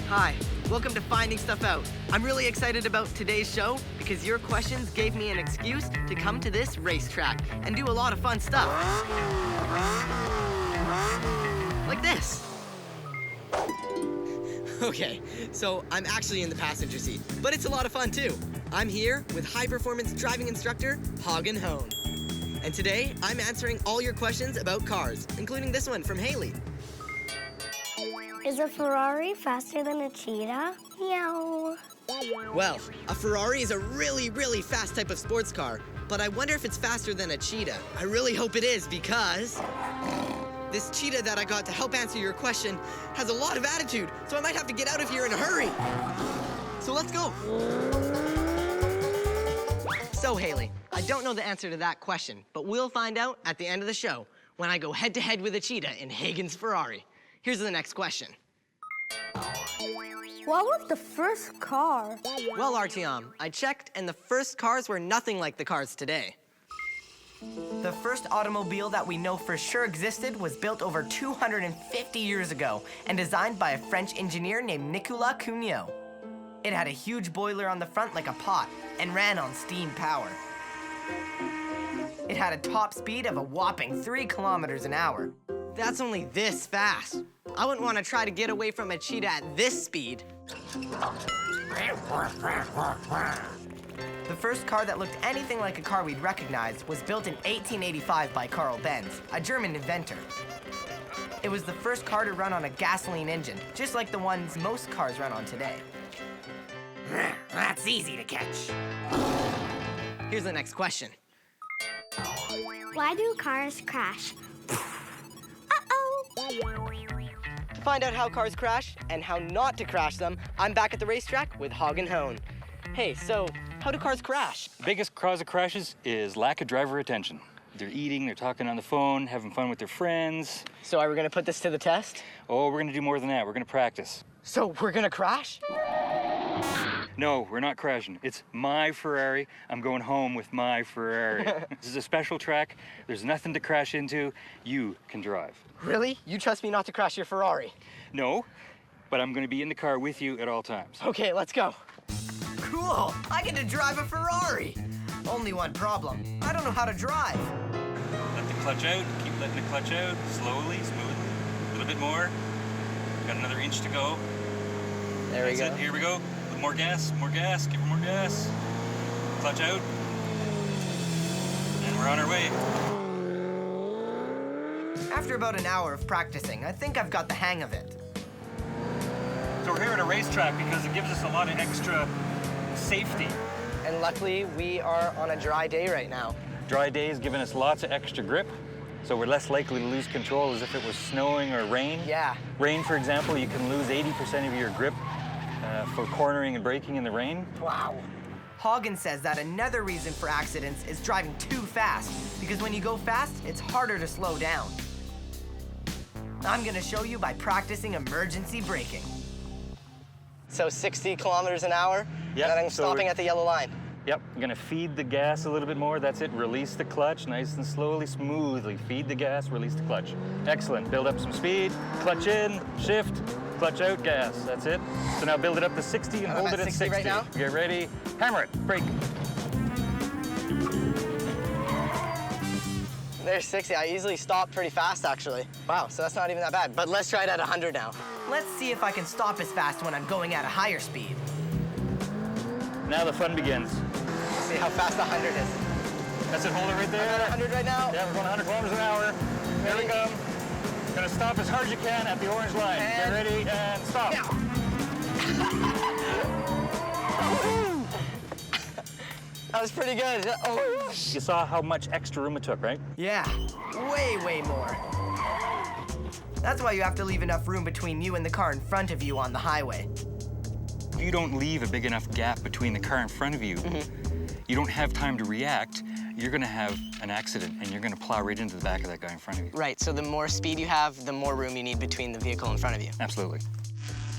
Hi, welcome to Finding Stuff Out. I'm really excited about today's show because your questions gave me an excuse to come to this racetrack and do a lot of fun stuff. Like this. Okay, so I'm actually in the passenger seat, but it's a lot of fun too. I'm here with high-performance driving instructor, Hagen Hone. And today, I'm answering all your questions about cars, including this one from Haley. Is a Ferrari faster than a Cheetah? Meow. Well, a Ferrari is a really, really fast type of sports car, but I wonder if it's faster than a Cheetah. I really hope it is because this Cheetah that I got to help answer your question has a lot of attitude, so I might have to get out of here in a hurry. So let's go. So, Haley, I don't know the answer to that question, but we'll find out at the end of the show when I go head-to-head with a Cheetah in Hagen's Ferrari. Here's the next question. What was the first car? Well, Artyom, I checked, and the first cars were nothing like the cars today. The first automobile that we know for sure existed was built over 250 years ago and designed by a French engineer named Nicolas Cugnot. It had a huge boiler on the front like a pot and ran on steam power. It had a top speed of a whopping 3 kilometers an hour. That's only this fast. I wouldn't want to try to get away from a Cheetah at this speed. The first car that looked anything like a car we'd recognize was built in 1885 by Carl Benz, a German inventor. It was the first car to run on a gasoline engine, just like the ones most cars run on today. That's easy to catch. Here's the next question. Why do cars crash? To find out how cars crash and how not to crash them, I'm back at the racetrack with Hagen Hone. Hey, so how do cars crash? The biggest cause of crashes is lack of driver attention. They're eating, they're talking on the phone, having fun with their friends. So are we gonna put this to the test? Oh, we're gonna do more than that. We're gonna practice. So we're gonna crash? No, we're not crashing. It's my Ferrari. I'm going home with my Ferrari. This is a special track. There's nothing to crash into. You can drive. Really? You trust me not to crash your Ferrari? No, but I'm gonna be in the car with you at all times. Okay, let's go. Cool, I get to drive a Ferrari. Only one problem, I don't know how to drive. Let the clutch out. Keep letting the clutch out. Slowly, smoothly. A little bit more. Got another inch to go. There we go. That's it. Here we go. More gas, more gas. Give her more gas. Clutch out. And we're on our way. After about an hour of practicing, I think I've got the hang of it. So we're here at a racetrack because it gives us a lot of extra safety. And luckily, we are on a dry day right now. Dry days giving us lots of extra grip, so we're less likely to lose control as if it was snowing or rain. Yeah. Rain, for example, you can lose 80% of your grip for cornering and braking in the rain. Wow. Hagen says that another reason for accidents is driving too fast, because when you go fast, it's harder to slow down. I'm gonna show you by practicing emergency braking. So 60 kilometers an hour, Yep, and then I'm so stopping at the yellow line. Yep, I'm gonna feed the gas a little bit more. That's it. Release the clutch nice and slowly, smoothly. Feed the gas, release the clutch. Excellent. Build up some speed. Clutch in, shift, clutch out, gas. That's it. So now build it up to 60 and I'm hold at it at 60 60. right now? Get ready. Hammer it. Brake. There's 60. I easily stop pretty fast, actually. Wow, so that's not even that bad. But let's try it at 100 now. Let's see if I can stop as fast when I'm going at a higher speed. Now the fun begins. Let's see how fast 100 is. That's it. Hold it right I'm there. at 100 right now. Yeah, we're going 100 kilometers an hour. Here we go. Gonna stop as hard as you can at the orange line. And Get ready and stop. Yeah. That was pretty good. Oh. You saw how much extra room it took, right? Yeah, way more. That's why you have to leave enough room between you and the car in front of you on the highway. If you don't leave a big enough gap between the car in front of you, you don't have time to react, you're gonna have an accident and you're gonna plow right into the back of that guy in front of you. Right, so the more speed you have, the more room you need between the vehicle in front of you. Absolutely.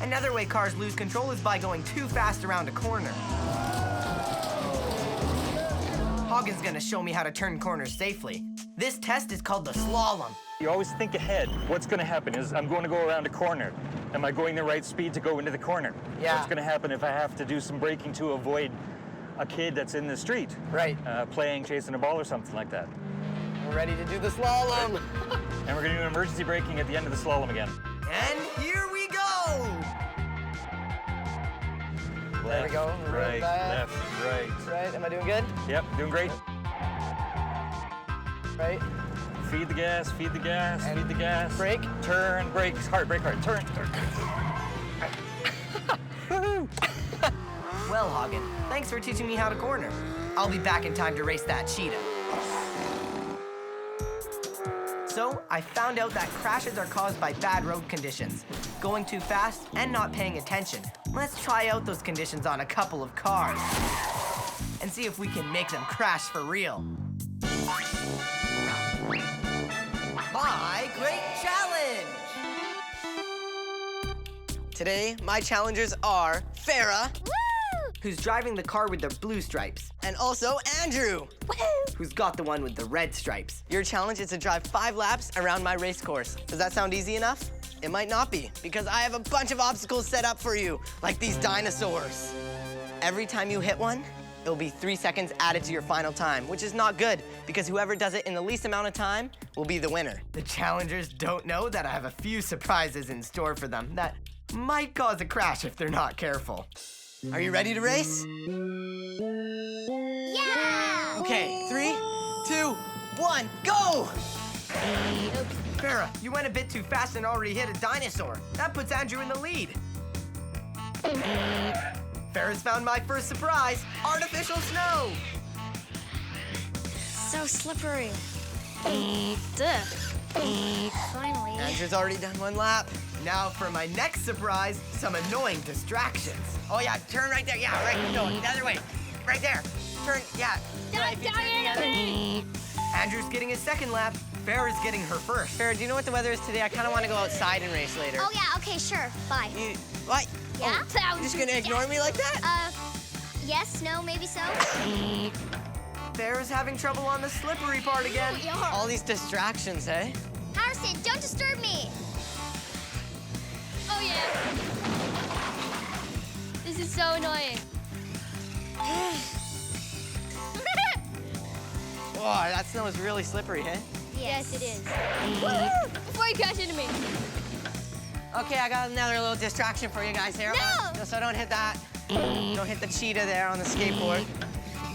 Another way cars lose control is by going too fast around a corner. Hagen's gonna show me how to turn corners safely. This test is called the slalom. You always think ahead. What's going to happen is I'm going to go around a corner. Am I going the right speed to go into the corner? Yeah. What's going to happen if I have to do some braking to avoid a kid that's in the street? Right. Playing, chasing a ball or something like that. We're ready to do the slalom. And we're going to do emergency braking at the end of the slalom again. And here we go. There we Left, go. right, left, right. Right, am I doing good? Yep, doing great. Right. Feed the gas, feed the gas, And feed the gas. brake. Turn, brake hard, brake hard. Turn, turn. Well, Hagen, thanks for teaching me how to corner. I'll be back in time to race that Cheetah. So, I found out that crashes are caused by bad road conditions, going too fast, and not paying attention. Let's try out those conditions on a couple of cars and see if we can make them crash for real. My Great Challenge! Today, my challengers are Farah, who's driving the car with the blue stripes, and also Andrew, who's got the one with the red stripes. Your challenge is to drive 5 laps around my race course. Does that sound easy enough? It might not be, because I have a bunch of obstacles set up for you, like these dinosaurs. Every time you hit one, it'll be 3 seconds added to your final time, which is not good, because whoever does it in the least amount of time will be the winner. The challengers don't know that I have a few surprises in store for them that might cause a crash if they're not careful. Are you ready to race? Yeah! Okay, 3, 2, 1, go! Farah, you went a bit too fast and already hit a dinosaur. That puts Andrew in the lead. Farah's found my first surprise, artificial snow. So slippery. Duh. Finally. Andrew's already done 1 lap. Now for my next surprise, some annoying distractions. Oh yeah, turn right there. Yeah, right. No, the other way. Right there. Turn, yeah. If you turn the other way. Andrew's getting his 2nd lap. Farah's getting her first. Farah, do you know what the weather is today? I kind of want to go outside and race later. Oh yeah, okay, sure. Bye. What? Yeah? Oh, you're just gonna ignore me like that? Yes, no, maybe so. Farah's having trouble on the slippery part again. Yeah. All these distractions, eh? Harrison, don't disturb me. Oh yeah. This is so annoying. Whoa, that snow is really slippery, eh? Yes, it is. Before you crash into me. Okay, I got another little distraction for you guys here. No! So don't hit that. Don't hit the cheetah there on the skateboard.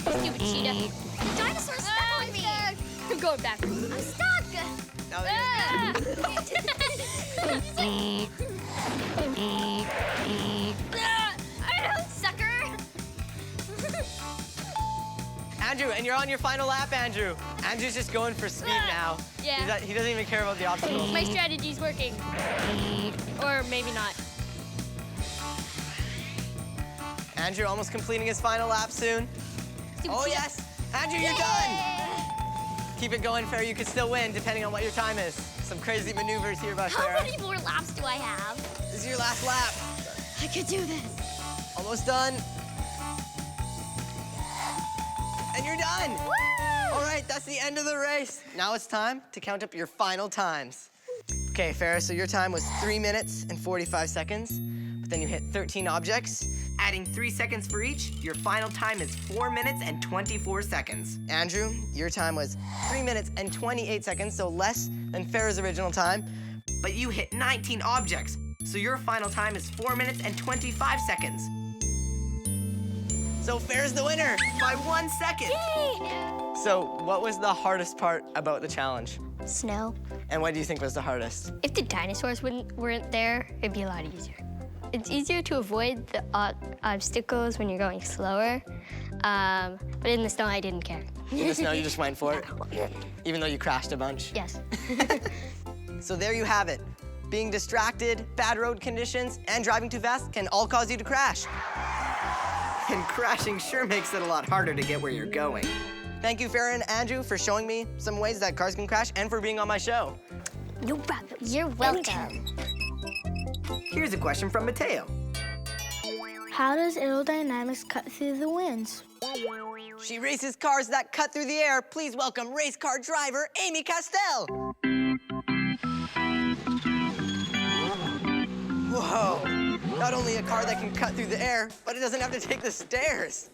Stupid cheetah. The dinosaur's stuck on me. I'm going backwards. I'm stuck. No, Sucker. Andrew, and you're on your final lap, Andrew. Andrew's just going for speed now. Yeah. He doesn't even care about the obstacles. My strategy's working. Or maybe not. Andrew almost completing his final lap soon. Stupid Oh, cheetah. yes. Andrew, you're done. Keep it going, Farah. You could still win, depending on what your time is. Some crazy maneuvers here by How Farah. many more laps do I have? This is your last lap. I could do this. Almost done. And you're done. Woo! All right, that's the end of the race. Now it's time to count up your final times. Okay, Farah, so your time was 3 minutes and 45 seconds, but then you hit 13 objects. Adding 3 seconds for each, your final time is 4 minutes and 24 seconds. Andrew, your time was 3 minutes and 28 seconds, so less than Farah's original time, but you hit 19 objects, so your final time is 4 minutes and 25 seconds. So Farah's the winner by 1 second. So what was the hardest part about the challenge? Snow. And what do you think was the hardest? If the dinosaurs weren't there, it'd be a lot easier. It's easier to avoid the obstacles when you're going slower. But in the snow, I didn't care. In the snow, you just went for it? Even though you crashed a bunch? Yes. So there you have it. Being distracted, bad road conditions, and driving too fast can all cause you to crash. And crashing sure makes it a lot harder to get where you're going. Thank you, Farah and Andrew, for showing me some ways that cars can crash and for being on my show. No problem. You're welcome. Here's a question from Mateo. How does aerodynamics cut through the winds? She races cars that cut through the air. Please welcome race car driver Amy Castell. Not only a car that can cut through the air, but it doesn't have to take the stairs.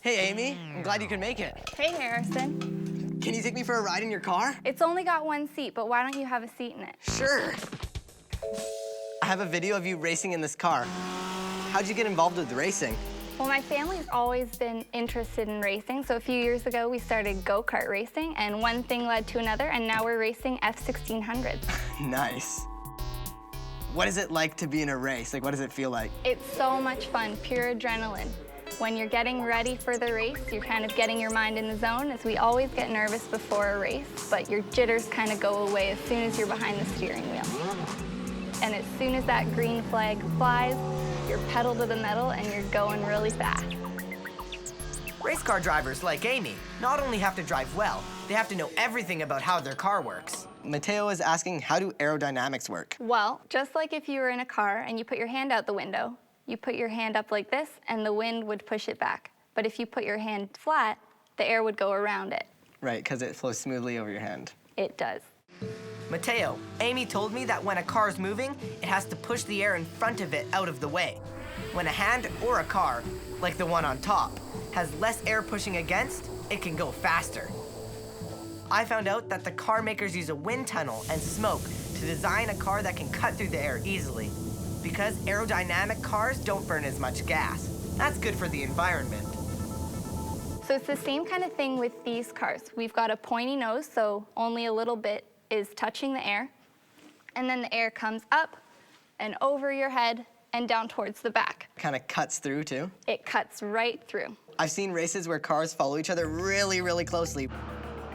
Hey, Amy, I'm glad you could make it. Hey, Harrison. Can you take me for a ride in your car? It's only got one seat, but why don't you have a seat in it? Sure. I have a video of you racing in this car. How'd you get involved with racing? Well, my family's always been interested in racing, so a few years ago we started go-kart racing, and one thing led to another, and now we're racing F-1600s. Nice. What is it like to be in a race? Like, what does it feel like? It's so much fun, pure adrenaline. When you're getting ready for the race, you're kind of getting your mind in the zone, as we always get nervous before a race, but your jitters kind of go away as soon as you're behind the steering wheel. And as soon as that green flag flies, you're pedal to the metal and you're going really fast. Race car drivers like Amy not only have to drive well, they have to know everything about how their car works. Mateo is asking, how do aerodynamics work? Well, just like if you were in a car and you put your hand out the window, you put your hand up like this and the wind would push it back. But if you put your hand flat, the air would go around it. Right, because it flows smoothly over your hand. It does. Mateo, Amy told me that when a car is moving, it has to push the air in front of it out of the way. When a hand or a car, like the one on top, has less air pushing against, it can go faster. I found out that the car makers use a wind tunnel and smoke to design a car that can cut through the air easily. Because aerodynamic cars don't burn as much gas. That's good for the environment. So it's the same kind of thing with these cars. We've got a pointy nose, so only a little bit is touching the air. And then the air comes up and over your head and down towards the back. Kind of cuts through too. It cuts right through. I've seen races where cars follow each other really, really closely.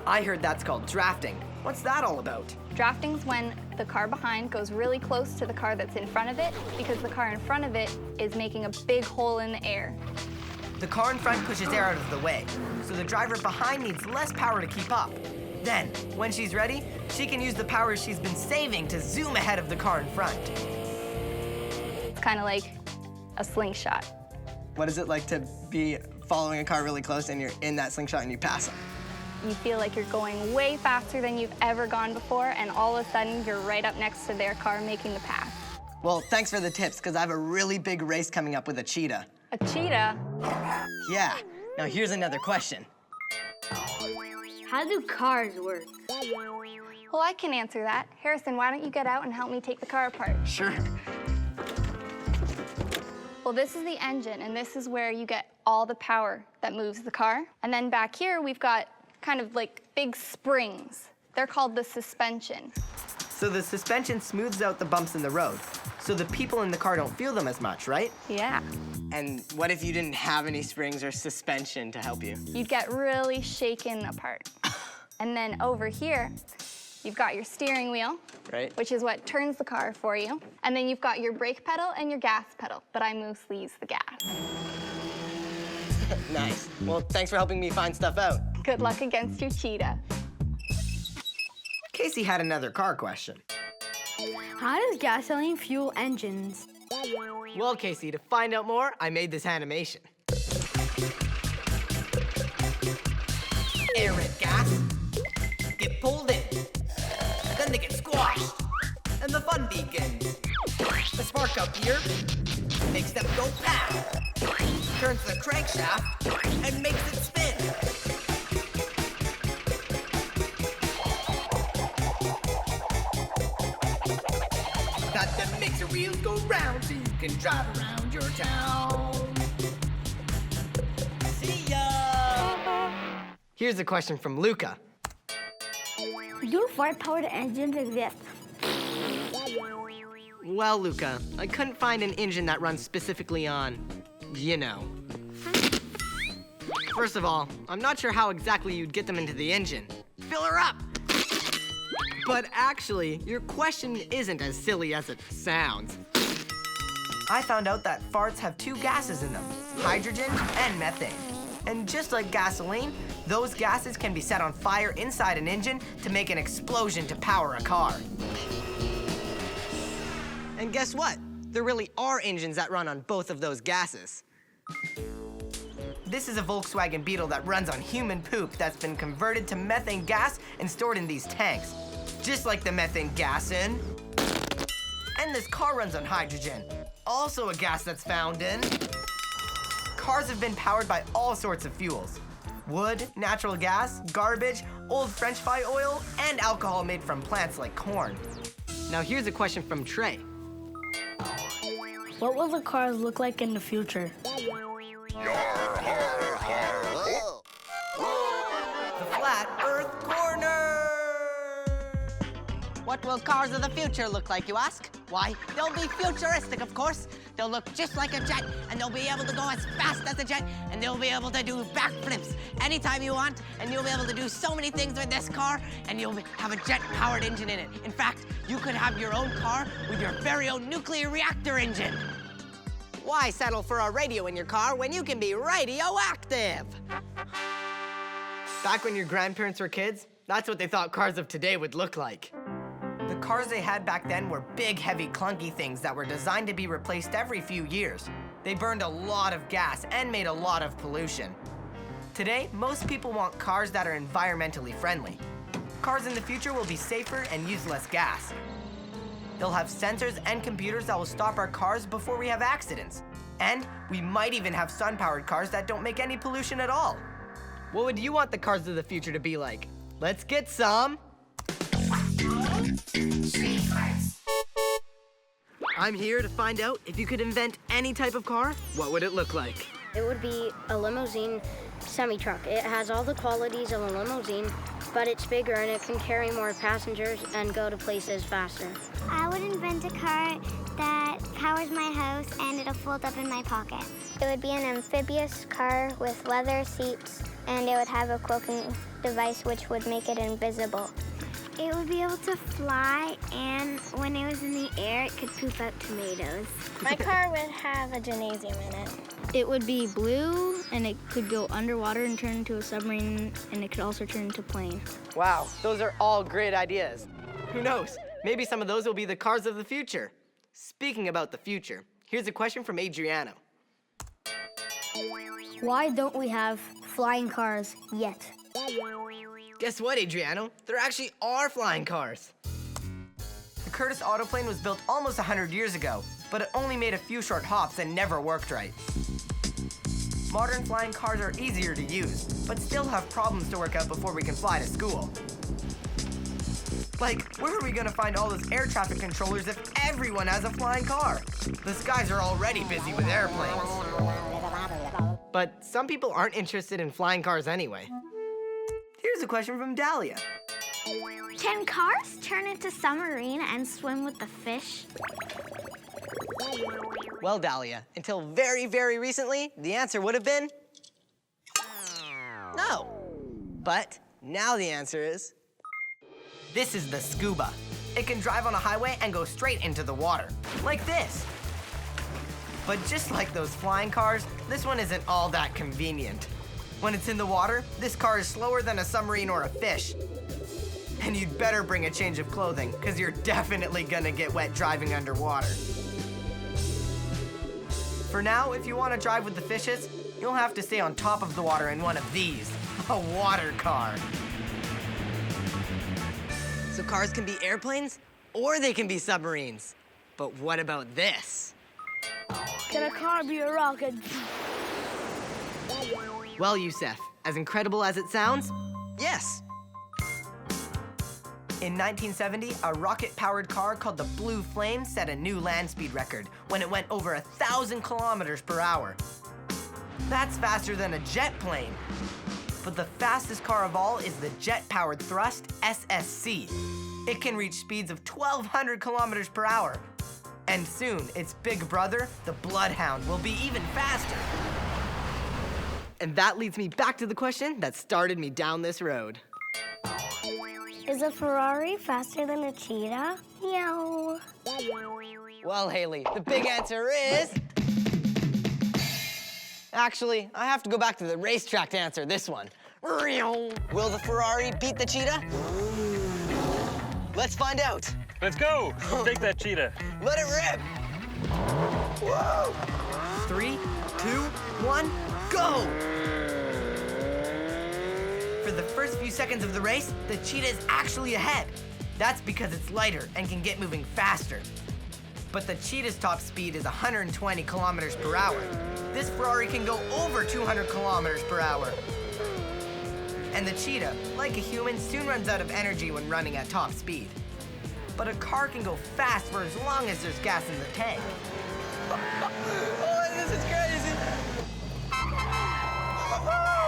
I heard that's called drafting. What's that all about? Drafting's when the car behind goes really close to the car that's in front of it because the car in front of it is making a big hole in the air. The car in front pushes air out of the way, so the driver behind needs less power to keep up. Then, when she's ready, she can use the power she's been saving to zoom ahead of the car in front. It's kind of like a slingshot. What is it like to be following a car really close and you're in that slingshot and you pass them? You feel like you're going way faster than you've ever gone before, and all of a sudden you're right up next to their car making the pass. Well, thanks for the tips, because I have a really big race coming up with a cheetah. A cheetah? Yeah. Now here's another question. How do cars work? Well, I can answer that. Harrison, why don't you get out and help me take the car apart? Sure. Well, this is the engine, and this is where you get all the power that moves the car. And then back here, we've got kind of like big springs. They're called the suspension. So the suspension smooths out the bumps in the road, so the people in the car don't feel them as much, right? Yeah. And what if you didn't have any springs or suspension to help you? You'd get really shaken apart. And then over here, you've got your steering wheel, Right. which is what turns the car for you. And then you've got your brake pedal and your gas pedal, but I mostly use the gas. Nice. Well, thanks for helping me find stuff out. Good luck against your cheetah. Casey had another car question. How does gasoline fuel engines? Well, Casey, to find out more, I made this animation. Air and gas get pulled in, then they get squashed, and the fun begins. The spark up here makes them go past, turns the crankshaft, and makes it spin. That then makes the wheels go round so you can drive around your town. See ya! Here's a question from Luca. Do fire-powered engines exist? Well, Luca, I couldn't find an engine that runs specifically on, you know. First of all, I'm not sure how exactly you'd get them into the engine. Fill her up! But actually, your question isn't as silly as it sounds. I found out that farts have two gases in them, hydrogen and methane. And just like gasoline, those gases can be set on fire inside an engine to make an explosion to power a car. And guess what? There really are engines that run on both of those gases. This is a Volkswagen Beetle that runs on human poop that's been converted to methane gas and stored in these tanks. Just like the methane gas in. And this car runs on hydrogen. also a gas that's found in... Cars have been powered by all sorts of fuels. Wood, natural gas, garbage, old French fry oil, and alcohol made from plants like corn. Now here's a question from Trey. What will the cars look like in the future? The Flat Earth Corner! What will cars of the future look like, you ask? Why, they'll be futuristic, of course. They'll look just like a jet, and they'll be able to go as fast as a jet, and they'll be able to do backflips anytime you want, and you'll be able to do so many things with this car, and you'll have a jet-powered engine in it. In fact, you could have your own car with your very own nuclear reactor engine. Why settle for a radio in your car when you can be radioactive? Back when your grandparents were kids, that's what they thought cars of today would look like. The cars they had back then were big, heavy, clunky things that were designed to be replaced every few years. They burned a lot of gas and made a lot of pollution. Today, most people want cars that are environmentally friendly. Cars in the future will be safer and use less gas. They'll have sensors and computers that will stop our cars before we have accidents. And we might even have sun-powered cars that don't make any pollution at all. What would you want the cars of the future to be like? Let's get some... I'm here to find out if you could invent any type of car, what would it look like? It would be a limousine semi-truck. It has all the qualities of a limousine, but it's bigger and it can carry more passengers and go to places faster. I would invent a car that powers my house and it'll fold up in my pocket. It would be an amphibious car with leather seats, and it would have a cloaking device which would make it invisible. It would be able to fly, and when it was in the air, it could poop out tomatoes. My car would have a gymnasium in it. It would be blue, and it could go underwater and turn into a submarine, and it could also turn into a plane. Wow, those are all great ideas. Who knows? Maybe some of those will be the cars of the future. Speaking about the future, here's a question from Adriano. Why don't we have flying cars yet? Guess what, Adriano? There actually are flying cars. The Curtiss autoplane was built almost 100 years ago, but it only made a few short hops and never worked right. Modern flying cars are easier to use, but still have problems to work out before we can fly to school. Like, where are we gonna find all those air traffic controllers if everyone has a flying car? The skies are already busy with airplanes. But some people aren't interested in flying cars anyway. Here's a question from Dahlia. Can cars turn into submarine and swim with the fish? Well, Dahlia, until very, very recently, the answer would have been no. But now the answer is this is the Scuba. It can drive on a highway and go straight into the water, like this. But just like those flying cars, this one isn't all that convenient. When it's in the water, this car is slower than a submarine or a fish. And you'd better bring a change of clothing, because you're definitely gonna get wet driving underwater. For now, if you want to drive with the fishes, you'll have to stay on top of the water in one of these, a water car. So cars can be airplanes, or they can be submarines. But what about this? Can a car be a rocket? Well, Youssef, as incredible as it sounds, yes. In 1970, a rocket-powered car called the Blue Flame set a new land speed record when it went over 1,000 kilometers per hour. That's faster than a jet plane. But the fastest car of all is the jet-powered thrust SSC. It can reach speeds of 1,200 kilometers per hour. And soon, its big brother, the Bloodhound, will be even faster. And that leads me back to the question that started me down this road. Is a Ferrari faster than a cheetah? Meow. Well, Haley, the big answer is... Actually, I have to go back to the racetrack to answer this one. Will the Ferrari beat the cheetah? Let's find out. Let's go. Take that cheetah. Let it rip. Whoa. 3, 2, 1, go! For the first few seconds of the race, the cheetah is actually ahead. That's because it's lighter and can get moving faster. But the Cheetah's top speed is 120 kilometers per hour. This Ferrari can go over 200 kilometers per hour. And the Cheetah, like a human, soon runs out of energy when running at top speed. But a car can go fast for as long as there's gas in the tank. Oh, this is crazy.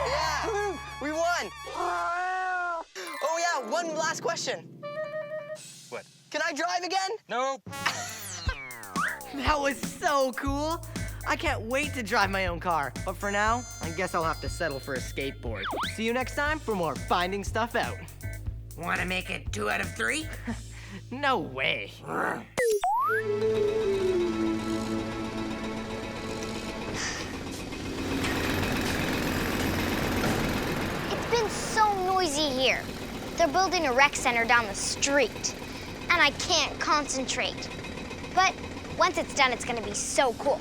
Yeah, we won. Oh yeah, one last question. What? Can I drive again? Nope. That was so cool. I can't wait to drive my own car. But for now, I guess I'll have to settle for a skateboard. See you next time for more Finding Stuff Out. Want to make it 2 out of 3? No way. It's been so noisy here. They're building a rec center down the street, and I can't concentrate. But once it's done, it's gonna be so cool.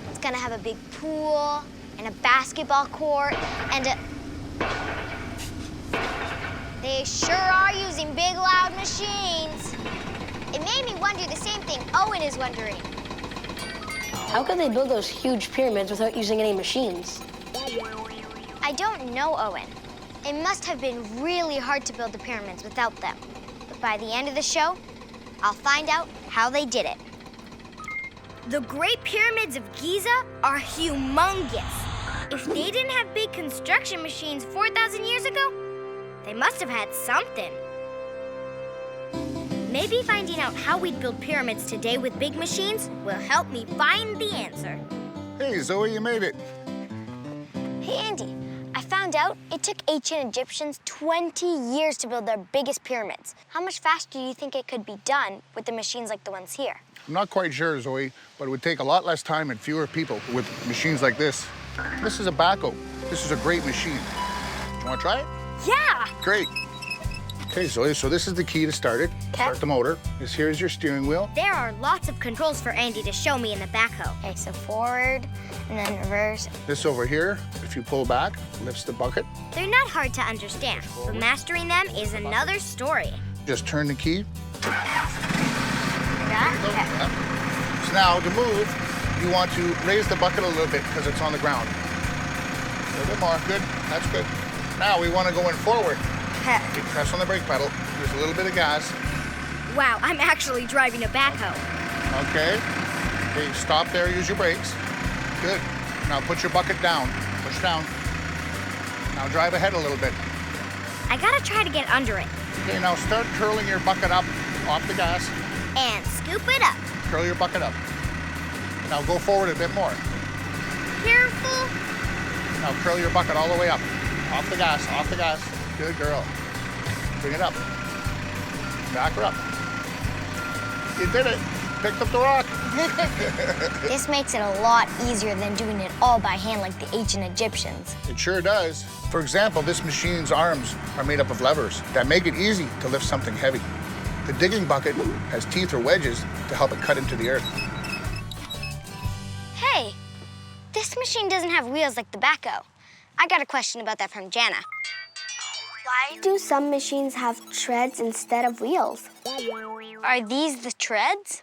It's gonna have a big pool, and a basketball court, and a... They sure are using big, loud machines. It made me wonder the same thing Owen is wondering. How could they build those huge pyramids without using any machines? I don't know, Owen. It must have been really hard to build the pyramids without them. But by the end of the show, I'll find out how they did it. The Great Pyramids of Giza are humongous. If they didn't have big construction machines 4,000 years ago, they must have had something. Maybe finding out how we'd build pyramids today with big machines will help me find the answer. Hey, Zoe, you made it. Hey, Andy, I found out it took ancient Egyptians 20 years to build their biggest pyramids. How much faster do you think it could be done with the machines like the ones here? I'm not quite sure, Zoe, but it would take a lot less time and fewer people with machines like this. This is a backhoe. This is a great machine. Do you want to try it? Yeah! Great. Okay, Zoe, so this is the key to start it. Start the motor. Here's your steering wheel. There are lots of controls for Andy to show me in the backhoe. Okay, so forward and then reverse. This over here, if you pull back, lifts the bucket. They're not hard to understand, but mastering them is another story. Just turn the key. Okay. So now, to move, you want to raise the bucket a little bit because it's on the ground. A little bit more. Good. That's good. Now we want to go in forward. You press on the brake pedal. There's a little bit of gas. Wow, I'm actually driving a backhoe. Okay. Okay, stop there. Use your brakes. Good. Now put your bucket down. Push down. Now drive ahead a little bit. I gotta try to get under it. Okay, now start curling your bucket up off the gas. And scoop it up. Curl your bucket up. Now go forward a bit more. Careful. Now curl your bucket all the way up. Off the gas, off the gas. Good girl. Bring it up. Back her up. You did it. Picked up the rock. This makes it a lot easier than doing it all by hand like the ancient Egyptians. It sure does. For example, this machine's arms are made up of levers that make it easy to lift something heavy. The digging bucket has teeth or wedges to help it cut into the earth. Hey, this machine doesn't have wheels like the backhoe. I got a question about that from Jana. Why do some machines have treads instead of wheels? Are these the treads?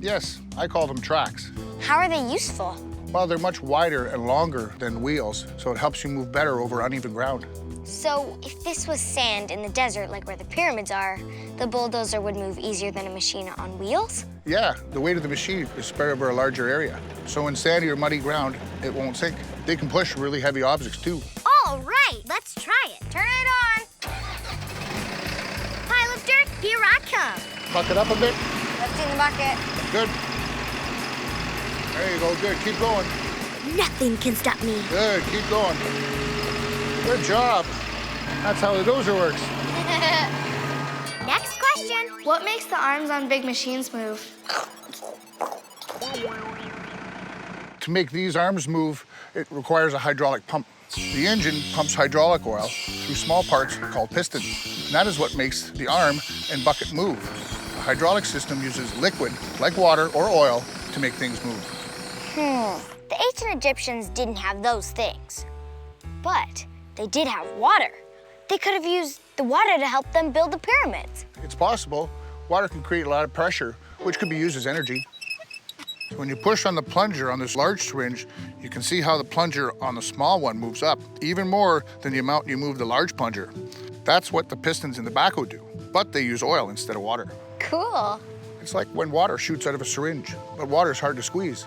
Yes, I call them tracks. How are they useful? Well, they're much wider and longer than wheels, so it helps you move better over uneven ground. So if this was sand in the desert, like where the pyramids are, the bulldozer would move easier than a machine on wheels? Yeah, the weight of the machine is spread over a larger area. So in sandy or muddy ground, it won't sink. They can push really heavy objects too. All right, let's try it. Turn it on. Pile of dirt, here I come. Bucket up a bit. Lifting the bucket. Good. There you go, good. Keep going. Nothing can stop me. Good, keep going. Good job. That's how the dozer works. Next question. What makes the arms on big machines move? To make these arms move, it requires a hydraulic pump. The engine pumps hydraulic oil through small parts called pistons. And that is what makes the arm and bucket move. The hydraulic system uses liquid, like water or oil, to make things move. The ancient Egyptians didn't have those things, but they did have water. They could have used the water to help them build the pyramids. It's possible. Water can create a lot of pressure, which could be used as energy. So when you push on the plunger on this large syringe, you can see how the plunger on the small one moves up, even more than the amount you move the large plunger. That's what the pistons in the backhoe do, but they use oil instead of water. Cool. It's like when water shoots out of a syringe, but water is hard to squeeze.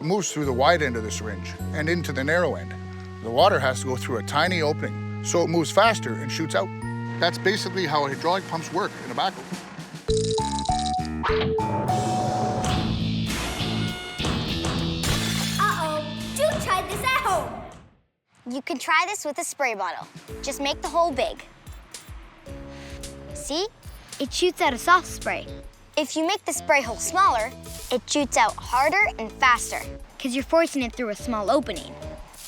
It moves through the wide end of the syringe and into the narrow end. The water has to go through a tiny opening, so it moves faster and shoots out. That's basically how hydraulic pumps work in a backhoe. Uh-oh, do try this at home. You can try this with a spray bottle. Just make the hole big. See? It shoots out a soft spray. If you make the spray hole smaller, it shoots out harder and faster. Because you're forcing it through a small opening.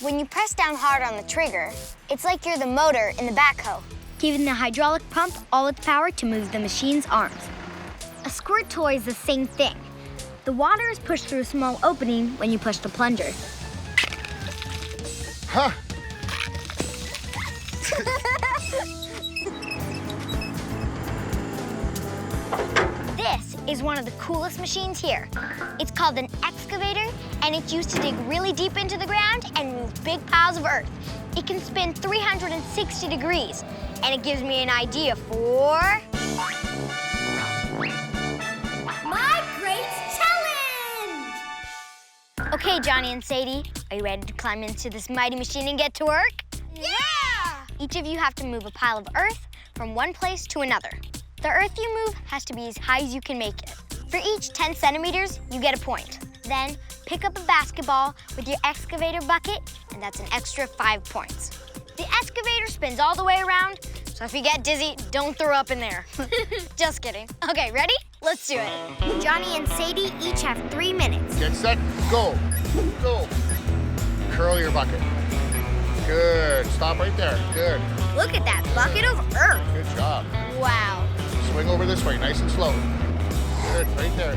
When you press down hard on the trigger, it's like you're the motor in the backhoe. Giving the hydraulic pump all its power to move the machine's arms. A squirt toy is the same thing. The water is pushed through a small opening when you push the plunger. Huh? This is one of the coolest machines here. It's called an excavator, and it's used to dig really deep into the ground and move big piles of earth. It can spin 360 degrees, and it gives me an idea for... My Great Challenge! Okay, Johnny and Sadie, are you ready to climb into this mighty machine and get to work? Yeah! Each of you have to move a pile of earth from one place to another. The earth you move has to be as high as you can make it. For each 10 centimeters, you get a point. Then, pick up a basketball with your excavator bucket, and that's an extra 5 points. The excavator spins all the way around, so if you get dizzy, don't throw up in there. Just kidding. Okay, ready? Let's do it. Johnny and Sadie each have 3 minutes. Get set, go. Go. Curl your bucket. Good. Stop right there. Good. Look at that bucket of earth. Good job. Wow. Swing over this way, nice and slow. Good, right there.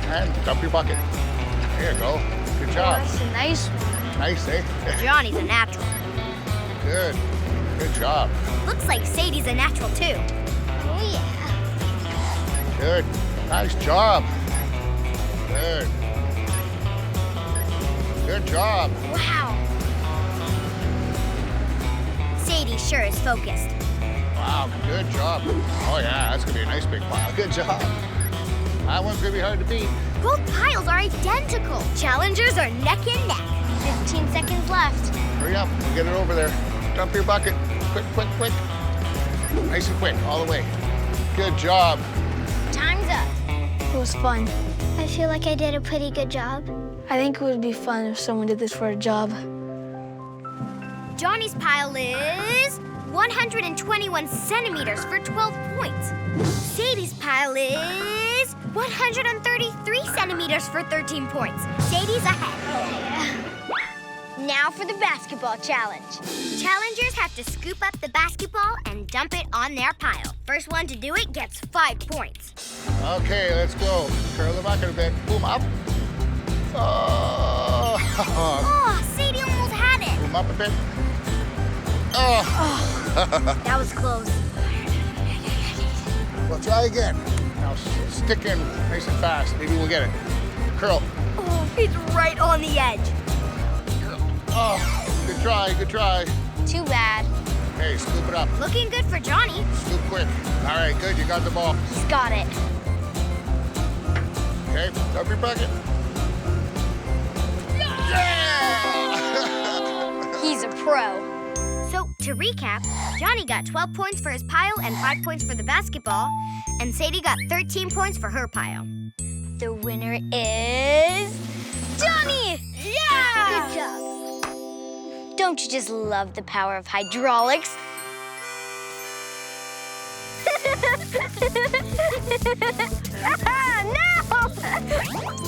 And dump your bucket. There you go. Good job. That's a nice one. Nice, eh? Johnny's a natural. Good. Good job. Looks like Sadie's a natural too. Oh, yeah. Good. Nice job. Good. Good job. Wow. Sadie sure is focused. Wow, good job. Oh yeah, that's gonna be a nice big pile. Good job. That one's gonna be hard to beat. Both piles are identical. Challengers are neck and neck. 15 seconds left. Hurry up, get it over there. Dump your bucket. Quick, quick, quick. Nice and quick, all the way. Good job. Time's up. It was fun. I feel like I did a pretty good job. I think it would be fun if someone did this for a job. Johnny's pile is 121 centimeters for 12 points. Sadie's pile is 133 centimeters for 13 points. Sadie's ahead. Now for the basketball challenge. Challengers have to scoop up the basketball and dump it on their pile. First one to do it gets 5 points. Okay, let's go. Curl the bucket a bit. Boom, up. Oh. Oh, Sadie almost had it. Boom up a bit. Oh. That was close. We'll try again. Now stick in nice and fast. Maybe we'll get it. Curl. Oh, it's right on the edge. Oh, good try, good try. Too bad. Hey, scoop it up. Looking good for Johnny. Scoop quick. All right, good, you got the ball. He's got it. Okay, dump your bucket. Yeah! He's a pro. So, to recap, Johnny got 12 points for his pile and 5 points for the basketball, and Sadie got 13 points for her pile. The winner is Johnny! Yeah! Good job. Don't you just love the power of hydraulics?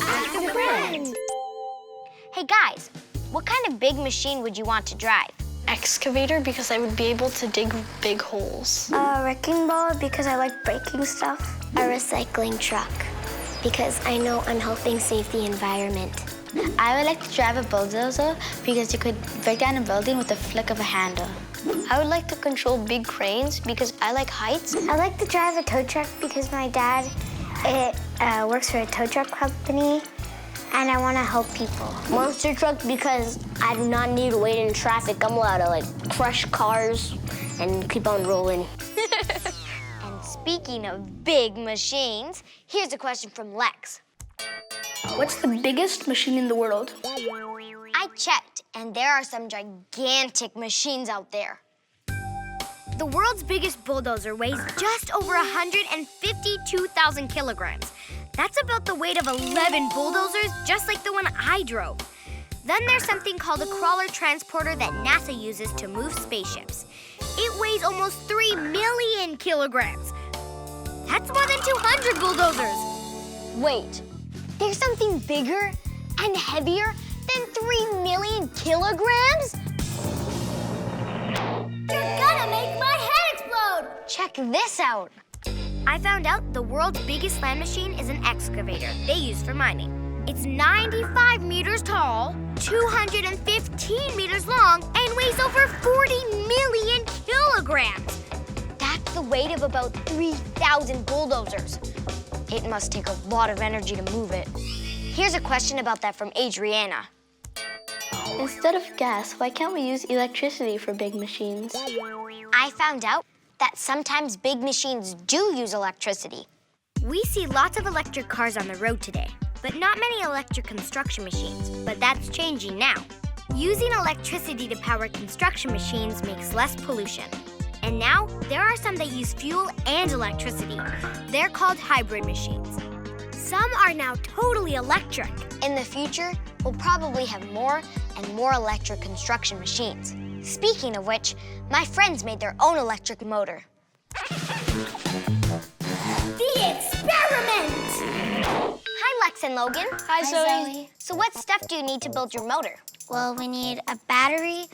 Ask a friend. Hey guys, what kind of big machine would you want to drive? Excavator, because I would be able to dig big holes. A wrecking ball, because I like breaking stuff. A recycling truck, because I know I'm helping save the environment. I would like to drive a bulldozer because you could break down a building with a flick of a handle. I would like to control big cranes because I like heights. I like to drive a tow truck because my dad works for a tow truck company, And I want to help people. Monster truck because I do not need to wait in traffic. I'm allowed to like crush cars and keep on rolling. And speaking of big machines, here's a question from Lex. What's the biggest machine in the world? I checked, and there are some gigantic machines out there. The world's biggest bulldozer weighs just over 152,000 kilograms. That's about the weight of 11 bulldozers, just like the one I drove. Then there's something called a crawler transporter that NASA uses to move spaceships. It weighs almost 3 million kilograms. That's more than 200 bulldozers. Wait, there's something bigger and heavier than 3 million kilograms? You're gonna make my head explode! Check this out. I found out the world's biggest land machine is an excavator they use for mining. It's 95 meters tall, 215 meters long, and weighs over 40 million kilograms. That's the weight of about 3,000 bulldozers. It must take a lot of energy to move it. Here's a question about that from Adriana. Instead of gas, why can't we use electricity for big machines? I found out that sometimes big machines do use electricity. We see lots of electric cars on the road today, but not many electric construction machines. But that's changing now. Using electricity to power construction machines makes less pollution. And now, there are some that use fuel and electricity. They're called hybrid machines. Some are now totally electric. In the future, we'll probably have more and more electric construction machines. Speaking of which, my friends made their own electric motor. The experiment! Hi, Lex and Logan. Hi, Zoe. So what stuff do you need to build your motor? Well, we need a battery,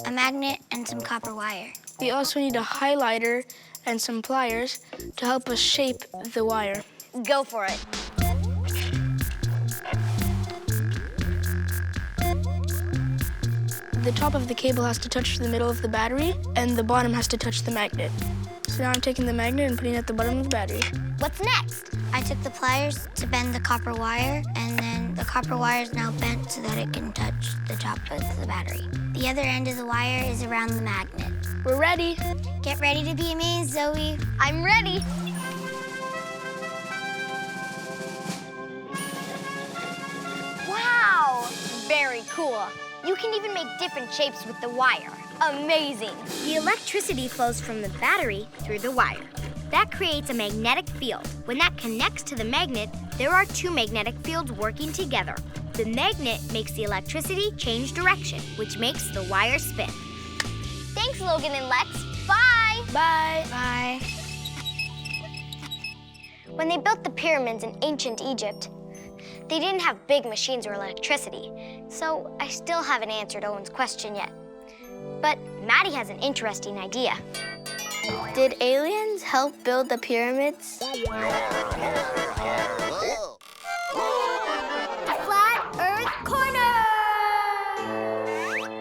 a magnet, and some copper wire. We also need a highlighter and some pliers to help us shape the wire. Go for it. The top of the cable has to touch the middle of the battery, and the bottom has to touch the magnet. So now I'm taking the magnet and putting it at the bottom of the battery. What's next? I took the pliers to bend the copper wire, and then the copper wire is now bent so that it can touch the top of the battery. The other end of the wire is around the magnet. We're ready. Get ready to be amazed, Zoe. I'm ready. Wow, very cool. You can even make different shapes with the wire. Amazing. The electricity flows from the battery through the wire. That creates a magnetic field. When that connects to the magnet, there are two magnetic fields working together. The magnet makes the electricity change direction, which makes the wire spin. Thanks, Logan and Lex. Bye. Bye. Bye. When they built the pyramids in ancient Egypt, they didn't have big machines or electricity, so I still haven't answered Owen's question yet. But Maddie has an interesting idea. Did aliens help build the pyramids? Flat Earth Corner!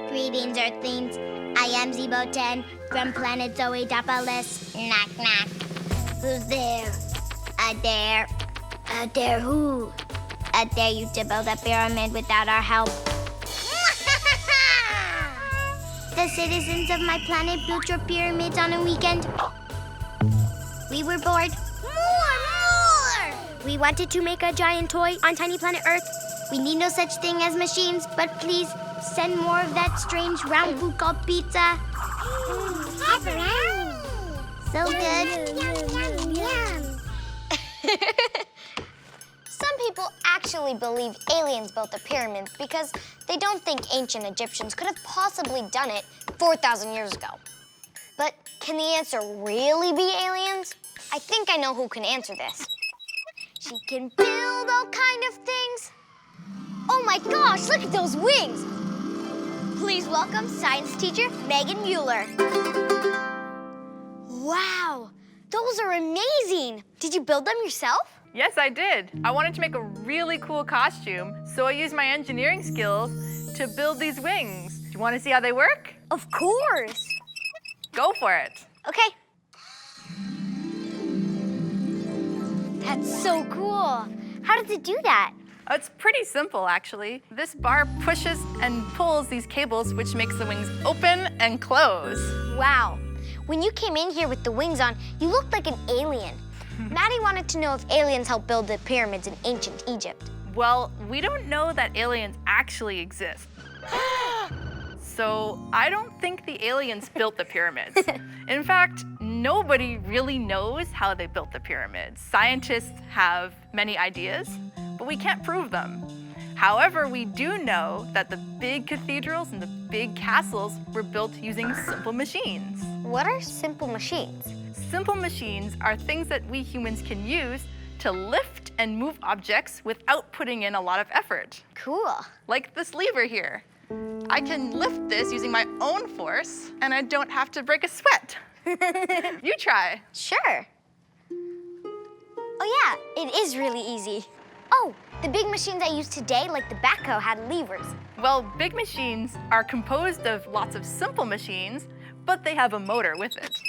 Greetings, Earthlings. I am Zebo10 from planet Zoe-Dopolis. Knock, knock. Who's there? Dare. Dare who? Dare you to build a pyramid without our help? The citizens of my planet built your pyramids on a weekend. We were bored. More! We wanted to make a giant toy on tiny planet Earth. We need no such thing as machines, but please send more of that strange round food called pizza. So good. Some people actually believe aliens built the pyramids because they don't think ancient Egyptians could have possibly done it 4,000 years ago. But can the answer really be aliens? I think I know who can answer this. She can build all kind of things. Oh my gosh, look at those wings! Please welcome science teacher Megan Mueller. Wow, those are amazing. Did you build them yourself? Yes, I did. I wanted to make a really cool costume, so I used my engineering skills to build these wings. Do you want to see how they work? Of course. Go for it. Okay. That's so cool. How does it do that? It's pretty simple, actually. This bar pushes and pulls these cables, which makes the wings open and close. Wow. When you came in here with the wings on, you looked like an alien. Maddie wanted to know if aliens helped build the pyramids in ancient Egypt. Well, we don't know that aliens actually exist. So I don't think the aliens built the pyramids. In fact, nobody really knows how they built the pyramids. Scientists have many ideas, but we can't prove them. However, we do know that the big cathedrals and the big castles were built using simple machines. What are simple machines? Simple machines are things that we humans can use to lift and move objects without putting in a lot of effort. Cool. Like this lever here. I can lift this using my own force, and I don't have to break a sweat. You try. Sure. Oh yeah, it is really easy. Oh, the big machines I use today, like the backhoe, had levers. Well, big machines are composed of lots of simple machines, but they have a motor with it.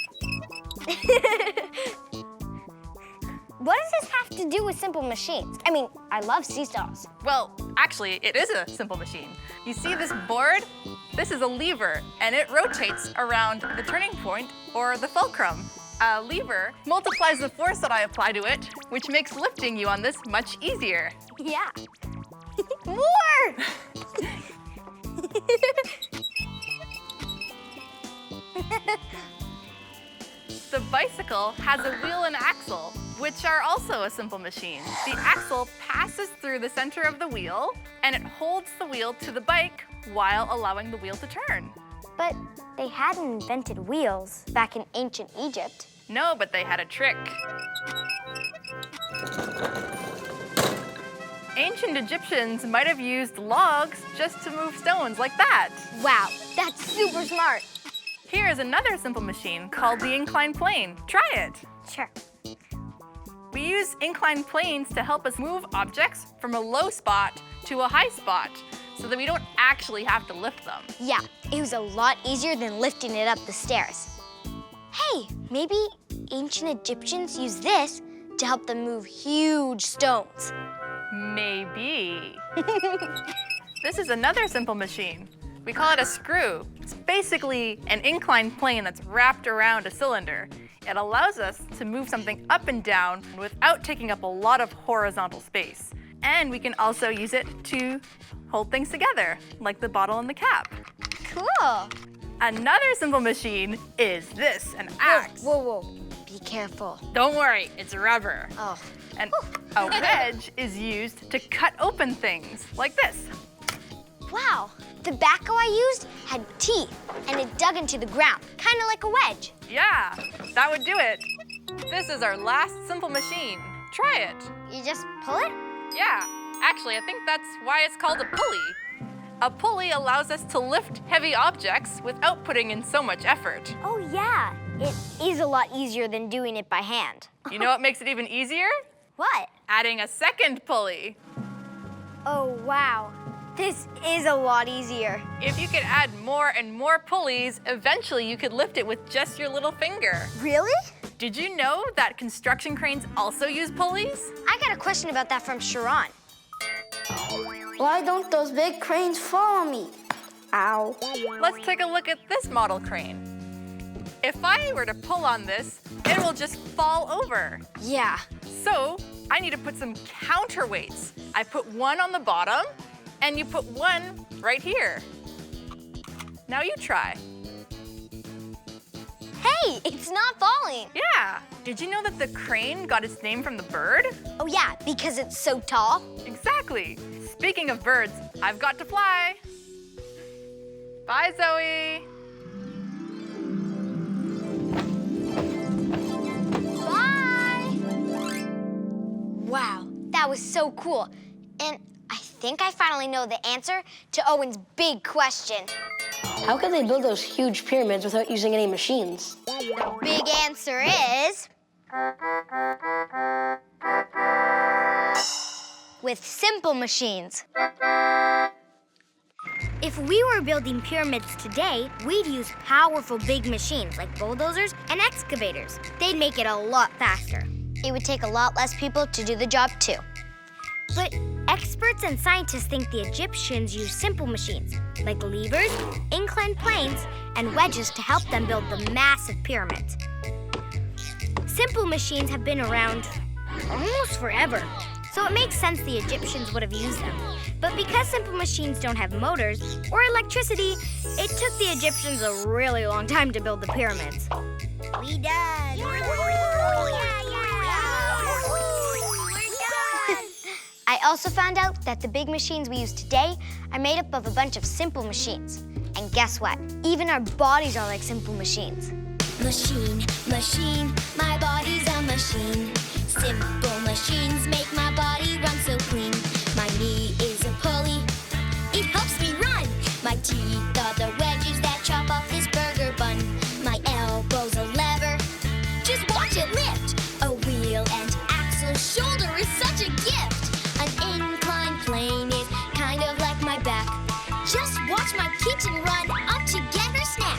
What does this have to do with simple machines? I mean, I love seesaws. Well, actually, it is a simple machine. You see this board? This is a lever, and it rotates around the turning point or the fulcrum. A lever multiplies the force that I apply to it, which makes lifting you on this much easier. Yeah. More! The bicycle has a wheel and axle, which are also a simple machine. The axle passes through the center of the wheel, and it holds the wheel to the bike while allowing the wheel to turn. But they hadn't invented wheels back in ancient Egypt. No, but they had a trick. Ancient Egyptians might have used logs just to move stones like that. Wow, that's super smart. Here is another simple machine called the inclined plane. Try it. Sure. We use inclined planes to help us move objects from a low spot to a high spot so that we don't actually have to lift them. Yeah, it was a lot easier than lifting it up the stairs. Hey, maybe ancient Egyptians used this to help them move huge stones. Maybe. This is another simple machine. We call it a screw. It's basically an inclined plane that's wrapped around a cylinder. It allows us to move something up and down without taking up a lot of horizontal space. And we can also use it to hold things together, like the bottle and the cap. Cool. Another simple machine is this, an axe. Whoa, whoa, whoa. Be careful. Don't worry, it's rubber. Oh. And a wedge is used to cut open things, like this. Wow, the backhoe I used had teeth, and it dug into the ground, kind of like a wedge. Yeah, that would do it. This is our last simple machine. Try it. You just pull it? Yeah, actually, I think that's why it's called a pulley. A pulley allows us to lift heavy objects without putting in so much effort. Oh yeah, it is a lot easier than doing it by hand. You know what makes it even easier? What? Adding a second pulley. Oh wow, this is a lot easier. If you could add more and more pulleys, eventually you could lift it with just your little finger. Really? Did you know that construction cranes also use pulleys? I got a question about that from Sharon. Why don't those big cranes follow me? Ow. Let's take a look at this model crane. If I were to pull on this, it will just fall over. Yeah. So I need to put some counterweights. I put one on the bottom, and you put one right here. Now you try. Hey, it's not falling. Yeah. Did you know that the crane got its name from the bird? Oh yeah, because it's so tall. Exactly. Speaking of birds, I've got to fly. Bye, Zoe. Bye. Wow, that was so cool. And I think I finally know the answer to Owen's big question. How could they build those huge pyramids without using any machines? The big answer is... with simple machines. If we were building pyramids today, we'd use powerful big machines like bulldozers and excavators. They'd make it a lot faster. It would take a lot less people to do the job too. But Experts and scientists think the Egyptians used simple machines, like levers, inclined planes, and wedges to help them build the massive pyramids. Simple machines have been around almost forever, so it makes sense the Egyptians would have used them. But because simple machines don't have motors or electricity, it took the Egyptians a really long time to build the pyramids. We done. I also found out that the big machines we use today are made up of a bunch of simple machines. And guess what? Even our bodies are like simple machines. Machine, machine, my body's a machine. Simple machines make my body run so clean. My knee is a pulley, it helps me run. My teeth are the wedges that chop off this burger bun. My elbow's a lever, just watch it lift. A wheel and axle, shoulder is such a gift. An inclined plane is kind of like my back. Just watch my kitten run up together snap.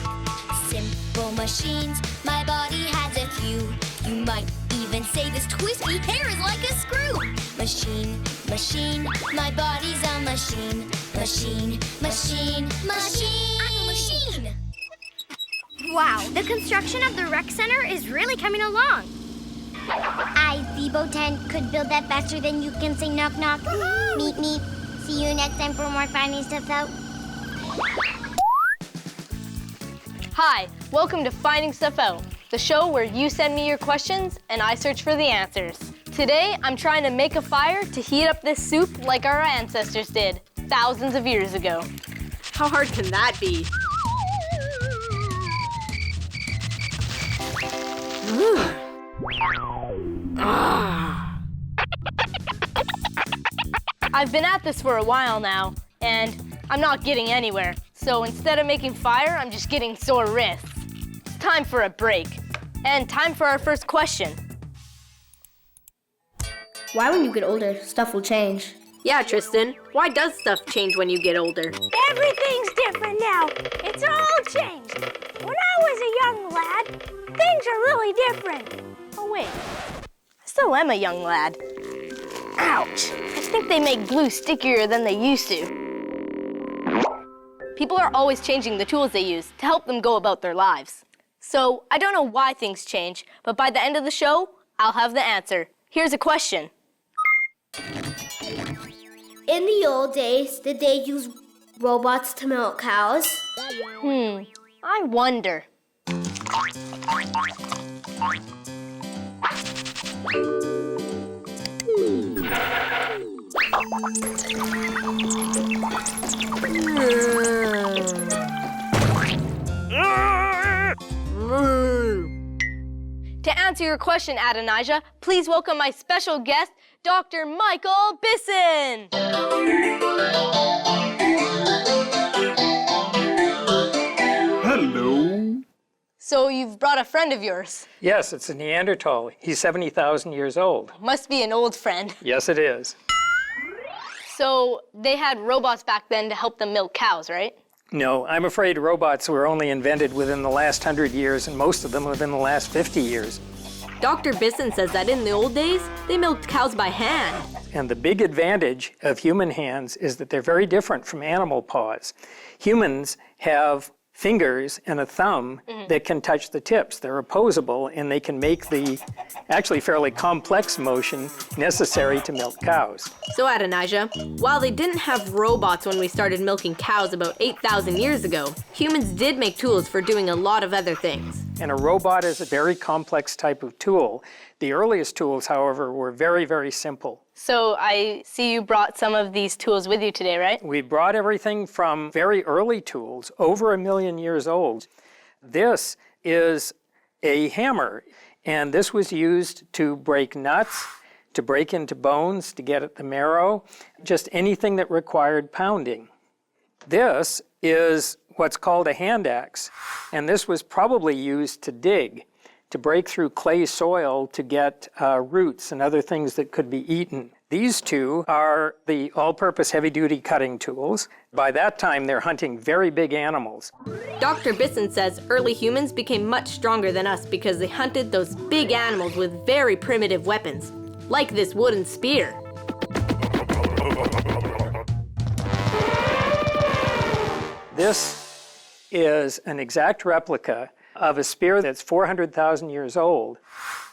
Simple machines, my body has a few. You might even say this twisty hair is like a screw. Machine, machine, my body's a machine. Machine, machine, machine. I'm a machine. Wow, the construction of the rec center is really coming along. I, Zebo 10, could build that faster than you can say knock knock. Meep meep. See you next time for more Finding Stuff Out. Hi, welcome to Finding Stuff Out, the show where you send me your questions and I search for the answers. Today, I'm trying to make a fire to heat up this soup like our ancestors did thousands of years ago. How hard can that be? I've been at this for a while now, and I'm not getting anywhere. So instead of making fire, I'm just getting sore wrists. It's time for a break, and time for our first question. Why, when you get older, stuff will change? Yeah, Tristan. Why does stuff change when you get older? Everything's different now. It's all changed. When I was a young lad, things are really different. Oh, wait. I still am a young lad. Ouch. I think they make glue stickier than they used to. People are always changing the tools they use to help them go about their lives. So I don't know why things change, but by the end of the show, I'll have the answer. Here's a question. In the old days, did they use robots to milk cows? I wonder. To answer your question, Adonijah, please welcome my special guest, Dr. Michael Bisson. Hello. So you've brought a friend of yours. Yes, it's a Neanderthal. He's 70,000 years old. Must be an old friend. Yes, it is. So they had robots back then to help them milk cows, right? No, I'm afraid robots were only invented within the last 100 years, and most of them within the last 50 years. Dr. Bisson says that in the old days, they milked cows by hand. And the big advantage of human hands is that they're very different from animal paws. Humans have fingers and a thumb that can touch the tips. They're opposable, and they can make the actually fairly complex motion necessary to milk cows. So Adonijah, while they didn't have robots when we started milking cows about 8,000 years ago, humans did make tools for doing a lot of other things. And a robot is a very complex type of tool. The earliest tools, however, were very, very simple. So I see you brought some of these tools with you today, right? We brought everything from very early tools, over 1 million years old. This is a hammer, and this was used to break nuts, to break into bones, to get at the marrow, just anything that required pounding. This is what's called a hand axe, and this was probably used to dig, to break through clay soil to get roots and other things that could be eaten. These two are the all-purpose heavy-duty cutting tools. By that time, they're hunting very big animals. Dr. Bisson says early humans became much stronger than us because they hunted those big animals with very primitive weapons, like this wooden spear. This is an exact replica of a spear that's 400,000 years old,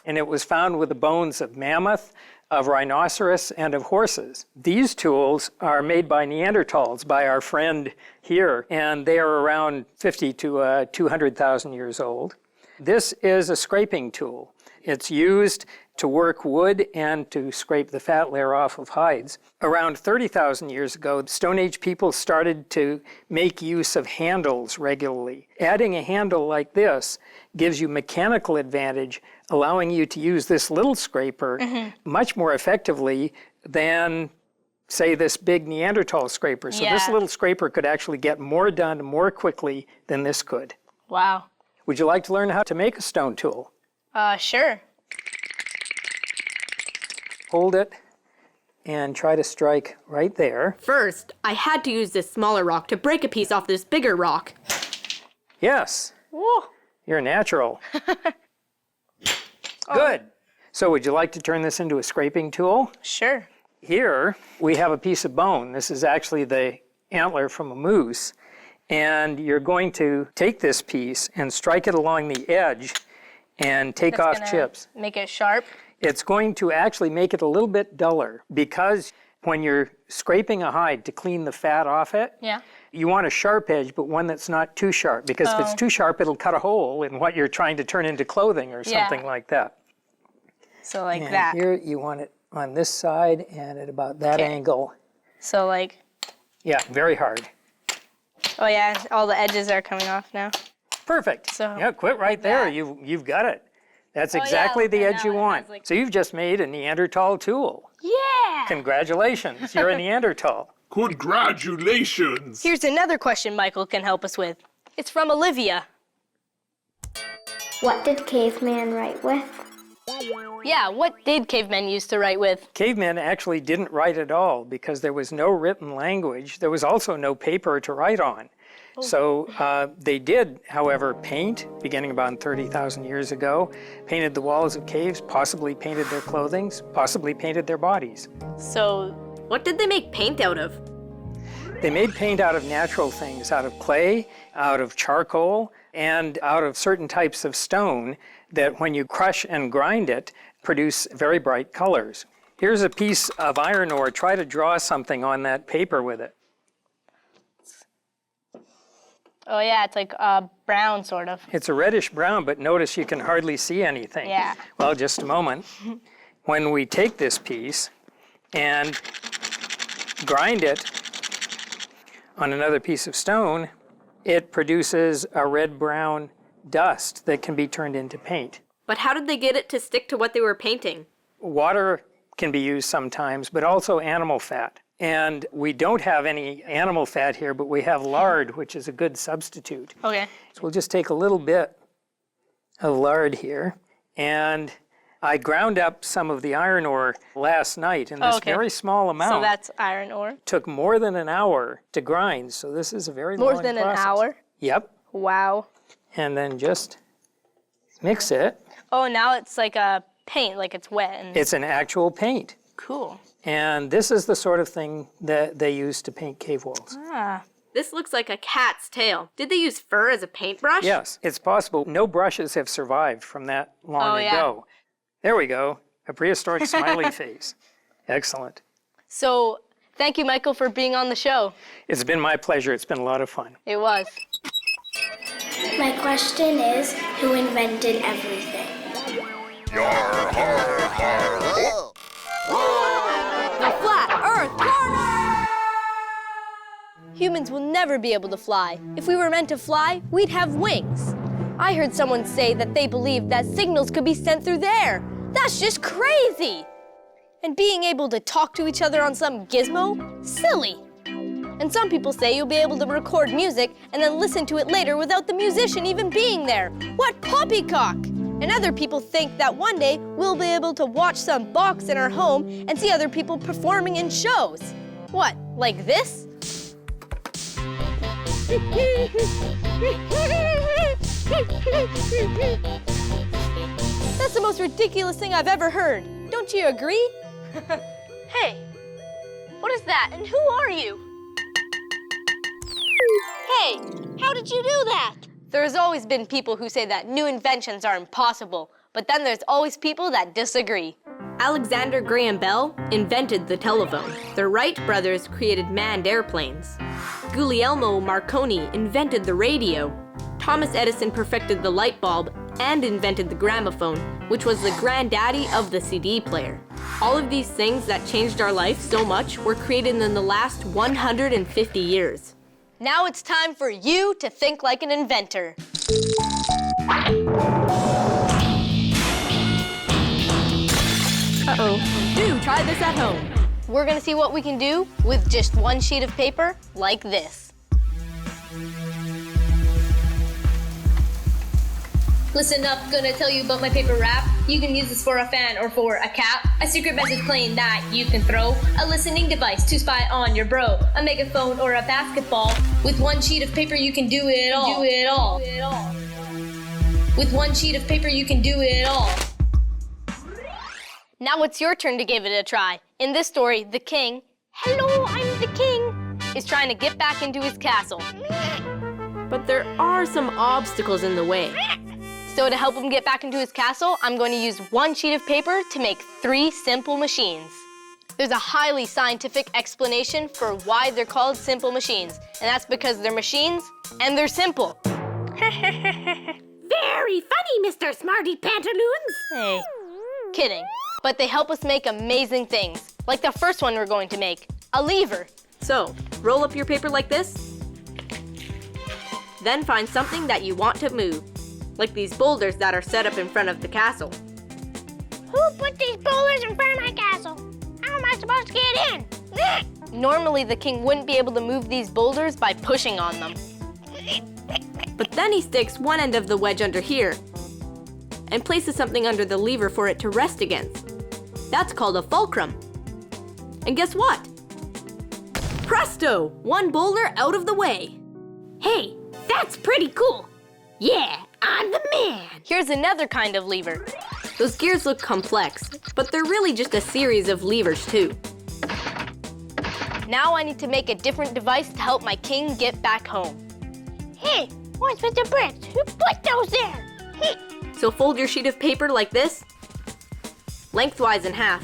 and it was found with the bones of mammoth, of rhinoceros, and of horses. These tools are made by Neanderthals, by our friend here, and they are around 50 to 200,000 years old. This is a scraping tool. It's used to work wood and to scrape the fat layer off of hides. Around 30,000 years ago, Stone Age people started to make use of handles regularly. Adding a handle like this gives you mechanical advantage, allowing you to use this little scraper much more effectively than, say, this big Neanderthal scraper. So this little scraper could actually get more done more quickly than this could. Wow. Would you like to learn how to make a stone tool? Sure. Hold it and try to strike right there. First, I had to use this smaller rock to break a piece off this bigger rock. Yes. Whoa. You're natural. Good. So would you like to turn this into a scraping tool? Sure. Here we have a piece of bone. This is actually the antler from a moose. And you're going to take this piece and strike it along the edge and take That's off gonna chips. Make it sharp. It's going to actually make it a little bit duller because when you're scraping a hide to clean the fat off it, you want a sharp edge, but one that's not too sharp, because if it's too sharp, it'll cut a hole in what you're trying to turn into clothing or something like that. So like and that. Here you want it on this side and at about that angle. So like... Yeah, very hard. Oh yeah, all the edges are coming off now. Perfect. So yeah, quit right there. You've got it. That's exactly the edge you want. So you've just made a Neanderthal tool. Yeah! Congratulations, you're a Neanderthal. Congratulations! Here's another question Michael can help us with. It's from Olivia. What did caveman write with? Yeah, what did cavemen use to write with? Cavemen actually didn't write at all because there was no written language. There was also no paper to write on. So they did, however, paint, beginning about 30,000 years ago, painted the walls of caves, possibly painted their clothing, possibly painted their bodies. So what did they make paint out of? They made paint out of natural things, out of clay, out of charcoal, and out of certain types of stone that when you crush and grind it, produce very bright colors. Here's a piece of iron ore. Try to draw something on that paper with it. Oh yeah, it's like brown sort of. It's a reddish brown, but notice you can hardly see anything. Yeah. Well, just a moment. When we take this piece and grind it on another piece of stone, it produces a red-brown dust that can be turned into paint. But how did they get it to stick to what they were painting? Water can be used sometimes, but also animal fat. And we don't have any animal fat here, but we have lard, which is a good substitute. Okay. So we'll just take a little bit of lard here. And I ground up some of the iron ore last night in this very small amount. So that's iron ore? Took more than an hour to grind, so this is a very long process. More than an hour? Yep. Wow. And then just mix it. Oh, now it's like a paint, like it's wet. And... It's an actual paint. Cool. And this is the sort of thing that they use to paint cave walls. Ah. This looks like a cat's tail. Did they use fur as a paintbrush? Yes, it's possible. No brushes have survived from that long ago. There we go, a prehistoric smiley face. Excellent. So, thank you, Michael, for being on the show. It's been my pleasure. It's been a lot of fun. It was. My question is, who invented everything? The Flat Earth Corner! Humans will never be able to fly. If we were meant to fly, we'd have wings. I heard someone say that they believe that signals could be sent through the air. That's just crazy! And being able to talk to each other on some gizmo? Silly! And some people say you'll be able to record music and then listen to it later without the musician even being there. What poppycock! And other people think that one day we'll be able to watch some box in our home and see other people performing in shows. What, like this? That's the most ridiculous thing I've ever heard. Don't you agree? Hey, What is that? And who are you? Hey, how did you do that? There's always been people who say that new inventions are impossible, but then there's always people that disagree. Alexander Graham Bell invented the telephone. The Wright brothers created manned airplanes. Guglielmo Marconi invented the radio. Thomas Edison perfected the light bulb and invented the gramophone, which was the granddaddy of the CD player. All of these things that changed our life so much were created in the last 150 years. Now it's time for you to think like an inventor. Uh-oh. Do try this at home. We're gonna see what we can do with just one sheet of paper like this. Listen up, gonna tell you about my paper wrap. You can use this for a fan or for a cap, a secret message plane that you can throw, a listening device to spy on your bro, a megaphone or a basketball. With one sheet of paper you can do it all. Do it all. With one sheet of paper you can do it all. Now it's your turn to give it a try. In this story, the king, hello, I'm the king, is trying to get back into his castle. But there are some obstacles in the way. So to help him get back into his castle, I'm going to use one sheet of paper to make 3 simple machines. There's a highly scientific explanation for why they're called simple machines, and that's because they're machines and they're simple. Very funny, Mr. Smarty Pantaloons. Hey, kidding. But they help us make amazing things, like the first one we're going to make, a lever. So, roll up your paper like this. Then find something that you want to move, like these boulders that are set up in front of the castle. Who put these boulders in front of my castle? How am I supposed to get in? Normally, the king wouldn't be able to move these boulders by pushing on them. But then he sticks one end of the wedge under here and places something under the lever for it to rest against. That's called a fulcrum. And guess what? Presto! One boulder out of the way. Hey, that's pretty cool. Yeah, I'm the man. Here's another kind of lever. Those gears look complex, but they're really just a series of levers too. Now I need to make a different device to help my king get back home. Hey, what's with the bricks? Who put those there? So fold your sheet of paper like this, lengthwise in half,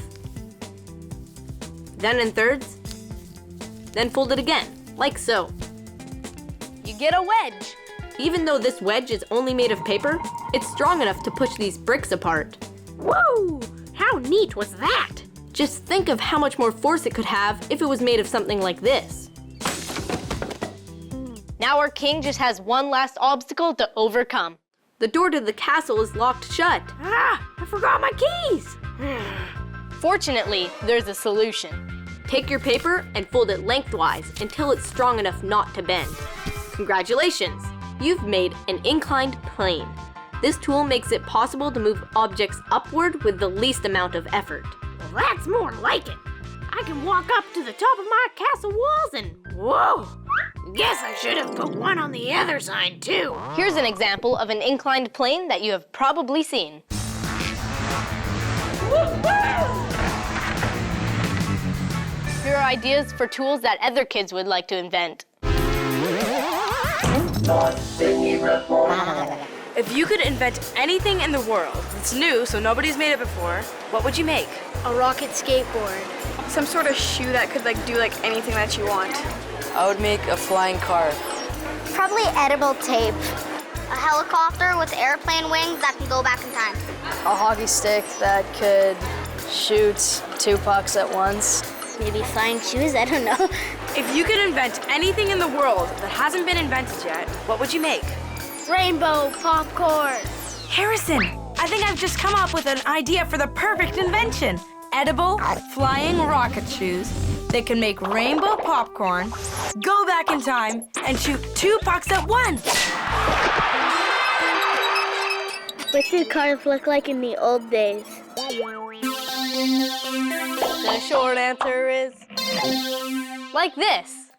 then in thirds, then fold it again, like so. You get a wedge. Even though this wedge is only made of paper, it's strong enough to push these bricks apart. Whoa! How neat was that? Just think of how much more force it could have if it was made of something like this. Now our king just has one last obstacle to overcome. The door to the castle is locked shut. Ah, I forgot my keys. Fortunately, there's a solution. Take your paper and fold it lengthwise until it's strong enough not to bend. Congratulations! You've made an inclined plane. This tool makes it possible to move objects upward with the least amount of effort. Well, that's more like it. I can walk up to the top of my castle walls and whoa! Guess I should have put one on the other side too. Here's an example of an inclined plane that you have probably seen. Here are ideas for tools that other kids would like to invent. If you could invent anything in the world that's new, so nobody's made it before, what would you make? A rocket skateboard. Some sort of shoe that could do anything that you want. I would make a flying car. Probably edible tape. A helicopter with airplane wings that can go back in time. A hockey stick that could shoot 2 pucks at once. Maybe flying shoes, I don't know. If you could invent anything in the world that hasn't been invented yet, what would you make? Rainbow popcorn. Harrison, I think I've just come up with an idea for the perfect invention. Edible, flying rocket shoes that can make rainbow popcorn, go back in time, and shoot 2 pucks at once. What did cars look like in the old days? The short answer is like this.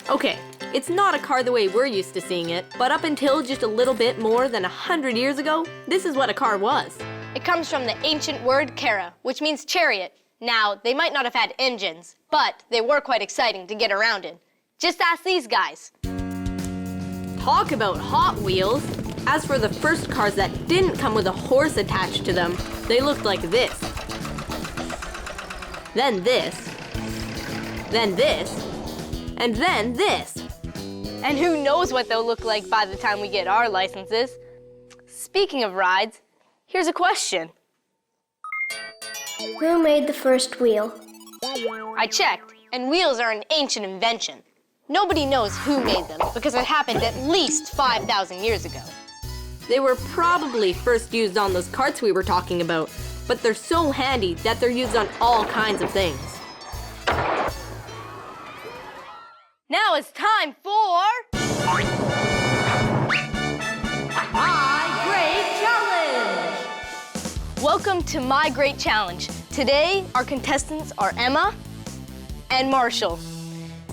Okay, it's not a car the way we're used to seeing it, but up until just a little bit more than 100 years ago, this is what a car was. It comes from the ancient word kara, which means chariot. Now, they might not have had engines, but they were quite exciting to get around in. Just ask these guys. Talk about Hot Wheels. As for the first cars that didn't come with a horse attached to them, they looked like this. Then this. Then this. And then this. And who knows what they'll look like by the time we get our licenses. Speaking of rides, here's a question. Who made the first wheel? I checked, and wheels are an ancient invention. Nobody knows who made them because it happened at least 5,000 years ago. They were probably first used on those carts we were talking about, but they're so handy that they're used on all kinds of things. Now it's time for... My Great Challenge! Welcome to My Great Challenge. Today, our contestants are Emma and Marshall.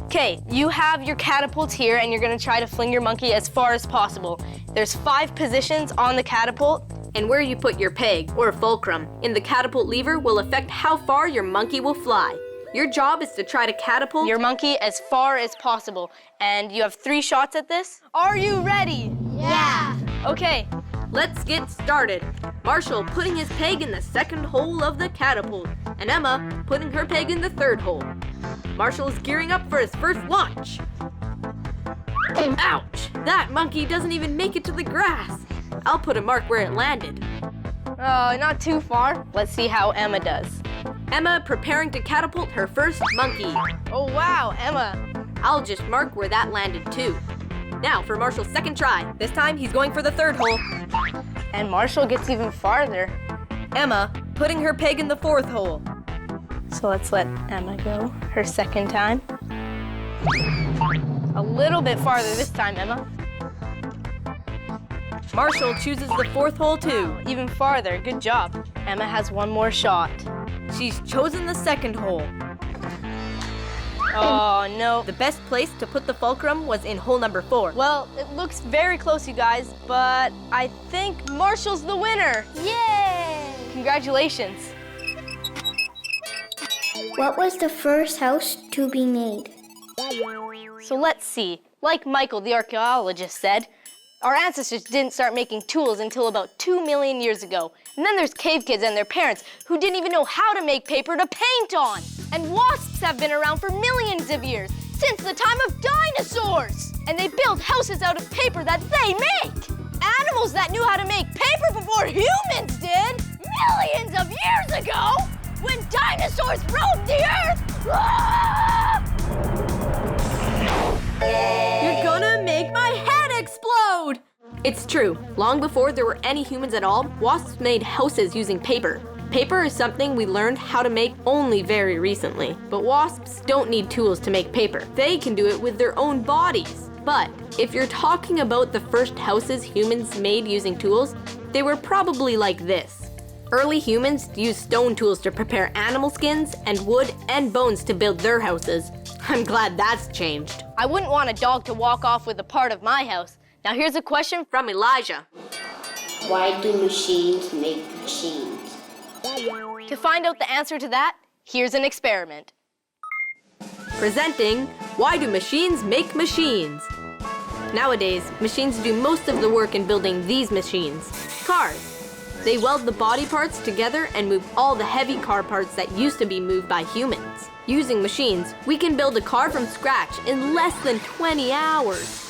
Okay, you have your catapults here and you're gonna try to fling your monkey as far as possible. There's 5 positions on the catapult. And where you put your peg, or fulcrum, in the catapult lever will affect how far your monkey will fly. Your job is to try to catapult your monkey as far as possible. And you have 3 shots at this. Are you ready? Yeah. Okay. Let's get started. Marshall putting his peg in the 2nd hole of the catapult, and Emma putting her peg in the 3rd hole. Marshall is gearing up for his first launch. Ouch! That monkey doesn't even make it to the grass. I'll put a mark where it landed. Oh, not too far. Let's see how Emma does. Emma preparing to catapult her first monkey. Oh wow, Emma. I'll just mark where that landed too. Now for Marshall's 2nd try. This time he's going for the 3rd hole. And Marshall gets even farther. Emma putting her peg in the 4th hole. So let's let Emma go her 2nd time. A little bit farther this time, Emma. Marshall chooses the 4th hole too. Even farther, good job. Emma has 1 more shot. She's chosen the 2nd hole. Oh no. The best place to put the fulcrum was in hole number 4. Well, it looks very close, you guys, but I think Marshall's the winner. Yay! Congratulations. What was the first house to be made? So let's see. Like Michael, the archaeologist, said, our ancestors didn't start making tools until about 2 million years ago. And then there's cave kids and their parents who didn't even know how to make paper to paint on. And wasps have been around for millions of years, since the time of dinosaurs. And they built houses out of paper that they make. Animals that knew how to make paper before humans did, millions of years ago, when dinosaurs roamed the earth. Ah! You're gonna make my head explode! It's true. Long before there were any humans at all, wasps made houses using paper. Paper is something we learned how to make only very recently. But wasps don't need tools to make paper. They can do it with their own bodies. But if you're talking about the first houses humans made using tools, they were probably like this. Early humans used stone tools to prepare animal skins and wood and bones to build their houses. I'm glad that's changed. I wouldn't want a dog to walk off with a part of my house. Now here's a question from Elijah. Why do machines make machines? To find out the answer to that, here's an experiment. Presenting, why do machines make machines? Nowadays, machines do most of the work in building these machines, cars. They weld the body parts together and move all the heavy car parts that used to be moved by humans. Using machines, we can build a car from scratch in less than 20 hours.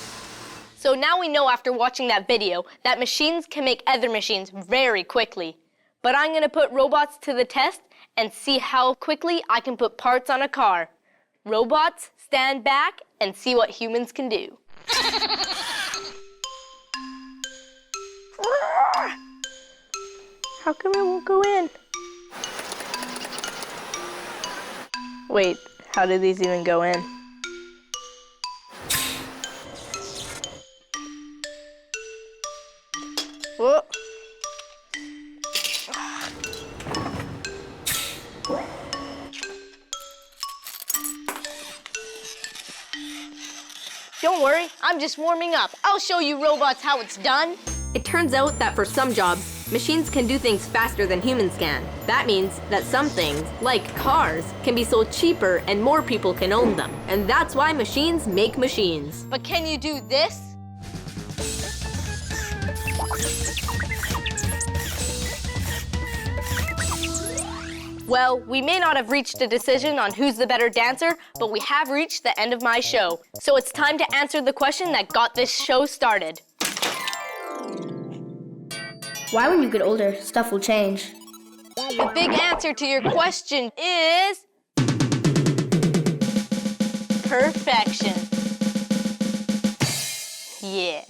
So now we know after watching that video that machines can make other machines very quickly. But I'm gonna put robots to the test and see how quickly I can put parts on a car. Robots, stand back and see what humans can do. How come it won't go in? Wait, how did these even go in? Whoa. Don't worry, I'm just warming up. I'll show you robots how it's done. It turns out that for some jobs, Machines can do things faster than humans can. That means that some things, like cars, can be sold cheaper and more people can own them. And that's why machines make machines. But can you do this? Well, we may not have reached a decision on who's the better dancer, but we have reached the end of my show. So it's time to answer the question that got this show started. Why, when you get older, stuff will change? The big answer to your question is... perfection. Yeah.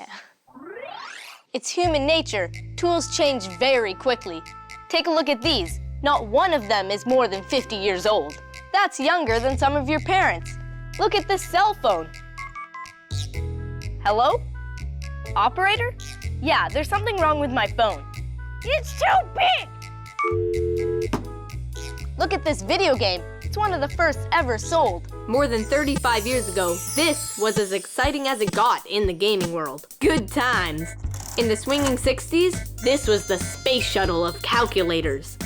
It's human nature. Tools change very quickly. Take a look at these. Not one of them is more than 50 years old. That's younger than some of your parents. Look at this cell phone. Hello? Operator? Yeah, there's something wrong with my phone. It's too big! Look at this video game. It's one of the first ever sold. More than 35 years ago, this was as exciting as it got in the gaming world. Good times. In the swinging 60s, this was the space shuttle of calculators.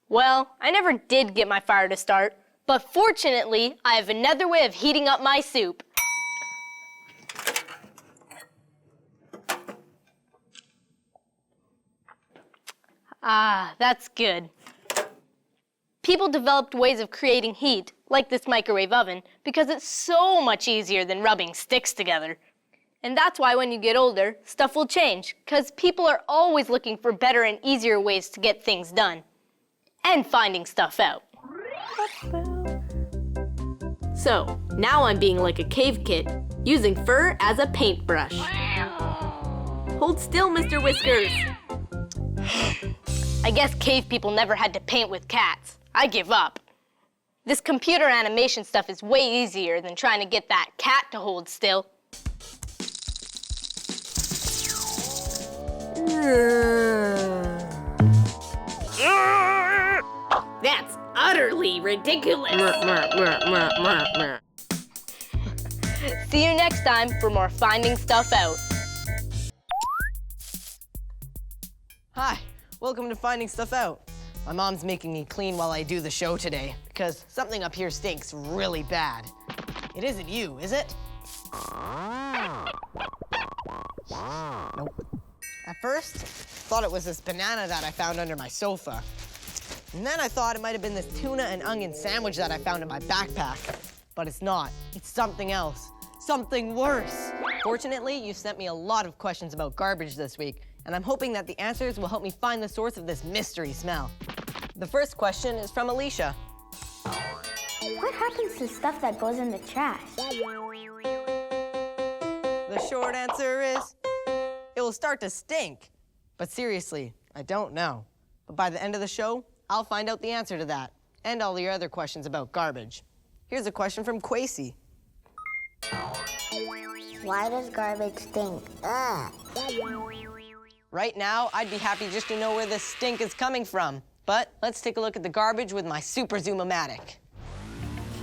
Well, I never did get my fire to start, but fortunately, I have another way of heating up my soup. Ah, that's good. People developed ways of creating heat, like this microwave oven, because it's so much easier than rubbing sticks together. And that's why when you get older, stuff will change, because people are always looking for better and easier ways to get things done. And finding stuff out. So, now I'm being like a cave kid, using fur as a paintbrush. Hold still, Mr. Whiskers. I guess cave people never had to paint with cats. I give up. This computer animation stuff is way easier than trying to get that cat to hold still. That's utterly ridiculous. See you next time for more Finding Stuff Out. Hi, welcome to Finding Stuff Out. My mom's making me clean while I do the show today because something up here stinks really bad. It isn't you, is it? Nope. At first, thought it was this banana that I found under my sofa. And then I thought it might have been this tuna and onion sandwich that I found in my backpack. But it's not. It's something else. Something worse. Fortunately, you sent me a lot of questions about garbage this week, and I'm hoping that the answers will help me find the source of this mystery smell. The first question is from Alicia. What happens to stuff that goes in the trash? The short answer is, it will start to stink. But seriously, I don't know. But by the end of the show, I'll find out the answer to that, and all your other questions about garbage. Here's a question from Quasi. Why does garbage stink? Ugh. Right now, I'd be happy just to know where this stink is coming from. But let's take a look at the garbage with my Super Zoom-o-matic.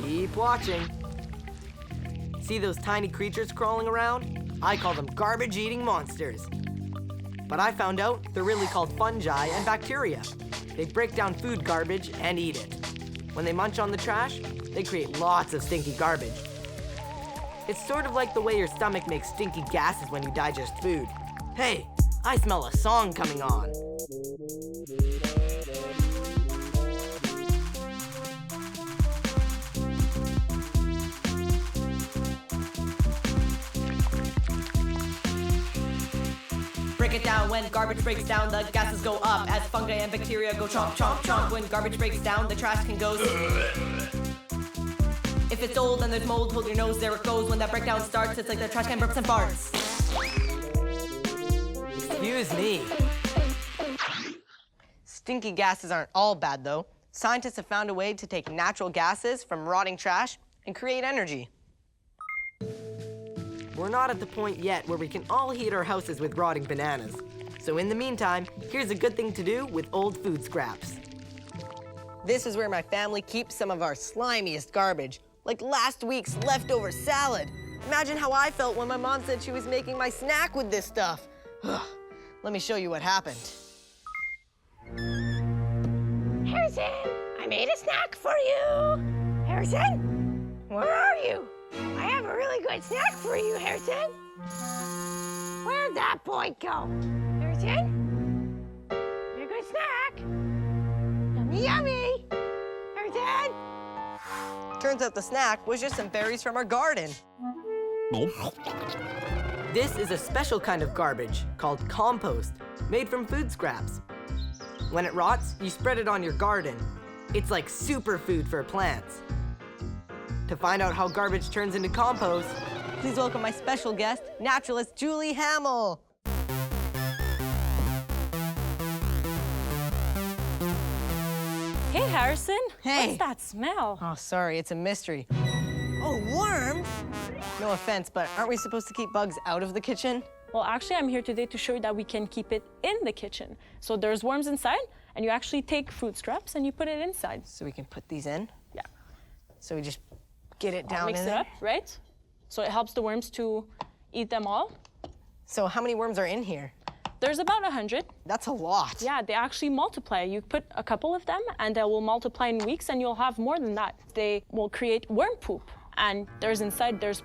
Keep watching. See those tiny creatures crawling around? I call them garbage-eating monsters. But I found out they're really called fungi and bacteria. They break down food garbage and eat it. When they munch on the trash, they create lots of stinky garbage. It's sort of like the way your stomach makes stinky gases when you digest food. Hey, I smell a song coming on. Break it down. When garbage breaks down, the gases go up as fungi and bacteria go chomp, chomp, chomp. When garbage breaks down, the trash can go. If it's old and there's mold, hold your nose, there it goes. When that breakdown starts, it's like the trash can burps and farts. Excuse me. Stinky gases aren't all bad, though. Scientists have found a way to take natural gases from rotting trash and create energy. We're not at the point yet where we can all heat our houses with rotting bananas. So in the meantime, here's a good thing to do with old food scraps. This is where my family keeps some of our slimiest garbage, like last week's leftover salad. Imagine how I felt when my mom said she was making my snack with this stuff. Ugh. Let me show you what happened. Harrison, I made a snack for you. Harrison, where are you? I have a really good snack for you, Harrison. Where'd that boy go? Harrison? Your good snack. Yummy, yummy. Harrison? Turns out the snack was just some berries from our garden. This is a special kind of garbage called compost, made from food scraps. When it rots, you spread it on your garden. It's like superfood for plants. To find out how garbage turns into compost, please welcome my special guest, naturalist Julie Hamill. Hey, Harrison. Hey. What's that smell? Oh, sorry, it's a mystery. Oh, worms? No offense, but aren't we supposed to keep bugs out of the kitchen? Well, actually, I'm here today to show you that we can keep it in the kitchen. So there's worms inside, and you actually take food scraps and you put it inside. So we can put these in? Yeah. So we just get it down mix in it there? up, right? So it helps the worms to eat them all. So how many worms are in here? There's about 100. That's a lot. Yeah, they actually multiply. You put a couple of them, and they will multiply in weeks, and you'll have more than that. They will create worm poop, and there's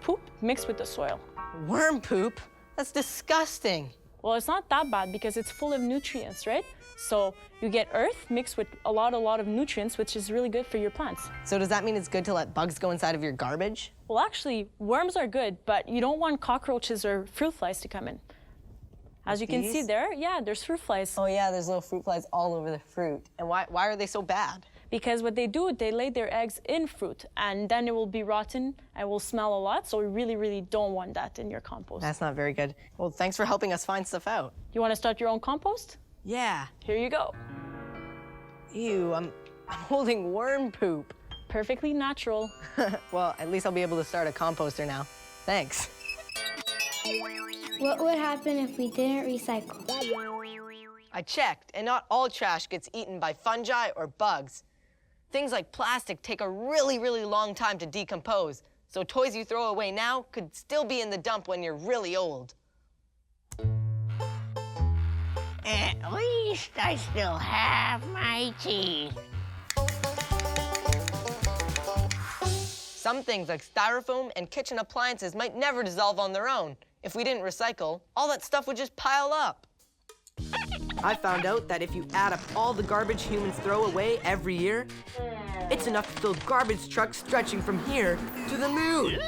poop mixed with the soil. Worm poop? That's disgusting. Well, it's not that bad because it's full of nutrients, right? So you get earth mixed with a lot of nutrients, which is really good for your plants. So does that mean it's good to let bugs go inside of your garbage? Well, actually, worms are good, but you don't want cockroaches or fruit flies to come in. As you can see there, yeah, there's fruit flies. Oh yeah, there's little fruit flies all over the fruit. And why are they so bad? Because what they do, they lay their eggs in fruit, and then it will be rotten and will smell a lot, so we really, really don't want that in your compost. That's not very good. Well, thanks for helping us find stuff out. You want to start your own compost? Yeah. Here you go. Ew, I'm holding worm poop. Perfectly natural. Well, at least I'll be able to start a composter now. Thanks. What would happen if we didn't recycle? I checked, and not all trash gets eaten by fungi or bugs. Things like plastic take a really, really long time to decompose, so toys you throw away now could still be in the dump when you're really old. At least I still have my teeth. Some things like styrofoam and kitchen appliances might never dissolve on their own. If we didn't recycle, all that stuff would just pile up. I found out that if you add up all the garbage humans throw away every year, it's enough to fill garbage trucks stretching from here to the moon.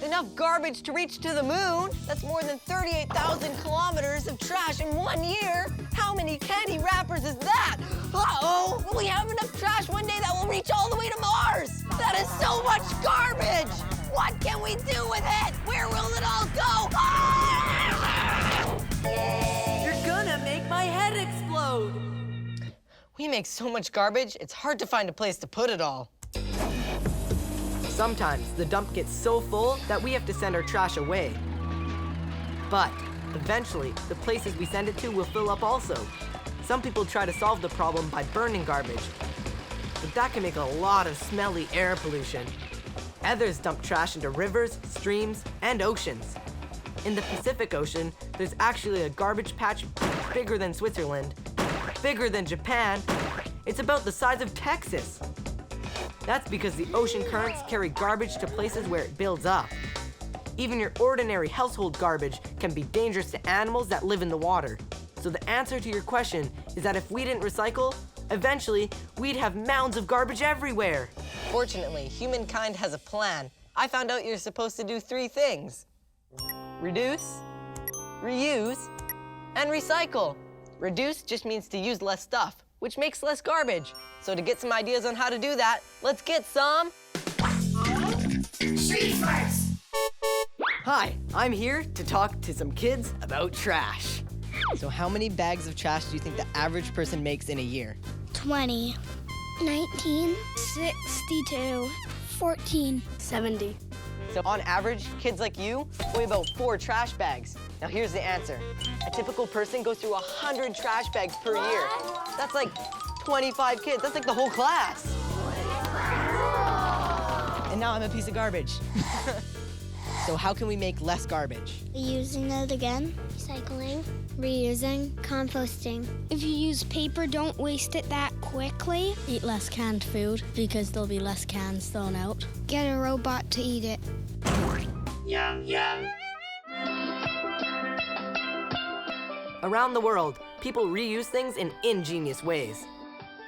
Enough garbage to reach to the moon? That's more than 38,000 kilometers of trash in 1 year. How many candy wrappers is that? Uh-oh, will we have enough trash one day that will reach all the way to Mars? That is so much garbage! What can we do with it? Where will it all go? You're gonna make my head explode. We make so much garbage, it's hard to find a place to put it all. Sometimes the dump gets so full that we have to send our trash away. But eventually, the places we send it to will fill up also. Some people try to solve the problem by burning garbage, but that can make a lot of smelly air pollution. Others dump trash into rivers, streams, and oceans. In the Pacific Ocean, there's actually a garbage patch bigger than Switzerland, bigger than Japan. It's about the size of Texas. That's because the ocean currents carry garbage to places where it builds up. Even your ordinary household garbage can be dangerous to animals that live in the water. So the answer to your question is that if we didn't recycle, eventually we'd have mounds of garbage everywhere. Fortunately, humankind has a plan. I found out you're supposed to do 3 things: reduce, reuse, and recycle. Reduce just means to use less stuff, which makes less garbage. So to get some ideas on how to do that, let's get some Street Smarts. Hi, I'm here to talk to some kids about trash. So how many bags of trash do you think the average person makes in a year? 20, 19, 62, 14, 70. So on average, kids like you weigh about 4 trash bags. Now here's the answer. A typical person goes through 100 trash bags per year. That's like 25 kids. That's like the whole class. And now I'm a piece of garbage. So how can we make less garbage? Using it again. Recycling. Reusing. Composting. If you use paper, don't waste it that quickly. Eat less canned food because there'll be less cans thrown out. Get a robot to eat it. Around the world, people reuse things in ingenious ways.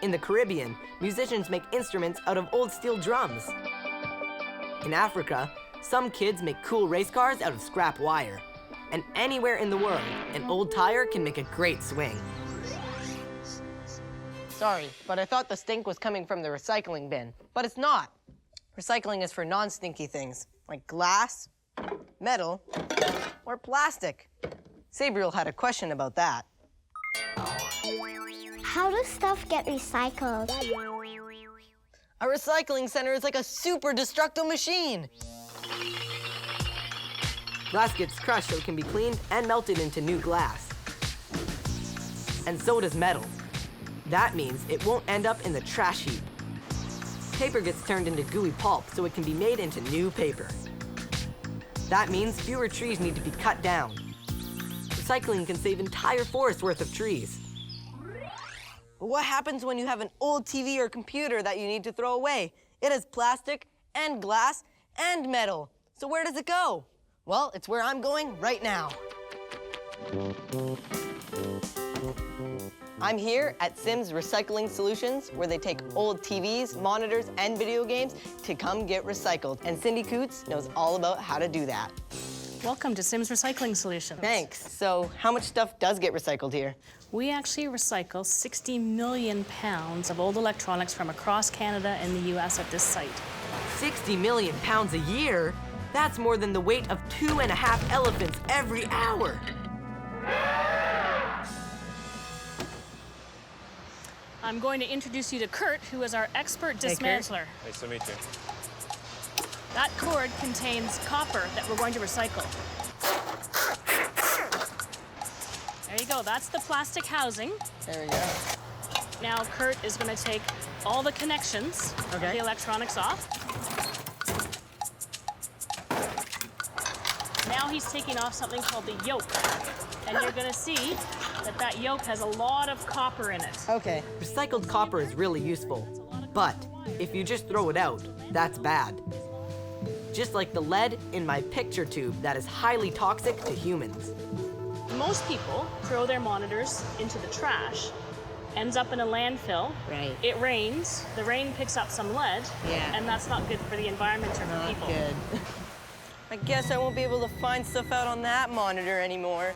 In the Caribbean, musicians make instruments out of old steel drums. In Africa, some kids make cool race cars out of scrap wire. And anywhere in the world, an old tire can make a great swing. Sorry, but I thought the stink was coming from the recycling bin. But it's not. Recycling is for non-stinky things, like glass, metal, or plastic. Sabriel had a question about that. How does stuff get recycled? A recycling center is like a super destructo machine. Glass gets crushed so it can be cleaned and melted into new glass. And so does metal. That means it won't end up in the trash heap. Paper gets turned into gooey pulp so it can be made into new paper. That means fewer trees need to be cut down. Recycling can save entire forests worth of trees. But what happens when you have an old TV or computer that you need to throw away? It has plastic and glass and metal. So where does it go? Well, it's where I'm going right now. I'm here at Sims Recycling Solutions, where they take old TVs, monitors, and video games to come get recycled. And Cindy Coots knows all about how to do that. Welcome to Sims Recycling Solutions. Thanks. So how much stuff does get recycled here? We actually recycle 60 million pounds of old electronics from across Canada and the US at this site. 60 million pounds a year? That's more than the weight of 2.5 elephants every hour. I'm going to introduce you to Kurt, who is our expert dismantler. Nice to meet you. That cord contains copper that we're going to recycle. There you go, that's the plastic housing. There we go. Now Kurt is going to take all the connections of the electronics off. Now he's taking off something called the yoke. And you're going to see that that yoke has a lot of copper in it. Okay. Recycled copper is really useful. But if you just throw it out, that's bad. Just like the lead in my picture tube that is highly toxic to humans. Most people throw their monitors into the trash, ends up in a landfill. Right. It rains, the rain picks up some lead, and that's not good for the environment or for people. Good. I guess I won't be able to find stuff out on that monitor anymore.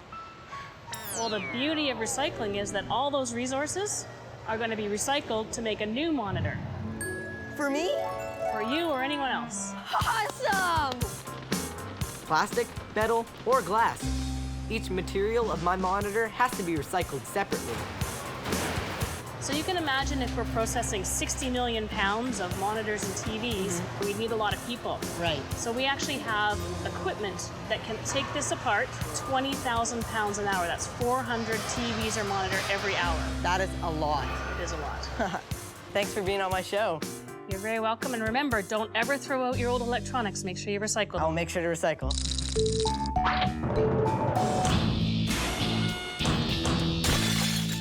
Well, the beauty of recycling is that all those resources are going to be recycled to make a new monitor. For me? For you or anyone else. Awesome! Plastic, metal, or glass. Each material of my monitor has to be recycled separately. So you can imagine if we're processing 60 million pounds of monitors and TVs, we'd need a lot of people. Right. So we actually have equipment that can take this apart 20,000 pounds an hour. That's 400 TVs or monitor every hour. That is a lot. It is a lot. Thanks for being on my show. You're very welcome. And remember, don't ever throw out your old electronics. Make sure you recycle them. I'll make sure to recycle.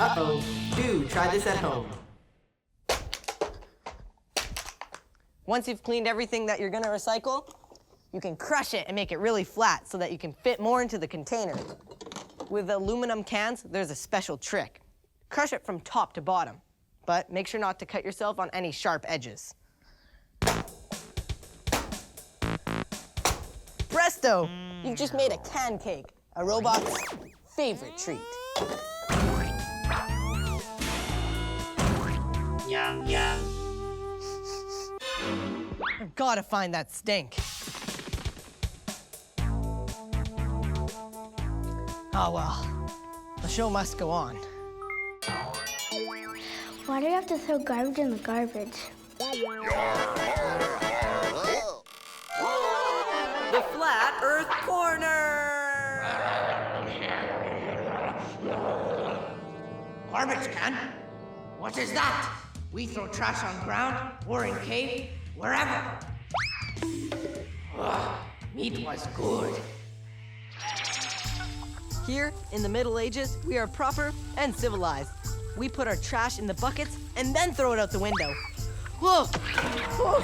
Uh-oh. Do try this at home. Once you've cleaned everything that you're gonna recycle, you can crush it and make it really flat so that you can fit more into the container. With aluminum cans, there's a special trick. Crush it from top to bottom, but make sure not to cut yourself on any sharp edges. Presto! You've just made a can cake, a robot's favorite treat. Yum, yum. I've gotta find that stink. Oh well, the show must go on. Why do you have to throw garbage in the garbage? The Flat Earth Corner! Garbage can? What is that? We throw trash on ground or in cave, wherever. Meat was good. Here, in the Middle Ages, we are proper and civilized. We put our trash in the buckets and then throw it out the window. Whoa! Whoa.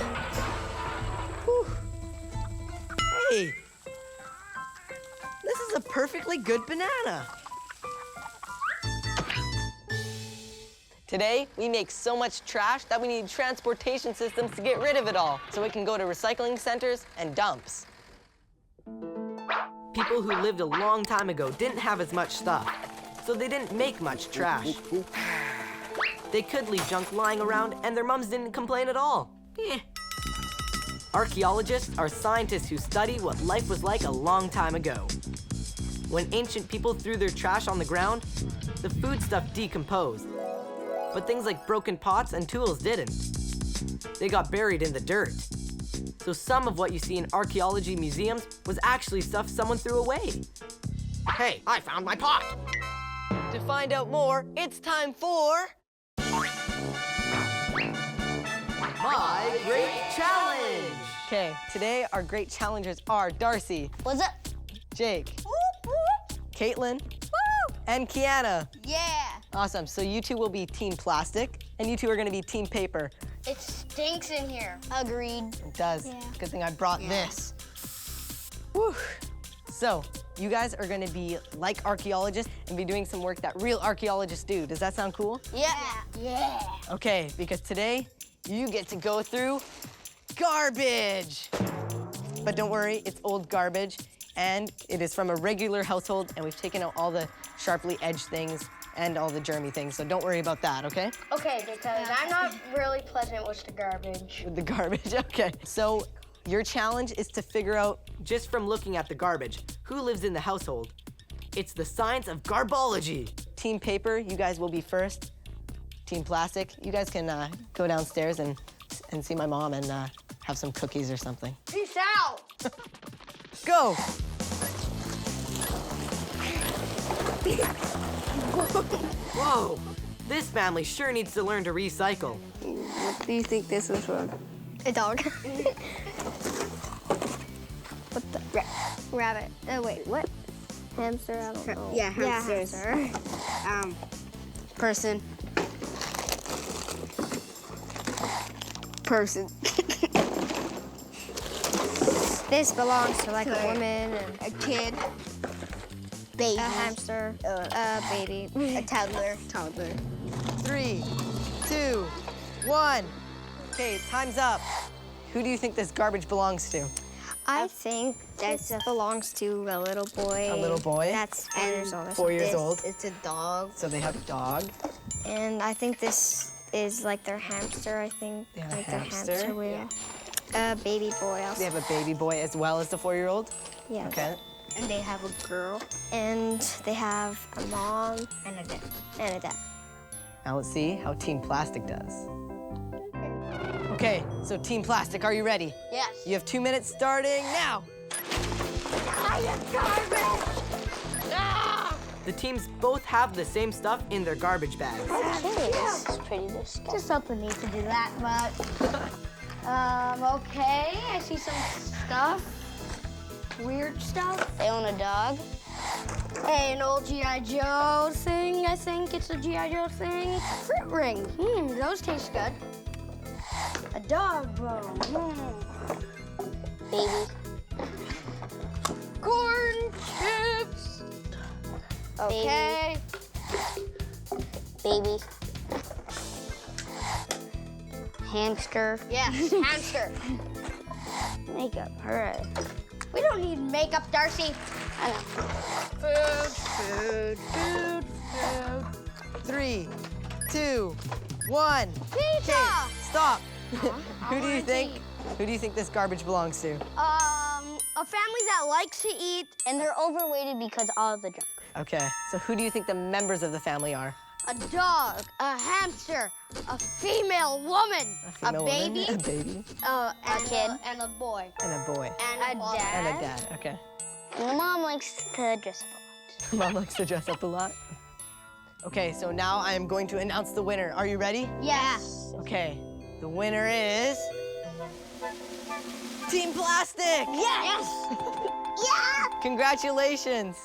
Whew. Hey! This is a perfectly good banana. Today, we make so much trash that we need transportation systems to get rid of it all, so it can go to recycling centers and dumps. People who lived a long time ago didn't have as much stuff, so they didn't make much trash. They could leave junk lying around, and their mums didn't complain at all. Archaeologists are scientists who study what life was like a long time ago. When ancient people threw their trash on the ground, the foodstuff decomposed. But things like broken pots and tools didn't. They got buried in the dirt. So some of what you see in archaeology museums was actually stuff someone threw away. Hey, I found my pot! To find out more, it's time for... My Great Challenge! Okay, today our great challengers are Darcy. What's up? Jake. Caitlin. And Kiana. Yeah. Awesome, so you two will be Team Plastic, and you two are gonna be Team Paper. It stinks in here. Agreed. It does. Yeah. Good thing I brought this. Whew. So, you guys are gonna be like archaeologists and be doing some work that real archaeologists do. Does that sound cool? Yeah. Yeah. Okay, because today, you get to go through garbage. But don't worry, it's old garbage, and it is from a regular household, and we've taken out all the sharply edged things and all the germy things, so don't worry about that, okay? Okay, because I'm not really pleasant with the garbage. With the garbage, okay. So your challenge is to figure out, just from looking at the garbage, who lives in the household. It's the science of garbology. Team Paper, you guys will be first. Team Plastic, you guys can go downstairs and see my mom and have some cookies or something. Peace out. Go! Whoa, this family sure needs to learn to recycle. What do you think this is from? A dog. What the? Rabbit. Oh, wait, what? Hamster, I don't know. Yeah, hamsters. Person. Person. This belongs to like a woman and a kid. Baby. A hamster. A baby. A toddler. Toddler. 3, 2, 1. Okay, time's up. Who do you think this garbage belongs to? I think that belongs to a little boy. A little boy? That's 4 years old. 4 years old. It's a dog. So they have a dog. And I think this is like their hamster, I think. They have a like hamster? Their hamster wheel. A baby boy also. They have a baby boy as well as the 4-year-old? Yeah. Okay. And they have a girl. And they have a mom and a dad. And a dad. Now let's see how Team Plastic does. Okay, so Team Plastic, are you ready? Yes. You have 2 minutes starting now. The teams both have the same stuff in their garbage bags. This is pretty disgusting. Just something needs to do that much. Okay, I see some stuff. Weird stuff. They own a dog. Hey, an old G.I. Joe thing, I think it's a G.I. Joe thing. Fruit ring, those taste good. A dog bone, Baby. Corn chips. Okay. Baby. Hamster. Yes, hamster. Makeup, all right. We don't need makeup, Darcy. I know. Food. 3, 2, 1. Pizza! Okay, stop. Who do you think this garbage belongs to? A family that likes to eat, and they're overweighted because all of the junk. Okay, so who do you think the members of the family are? A dog, a hamster, a female woman, a baby, a baby, a kid, and a boy. And a boy. And a dad. And a dad, okay. And the mom likes to dress up a lot. Mom likes to dress up a lot? Okay, so now I am going to announce the winner. Are you ready? Yes. Okay, the winner is... Team Plastic! Yes! Yeah! Congratulations!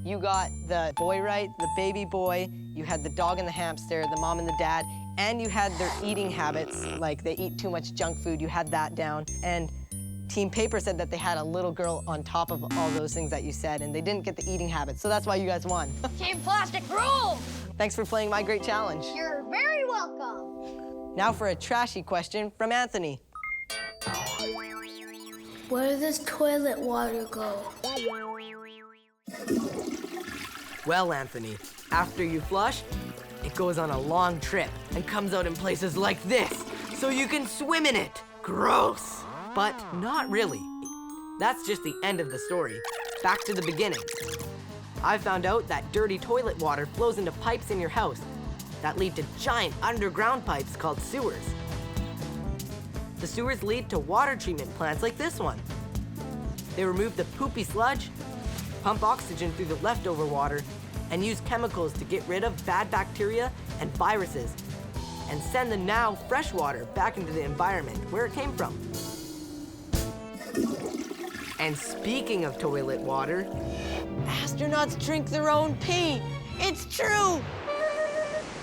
You got the boy right, the baby boy, you had the dog and the hamster, the mom and the dad, and you had their eating habits, like they eat too much junk food, you had that down. And Team Paper said that they had a little girl on top of all those things that you said, and they didn't get the eating habits, so that's why you guys won. Team Plastic rules! Thanks for playing My Great Challenge. You're very welcome. Now for a trashy question from Anthony. Where does toilet water go? Well, Anthony, after you flush, it goes on a long trip and comes out in places like this, so you can swim in it. Gross. But not really. That's just the end of the story. Back to the beginning. I found out that dirty toilet water flows into pipes in your house that lead to giant underground pipes called sewers. The sewers lead to water treatment plants like this one. They remove the poopy sludge, pump oxygen through the leftover water, and use chemicals to get rid of bad bacteria and viruses, and send the now fresh water back into the environment where it came from. And speaking of toilet water, astronauts drink their own pee. It's true!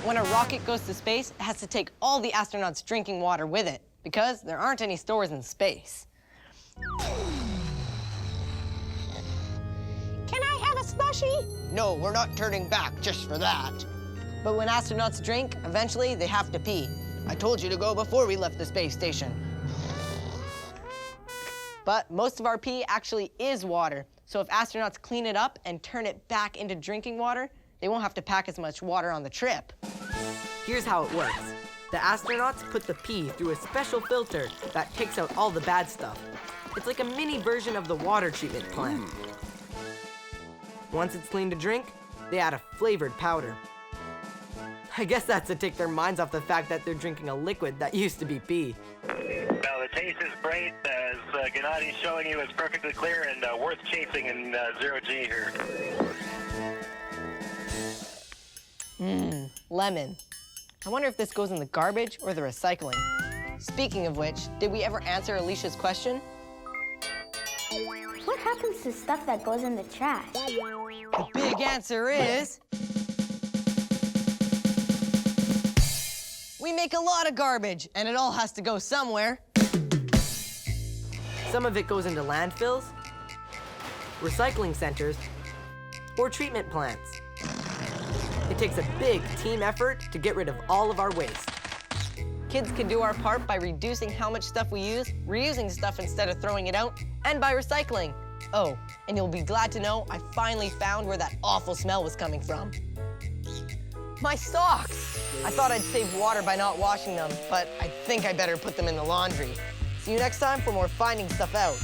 When a rocket goes to space, it has to take all the astronauts' drinking water with it, because there aren't any stores in space. Can I have a slushie? No, we're not turning back just for that. But when astronauts drink, eventually they have to pee. I told you to go before we left the space station. But most of our pee actually is water. So if astronauts clean it up and turn it back into drinking water, they won't have to pack as much water on the trip. Here's how it works. The astronauts put the pee through a special filter that takes out all the bad stuff. It's like a mini version of the water treatment plant. Once it's clean to drink, they add a flavored powder. I guess that's to take their minds off the fact that they're drinking a liquid that used to be pee. Now, the taste is great, as Gennadi's showing you. It's perfectly clear and worth chasing in 0G here. Lemon. I wonder if this goes in the garbage or the recycling. Speaking of which, did we ever answer Alicia's question? What happens to stuff that goes in the trash? The big answer is... we make a lot of garbage, and it all has to go somewhere. Some of it goes into landfills, recycling centers, or treatment plants. It takes a big team effort to get rid of all of our waste. Kids can do our part by reducing how much stuff we use, reusing stuff instead of throwing it out, and by recycling. Oh, and you'll be glad to know I finally found where that awful smell was coming from. My socks! I thought I'd save water by not washing them, but I think I better put them in the laundry. See you next time for more Finding Stuff Out.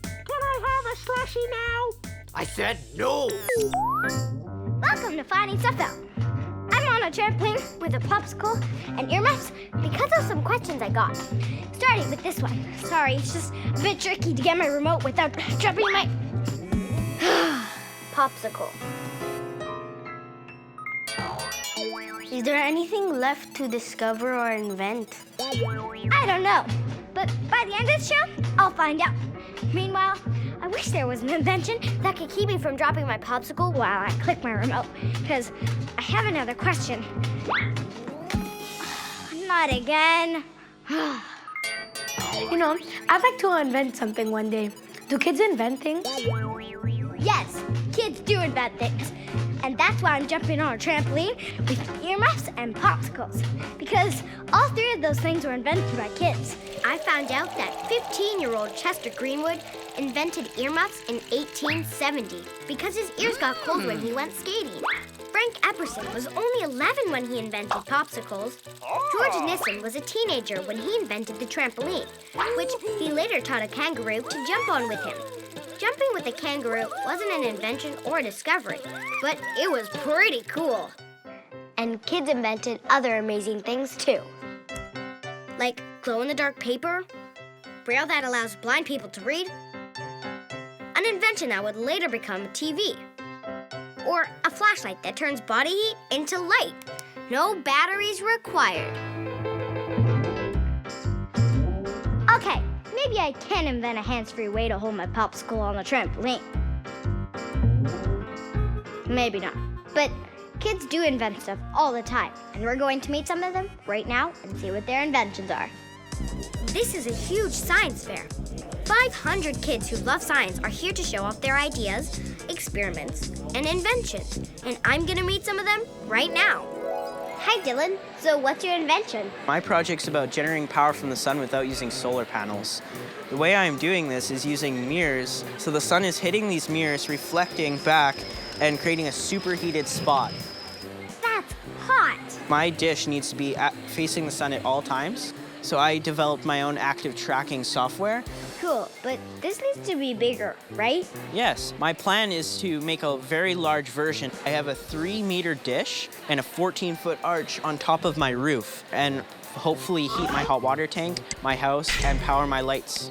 Can I have a slushie now? I said no! Welcome to Finding Stuff Out. I'm on a trampoline with a popsicle and earmuffs because of some questions I got. Starting with this one. Sorry, it's just a bit tricky to get my remote without dropping my... popsicle. Is there anything left to discover or invent? I don't know, but by the end of the show, I'll find out. Meanwhile, I wish there was an invention that could keep me from dropping my popsicle while I click my remote, because I have another question. Not again. You know, I'd like to invent something one day. Do kids invent things? Yes, kids do invent things. And that's why I'm jumping on a trampoline with earmuffs and popsicles, because all three of those things were invented by kids. I found out that 15-year-old Chester Greenwood invented earmuffs in 1870 because his ears got cold when he went skating. Frank Epperson was only 11 when he invented popsicles. George Nissen was a teenager when he invented the trampoline, which he later taught a kangaroo to jump on with him. Jumping with a kangaroo wasn't an invention or a discovery, but it was pretty cool. And kids invented other amazing things too. Like glow-in-the-dark paper, braille that allows blind people to read, an invention that would later become a TV, or a flashlight that turns body heat into light. No batteries required. maybe I can invent a hands-free way to hold my popsicle on the trampoline. Maybe not. But kids do invent stuff all the time, and we're going to meet some of them right now and see what their inventions are. This is a huge science fair. 500 kids who love science are here to show off their ideas, experiments, and inventions. And I'm gonna meet some of them right now. Hi, Dylan. So what's your invention? My project's about generating power from the sun without using solar panels. The way I'm doing this is using mirrors, so the sun is hitting these mirrors, reflecting back, and creating a superheated spot. That's hot. My dish needs to be facing the sun at all times, so I developed my own active tracking software. Cool, but this needs to be bigger, right? Yes, my plan is to make a very large version. I have a 3-meter dish and a 14-foot arch on top of my roof, and hopefully heat my hot water tank, my house, and power my lights.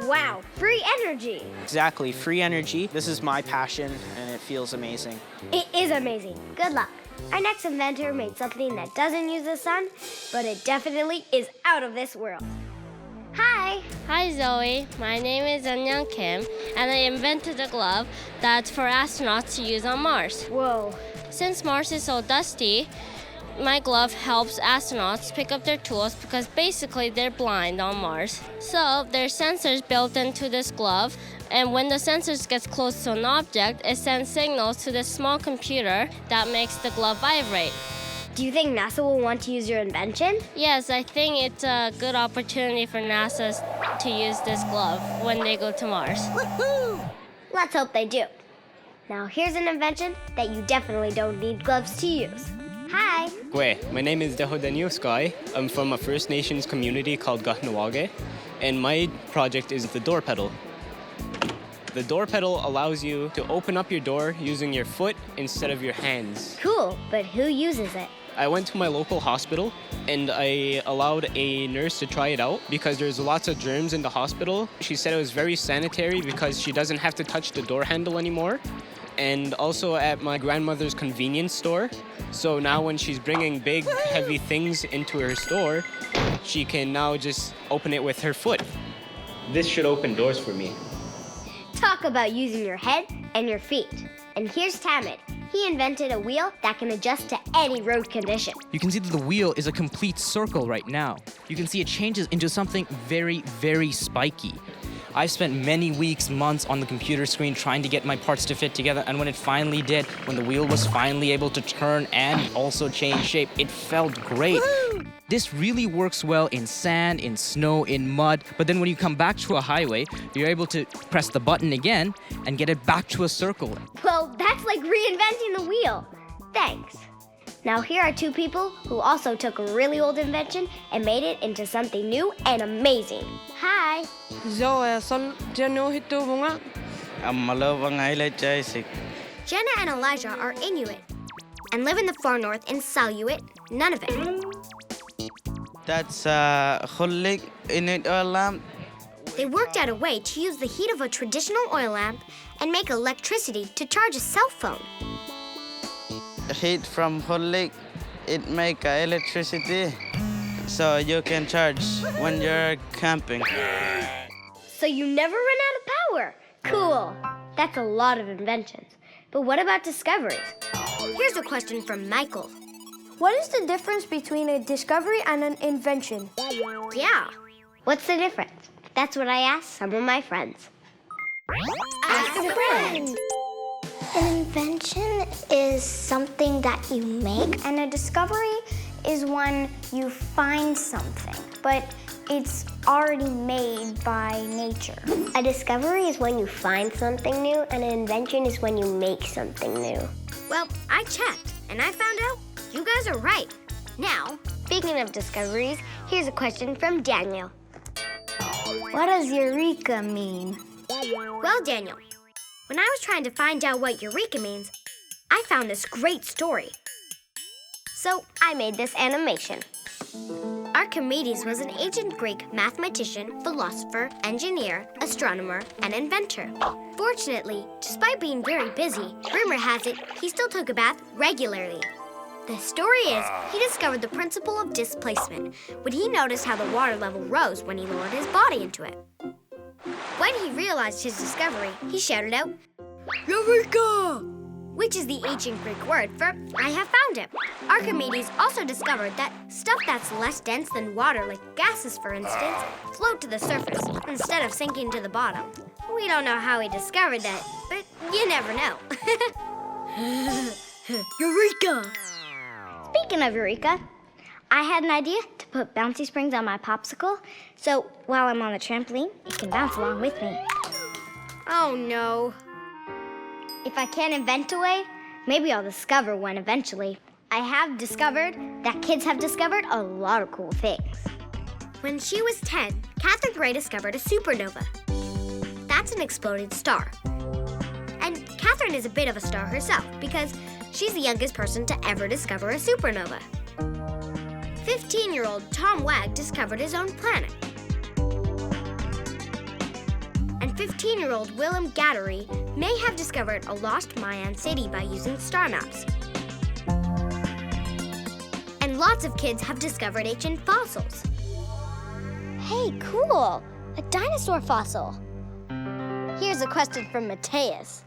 Wow, free energy. Exactly, free energy. This is my passion, and it feels amazing. It is amazing. Good luck. Our next inventor made something that doesn't use the sun, but it definitely is out of this world. Hi. Hi, Zoe. My name is Eunyoung Kim, and I invented a glove that's for astronauts to use on Mars. Whoa. Since Mars is so dusty, my glove helps astronauts pick up their tools because basically they're blind on Mars. So there's sensors built into this glove, and when the sensors get close to an object, it sends signals to this small computer that makes the glove vibrate. Do you think NASA will want to use your invention? Yes, I think it's a good opportunity for NASA to use this glove when they go to Mars. Woohoo! Let's hope they do. Now here's an invention that you definitely don't need gloves to use. Hi. My name is Deho Daniel Sky. I'm from a First Nations community called Gahnawage, and my project is the door pedal. The door pedal allows you to open up your door using your foot instead of your hands. Cool, but who uses it? I went to my local hospital and I allowed a nurse to try it out because there's lots of germs in the hospital. She said it was very sanitary because she doesn't have to touch the door handle anymore. And also at my grandmother's convenience store. So now when she's bringing big, heavy things into her store, she can now just open it with her foot. This should open doors for me. Talk about using your head and your feet. And here's Tamid. He invented a wheel that can adjust to any road condition. You can see that the wheel is a complete circle right now. You can see it changes into something very, very spiky. I've spent many weeks, months on the computer screen trying to get my parts to fit together, and when it finally did, when the wheel was finally able to turn and also change shape, it felt great. Woo! This really works well in sand, in snow, in mud, but then when you come back to a highway, you're able to press the button again and get it back to a circle. Well, that's like reinventing the wheel. Thanks. Now here are two people who also took a really old invention and made it into something new and amazing. Hi. Jenna and Elijah are Inuit and live in the far north in Saluit, Nunavut. That's Hullik Inuit oil lamp. They worked out a way to use the heat of a traditional oil lamp and make electricity to charge a cell phone. Heat from Hullik, it make electricity so you can charge when you're camping. So you never run out of power. Cool. That's a lot of inventions. But what about discoveries? Here's a question from Michael. What is the difference between a discovery and an invention? Yeah. What's the difference? That's what I asked some of my friends. Ask a friend. An invention is something that you make, and a discovery is when you find something, but it's already made by nature. A discovery is when you find something new, and an invention is when you make something new. Well, I checked, and I found out you guys are right. Now, speaking of discoveries, here's a question from Daniel. What does eureka mean? Well, Daniel, when I was trying to find out what eureka means, I found this great story. So I made this animation. Archimedes was an ancient Greek mathematician, philosopher, engineer, astronomer, and inventor. Fortunately, despite being very busy, rumor has it he still took a bath regularly. The story is, he discovered the principle of displacement when he noticed how the water level rose when he lowered his body into it. When he realized his discovery, he shouted out, Eureka! Which is the ancient Greek word for, I have found it. Archimedes also discovered that stuff that's less dense than water, like gases for instance, float to the surface instead of sinking to the bottom. We don't know how he discovered that, but you never know. Eureka! Speaking of Eureka, I had an idea to put bouncy springs on my popsicle, so while I'm on the trampoline, it can bounce along with me. Oh no. If I can't invent a way, maybe I'll discover one eventually. I have discovered that kids have discovered a lot of cool things. When she was 10, Catherine Gray discovered a supernova. That's an exploding star. And Catherine is a bit of a star herself because she's the youngest person to ever discover a supernova. 15-year-old Tom Wag discovered his own planet. And 15-year-old Willem Gattery may have discovered a lost Mayan city by using star maps. And lots of kids have discovered ancient fossils. Hey, cool! A dinosaur fossil. Here's a question from Mateus.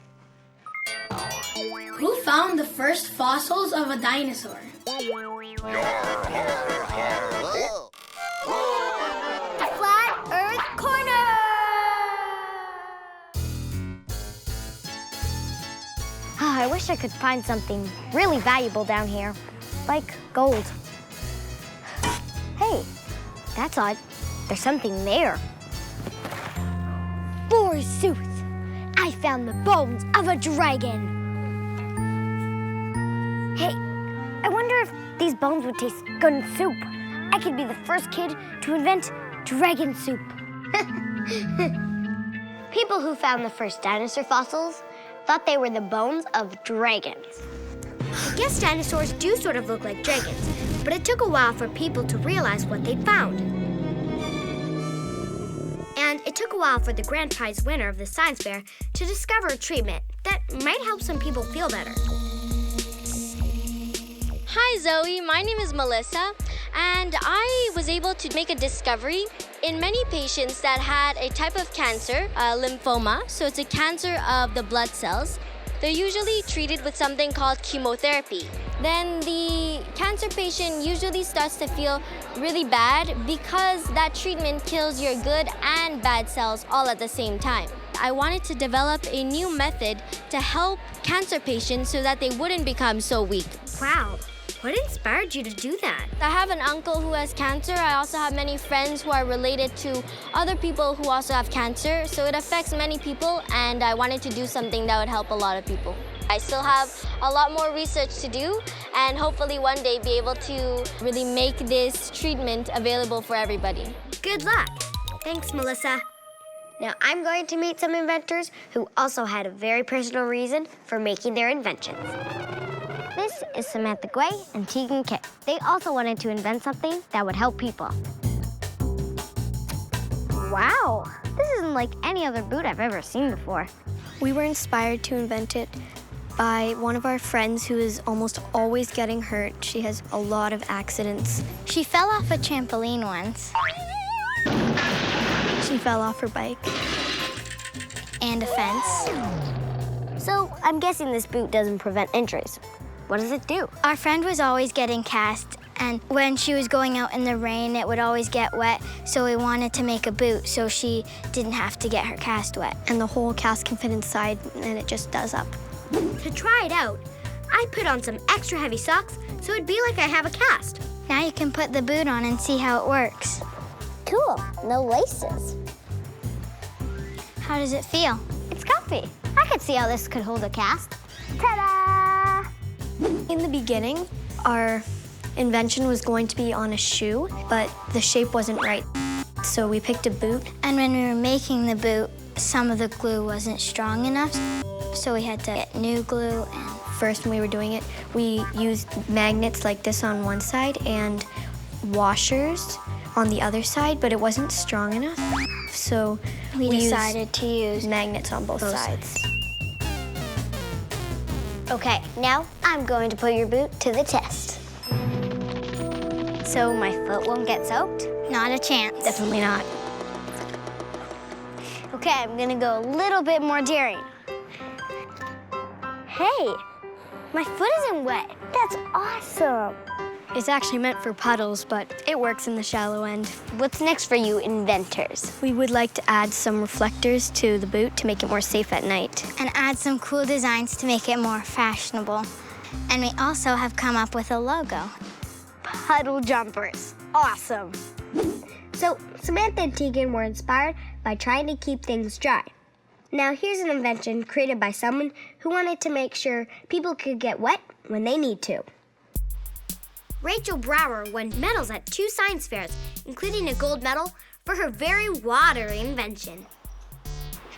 Who found the first fossils of a dinosaur? Flat Earth Corner! I wish I could find something really valuable down here, like gold. Hey, that's odd. There's something there. Forsooth, I found the bones of a dragon. Hey, I wonder if these bones would taste good in soup. I could be the first kid to invent dragon soup. People who found the first dinosaur fossils thought they were the bones of dragons. I guess dinosaurs do sort of look like dragons, but it took a while for people to realize what they'd found. And it took a while for the grand prize winner of the science fair to discover a treatment that might help some people feel better. Hi Zoe, my name is Melissa, and I was able to make a discovery in many patients that had a type of cancer, lymphoma, so it's a cancer of the blood cells. They're usually treated with something called chemotherapy. Then the cancer patient usually starts to feel really bad because that treatment kills your good and bad cells all at the same time. I wanted to develop a new method to help cancer patients so that they wouldn't become so weak. Wow. What inspired you to do that? I have an uncle who has cancer. I also have many friends who are related to other people who also have cancer. So it affects many people, and I wanted to do something that would help a lot of people. I still have a lot more research to do, and hopefully one day be able to really make this treatment available for everybody. Good luck. Thanks, Melissa. Now I'm going to meet some inventors who also had a very personal reason for making their inventions. This is Samantha Gray and Tegan Kitt. They also wanted to invent something that would help people. Wow, this isn't like any other boot I've ever seen before. We were inspired to invent it by one of our friends who is almost always getting hurt. She has a lot of accidents. She fell off a trampoline once. She fell off her bike. And a fence. So I'm guessing this boot doesn't prevent injuries. What does it do? Our friend was always getting cast, and when she was going out in the rain, it would always get wet, so we wanted to make a boot so she didn't have to get her cast wet. And the whole cast can fit inside, and it just does up. To try it out, I put on some extra heavy socks so it'd be like I have a cast. Now you can put the boot on and see how it works. Cool, no laces. How does it feel? It's comfy. I could see how this could hold a cast. Ta-da! In the beginning, our invention was going to be on a shoe, but the shape wasn't right. So we picked a boot. And when we were making the boot, some of the glue wasn't strong enough, so we had to get new glue. And first, when we were doing it, we used magnets like this on one side and washers on the other side, but it wasn't strong enough. So we decided to use magnets on both sides. Okay, now I'm going to put your boot to the test. So my foot won't get soaked? Not a chance. Definitely not. Okay, I'm gonna go a little bit more daring. Hey, my foot isn't wet. That's awesome. It's actually meant for puddles, but it works in the shallow end. What's next for you inventors? We would like to add some reflectors to the boot to make it more safe at night. And add some cool designs to make it more fashionable. And we also have come up with a logo. Puddle jumpers. Awesome. So Samantha and Tegan were inspired by trying to keep things dry. Now here's an invention created by someone who wanted to make sure people could get wet when they need to. Rachel Brower won medals at 2 science fairs, including a gold medal for her very watery invention.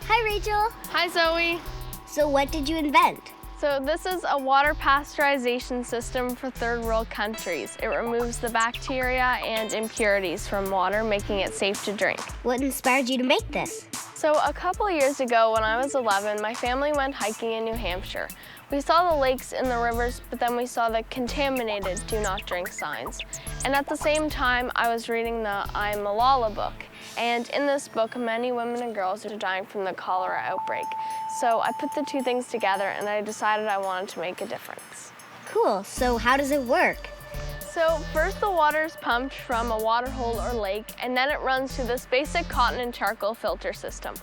Hi, Rachel. Hi, Zoe. So what did you invent? So this is a water pasteurization system for third world countries. It removes the bacteria and impurities from water, making it safe to drink. What inspired you to make this? So a couple of years ago, when I was 11, my family went hiking in New Hampshire. We saw the lakes and the rivers, but then we saw the contaminated do not drink signs. And at the same time, I was reading the I'm Malala book. And in this book, many women and girls are dying from the cholera outbreak. So I put the two things together and I decided I wanted to make a difference. Cool, so how does it work? So first the water is pumped from a water hole or lake, and then it runs through this basic cotton and charcoal filter system.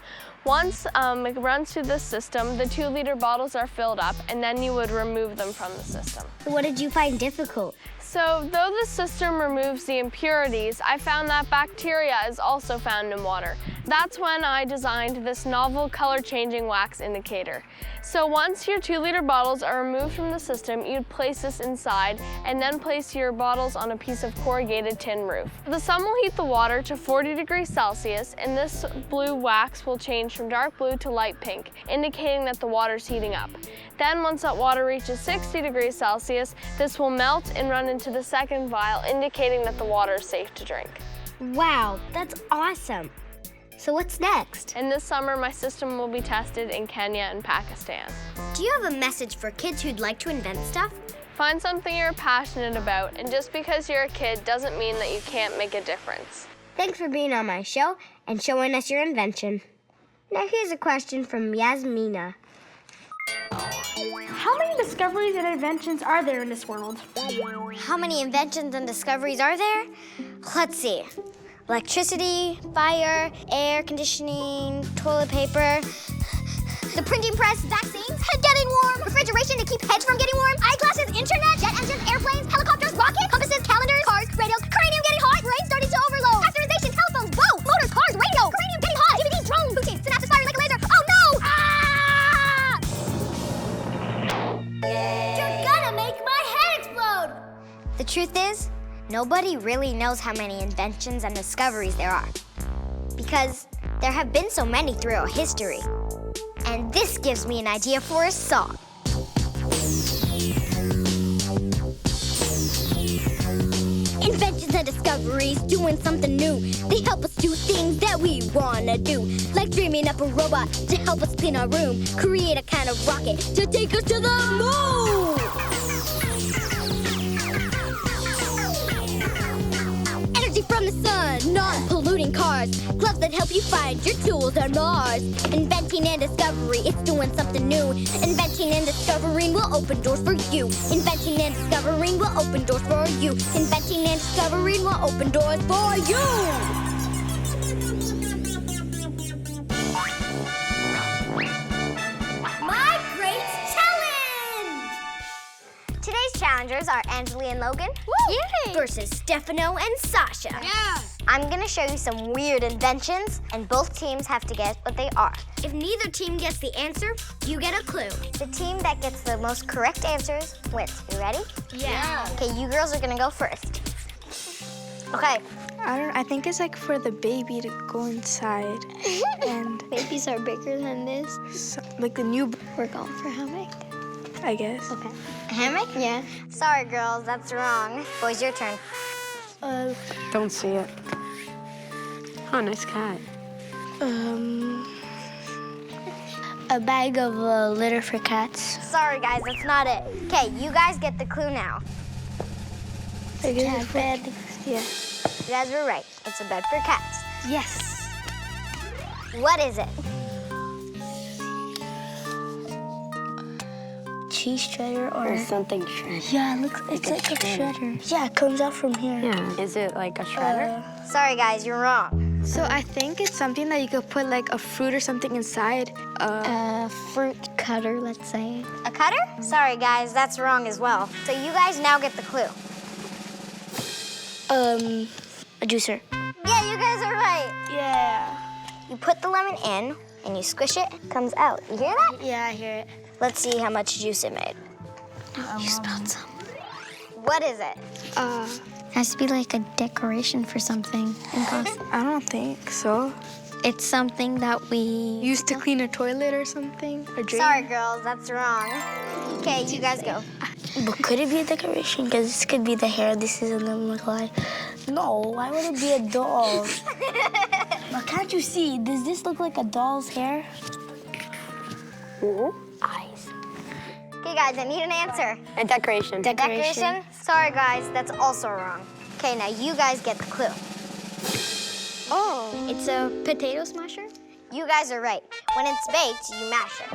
Once it runs through this system, the 2-liter bottles are filled up, and then you would remove them from the system. What did you find difficult? So though the system removes the impurities, I found that bacteria is also found in water. That's when I designed this novel color-changing wax indicator. So once your 2-liter bottles are removed from the system, you'd place this inside and then place your bottles on a piece of corrugated tin roof. The sun will heat the water to 40 degrees Celsius, and this blue wax will change from dark blue to light pink, indicating that the water's heating up. Then once that water reaches 60 degrees Celsius, this will melt and run into the second vial, indicating that the water is safe to drink. Wow, that's awesome. So what's next? And this summer, my system will be tested in Kenya and Pakistan. Do you have a message for kids who'd like to invent stuff? Find something you're passionate about, and just because you're a kid doesn't mean that you can't make a difference. Thanks for being on my show and showing us your invention. Now here's a question from Yasmina. How many discoveries and inventions are there in this world? How many inventions and discoveries are there? Let's see. Electricity, fire, air conditioning, toilet paper, The printing press, vaccines, getting warm, refrigeration to keep heads from getting warm, eyeglasses, internet, jet engines, airplanes, helicopters, rockets, compasses, calendars, cars, radios, cranium getting hot, brain starting to overload, pasteurization, telephones, boats, motors, cars, radio, cranium getting hot, DVDs, drones, bootings, synapses firing like a laser. Oh no! Ah! You're gonna make my head explode! The truth is, nobody really knows how many inventions and discoveries there are. Because there have been so many throughout history. And this gives me an idea for a song. Inventions and discoveries, doing something new. They help us do things that we wanna do. Like dreaming up a robot to help us clean our room. Create a kind of rocket to take us to the moon. Energy from the sun, non-polluting cars. Gloves that help you find your tools on Mars. Inventing and discovery, it's doing something new. Inventing and discovering will open doors for you. Inventing and discovering will open doors for you. Inventing and discovering will open doors for you. My Great Challenge! Today's challengers are Anjali and Logan. Yay! Versus Stefano and Sasha. Yeah! I'm gonna show you some weird inventions, and both teams have to guess what they are. If neither team gets the answer, you get a clue. The team that gets the most correct answers wins. You ready? Yeah. Okay, you girls are gonna go first. Okay. I think it's like for the baby to go inside. And babies are bigger than this. So, like the new. We're going for hammock. I guess. Okay. A hammock? Yeah. Sorry, girls, that's wrong. Boys, your turn. Don't see it. Oh, nice cat. A bag of litter for cats. Sorry, guys, that's not it. Okay, you guys get the clue now. I guess it's bed. Yeah. You guys were right. It's a bed for cats. Yes. What is it? Cheese shredder Or something shredder. Yeah, it's like a shredder. Yeah, it comes out from here. Yeah. Is it like a shredder? Sorry, guys, you're wrong. So I think it's something that you could put like a fruit or something inside. A fruit cutter, let's say. A cutter? Sorry, guys, that's wrong as well. So you guys now get the clue. A juicer. Yeah, you guys are right. Yeah. You put the lemon in, and you squish it, it comes out. You hear that? Yeah, I hear it. Let's see how much juice it made. You spilled some. What is it? Has to be like a decoration for something. I don't think so. It's something that we Used to clean a toilet or something? A drain? Sorry, girls, that's wrong. Okay, you guys go. But could it be a decoration? Because this could be the hair. This isn't look like. No, why would it be a doll? But can't you see? Does this look like a doll's hair? Eyes. Okay, guys, I need an answer. A decoration. Decoration? Sorry, guys, that's also wrong. Okay, now you guys get the clue. Oh, it's a potato smasher? You guys are right. When it's baked, you mash it.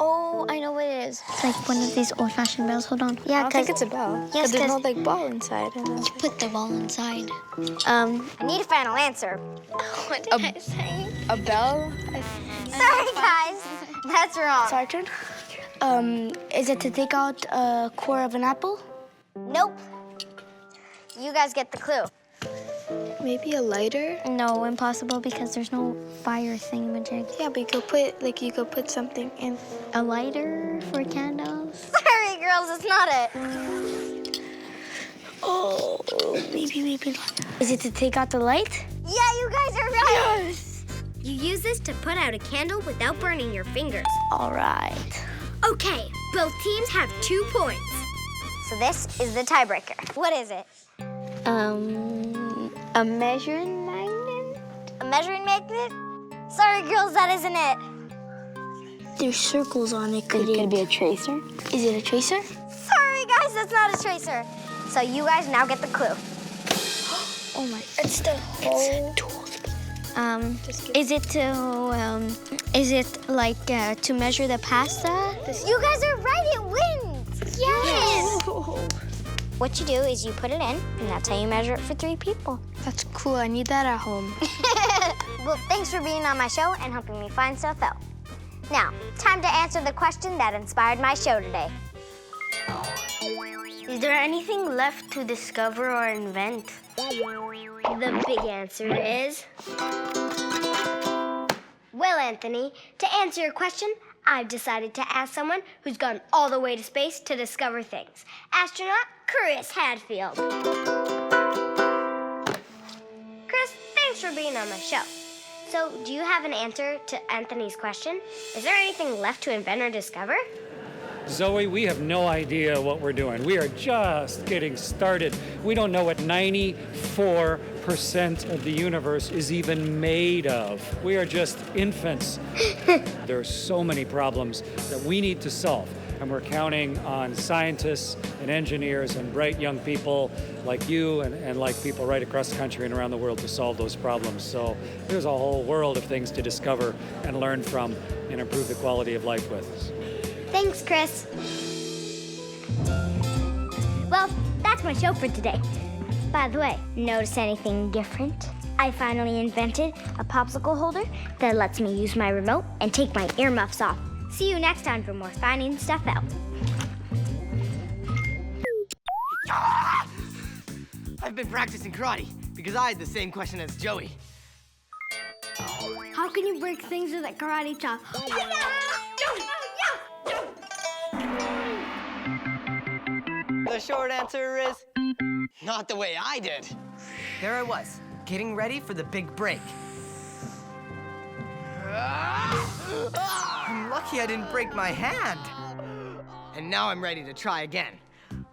Oh, I know what it is. It's like one of these old-fashioned bells. Hold on. I don't think it's a bell. Yes, there's no 'cause- like ball inside. You put the ball inside. I need a final answer. What did I say? A bell? Sorry, guys. That's wrong. Sergeant? Is it to take out a core of an apple? Nope. You guys get the clue. Maybe a lighter? No, impossible because there's no fire thingamajig. Yeah, but you could put something in. A lighter for candles? Sorry, girls, it's not it. Oh, maybe not. Is it to take out the light? Yeah, you guys are right. Yes. You use this to put out a candle without burning your fingers. All right. Okay, both teams have 2 points. So this is the tiebreaker. What is it? A measuring magnet? A measuring magnet? Sorry, girls, that isn't it. There's circles on it. Could It could be a tracer. Is it a tracer? Sorry, guys, that's not a tracer. So you guys now get the clue. Oh my! It's the whole tool. Is it like to measure the pasta? You guys are right, it wins. Yes. What you do is you put it in, and that's how you measure it for 3 people. That's cool. I need that at home. Well, thanks for being on my show and helping me find stuff out. Now, time to answer the question that inspired my show today. Is there anything left to discover or invent? The big answer is... Well, Anthony, to answer your question, I've decided to ask someone who's gone all the way to space to discover things. Astronaut Chris Hadfield. Chris, thanks for being on my show. So, do you have an answer to Anthony's question? Is there anything left to invent or discover? Zoe, we have no idea what we're doing. We are just getting started. We don't know what 94% of the universe is even made of. We are just infants. There are so many problems that we need to solve, and we're counting on scientists and engineers and bright young people like you and like people right across the country and around the world to solve those problems. So there's a whole world of things to discover and learn from and improve the quality of life with. Thanks, Chris. Well, that's my show for today. By the way, notice anything different? I finally invented a popsicle holder that lets me use my remote and take my earmuffs off. See you next time for more Finding Stuff Out. I've been practicing karate because I had the same question as Joey. How can you break things with a karate chop? The short answer is not the way I did. There I was, getting ready for the big break. I'm lucky I didn't break my hand. And now I'm ready to try again.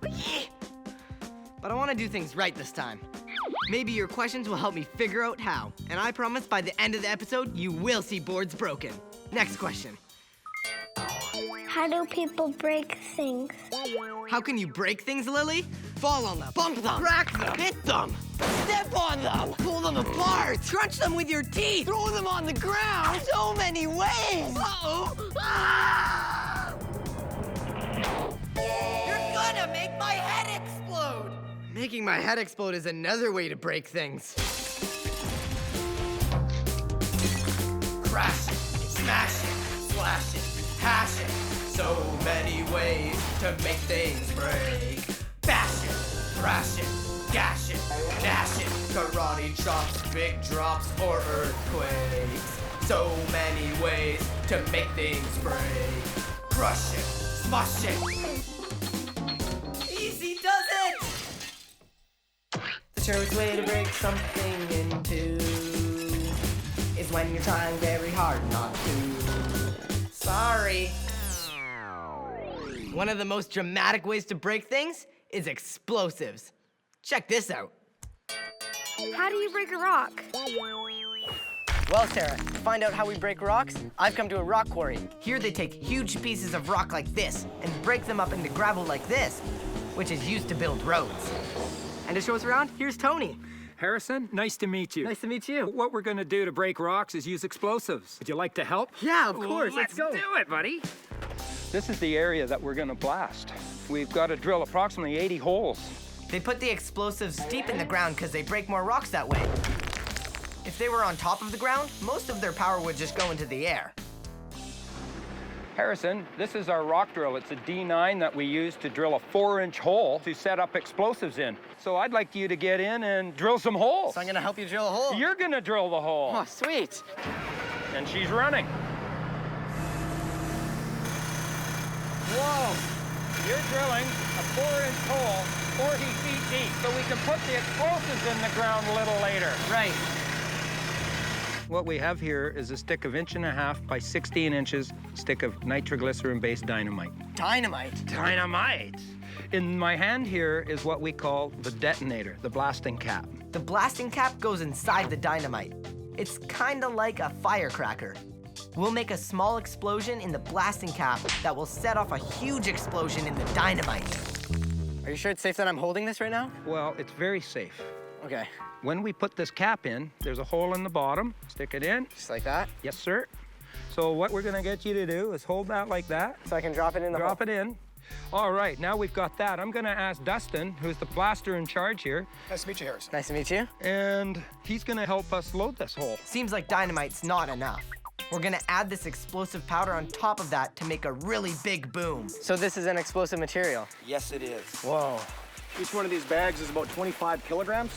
But I want to do things right this time. Maybe your questions will help me figure out how. And I promise by the end of the episode, you will see boards broken. Next question. How do people break things? How can you break things, Lily? Fall on them, bump them, crack them, hit them, step on them, pull them apart, crunch them with your teeth, throw them on the ground. So many ways. Uh-oh. Ah! You're gonna make my head explode. Making my head explode is another way to break things. Crash it, smash it, slash it, hash it. So many ways to make things break. Bash it, thrash it, gash it, dash it. Karate chops, big drops, or earthquakes. So many ways to make things break. Crush it, smush it. Easy does it! The surest way to break something in two is when you're trying very hard not to. Sorry. One of the most dramatic ways to break things is explosives. Check this out. How do you break a rock? Well, Sarah, to find out how we break rocks, I've come to a rock quarry. Here they take huge pieces of rock like this and break them up into gravel like this, which is used to build roads. And to show us around, here's Tony. Harrison, nice to meet you. Nice to meet you. What we're going to do to break rocks is use explosives. Would you like to help? Yeah, of course. Let's go. do it, buddy. This is the area that we're going to blast. We've got to drill approximately 80 holes. They put the explosives deep in the ground because they break more rocks that way. If they were on top of the ground, most of their power would just go into the air. Harrison, this is our rock drill. It's a D9 that we use to drill a 4-inch hole to set up explosives in. So I'd like you to get in and drill some holes. So I'm gonna help you drill a hole? You're gonna drill the hole. Oh, sweet. And she's running. Whoa. You're drilling a 4-inch hole 40 feet deep, so we can put the explosives in the ground a little later. Right. What we have here is a stick of 1.5 inches by 16 inches stick of nitroglycerin-based dynamite. Dynamite? Dynamite! In my hand here is what we call the detonator, the blasting cap. The blasting cap goes inside the dynamite. It's kinda like a firecracker. We'll make a small explosion in the blasting cap that will set off a huge explosion in the dynamite. Are you sure it's safe that I'm holding this right now? Well, it's very safe. Okay. When we put this cap in, there's a hole in the bottom. Stick it in. Just like that? Yes, sir. So what we're gonna get you to do is hold that like that. So I can drop it in the hole? Drop it in. All right, now we've got that. I'm gonna ask Dustin, who's the blaster in charge here. Nice to meet you, Harrison. Nice to meet you. And he's gonna help us load this hole. Seems like dynamite's not enough. We're gonna add this explosive powder on top of that to make a really big boom. So this is an explosive material? Yes, it is. Whoa. Each one of these bags is about 25 kilograms.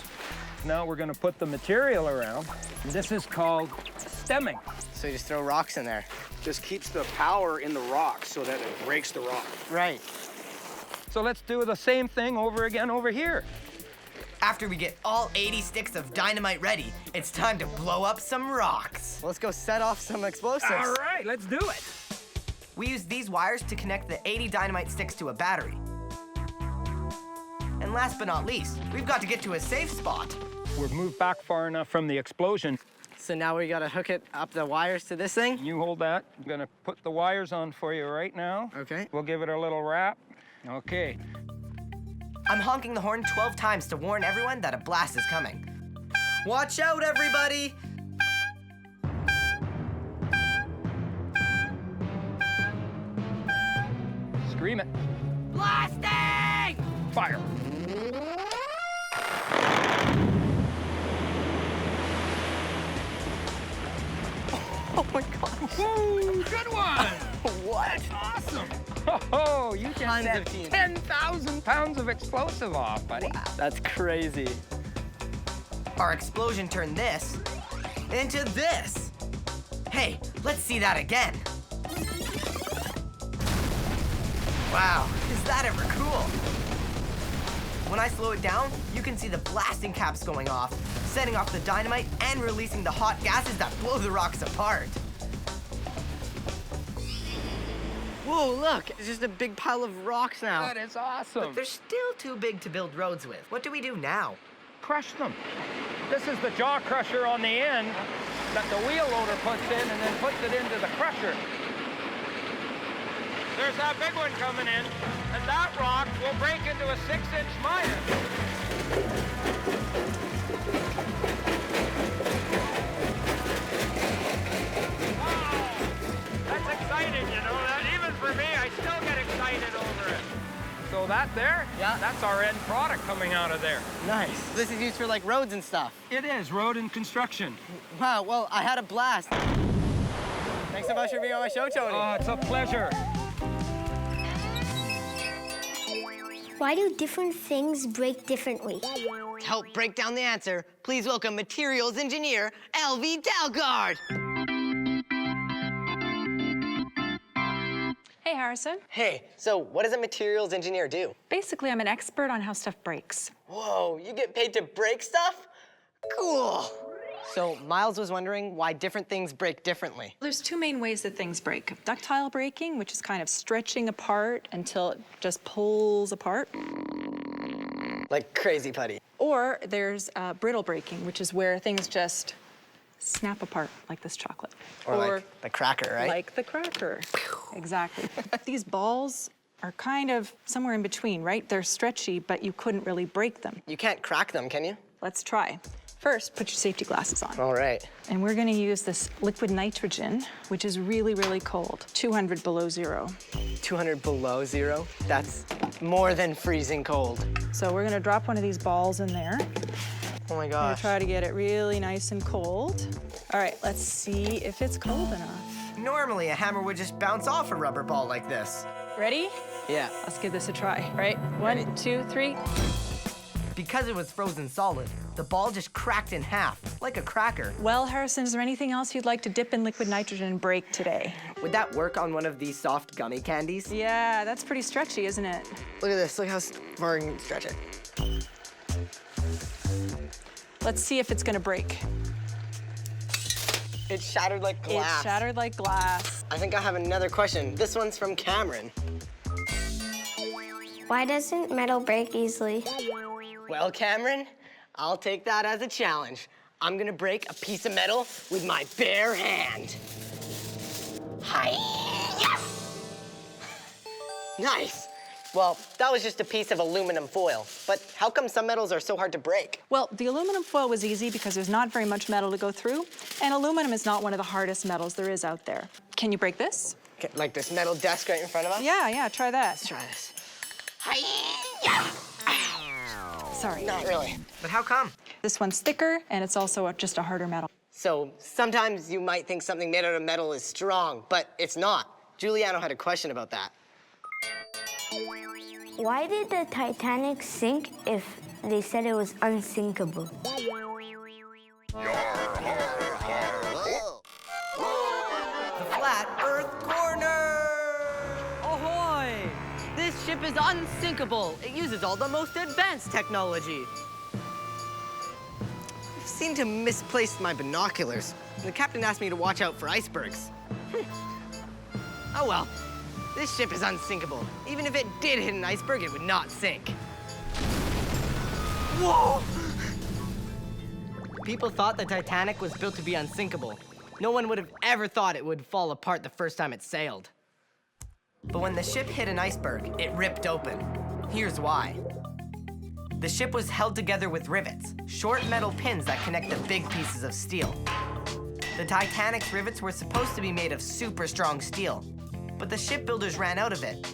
Now we're gonna put the material around. And this is called stemming. So you just throw rocks in there? Just keeps the power in the rock so that it breaks the rock. Right. So let's do the same thing over again over here. After we get all 80 sticks of dynamite ready, it's time to blow up some rocks. Let's go set off some explosives. All right, let's do it. We use these wires to connect the 80 dynamite sticks to a battery. And last but not least, we've got to get to a safe spot. We've moved back far enough from the explosion. So now we gotta hook it up the wires to this thing? You hold that. I'm gonna put the wires on for you right now. Okay. We'll give it a little wrap. Okay. I'm honking the horn 12 times to warn everyone that a blast is coming. Watch out, everybody! Scream it. Blasting! Fire. Oh my gosh. Woo, good one! What? Awesome. Oh, you just set 10,000 pounds of explosive off, buddy. Wow, that's crazy. Our explosion turned this into this. Hey, let's see that again. Wow, is that ever cool? When I slow it down, you can see the blasting caps going off, setting off the dynamite and releasing the hot gases that blow the rocks apart. Whoa, look, it's just a big pile of rocks now. That is awesome. But they're still too big to build roads with. What do we do now? crush them. This is the jaw crusher on the end that the wheel loader puts in and then puts it into the crusher. There's that big one coming in, and that rock will break into a 6-inch miner. Wow, that's exciting, you know. That, even for me, I still get excited over it. So that there, that's our end product coming out of there. Nice. This is used for like roads and stuff. It is, road and construction. Wow, well, I had a blast. Thanks so much for being on my show, Tony. Oh, it's a pleasure. Why do different things break differently? To help break down the answer, please welcome materials engineer, LV Dalgard. Hey, Harrison. Hey, so what does a materials engineer do? Basically, I'm an expert on how stuff breaks. Whoa, you get paid to break stuff? Cool. So Miles was wondering why different things break differently. There's two main ways that things break. Ductile breaking, which is kind of stretching apart until it just pulls apart. Like crazy putty. Or there's brittle breaking, which is where things just snap apart, like this chocolate. Or like the cracker, right? Like the cracker. Exactly. These balls are kind of somewhere in between, right? They're stretchy, but you couldn't really break them. You can't crack them, can you? Let's try. First, put your safety glasses on. All right. And we're gonna use this liquid nitrogen, which is really, really cold, 200 below zero. 200 below zero? That's more than freezing cold. So we're gonna drop one of these balls in there. Oh my We're gosh. gonna try to get it really nice and cold. All right, let's see if it's cold enough. Normally, a hammer would just bounce off a rubber ball like this. Ready? Yeah. Let's give this a try, right? 1, 2, 3. Because it was frozen solid, the ball just cracked in half, like a cracker. Well, Harrison, is there anything else you'd like to dip in liquid nitrogen and break today? Would that work on one of these soft gummy candies? Yeah, that's pretty stretchy, isn't it? Look at this, look how far I can stretch it. Let's see if it's gonna break. It shattered like glass. It shattered like glass. I think I have another question. This one's from Cameron. Why doesn't metal break easily? Well, Cameron, I'll take that as a challenge. I'm gonna break a piece of metal with my bare hand. Hi-ya! Nice. Well, that was just a piece of aluminum foil. But how come some metals are so hard to break? Well, the aluminum foil was easy because there's not very much metal to go through, and aluminum is not one of the hardest metals there is out there. Can you break this? Okay, like this metal desk right in front of us? Yeah, try that. Let's try this. Hi-ya! Sorry. Not really. But how come? This one's thicker, and it's also just a harder metal. So sometimes you might think something made out of metal is strong, but it's not. Giuliano had a question about that. Why did the Titanic sink if they said it was unsinkable? The Flat Earth Corner! Ahoy! This ship is unsinkable. It uses all the most advanced technology. I seem to misplace my binoculars. The captain asked me to watch out for icebergs. Oh well. This ship is unsinkable. Even if it did hit an iceberg, it would not sink. Whoa! People thought the Titanic was built to be unsinkable. No one would have ever thought it would fall apart the first time it sailed. But when the ship hit an iceberg, it ripped open. Here's why. The ship was held together with rivets, short metal pins that connect the big pieces of steel. The Titanic's rivets were supposed to be made of super strong steel, but the shipbuilders ran out of it.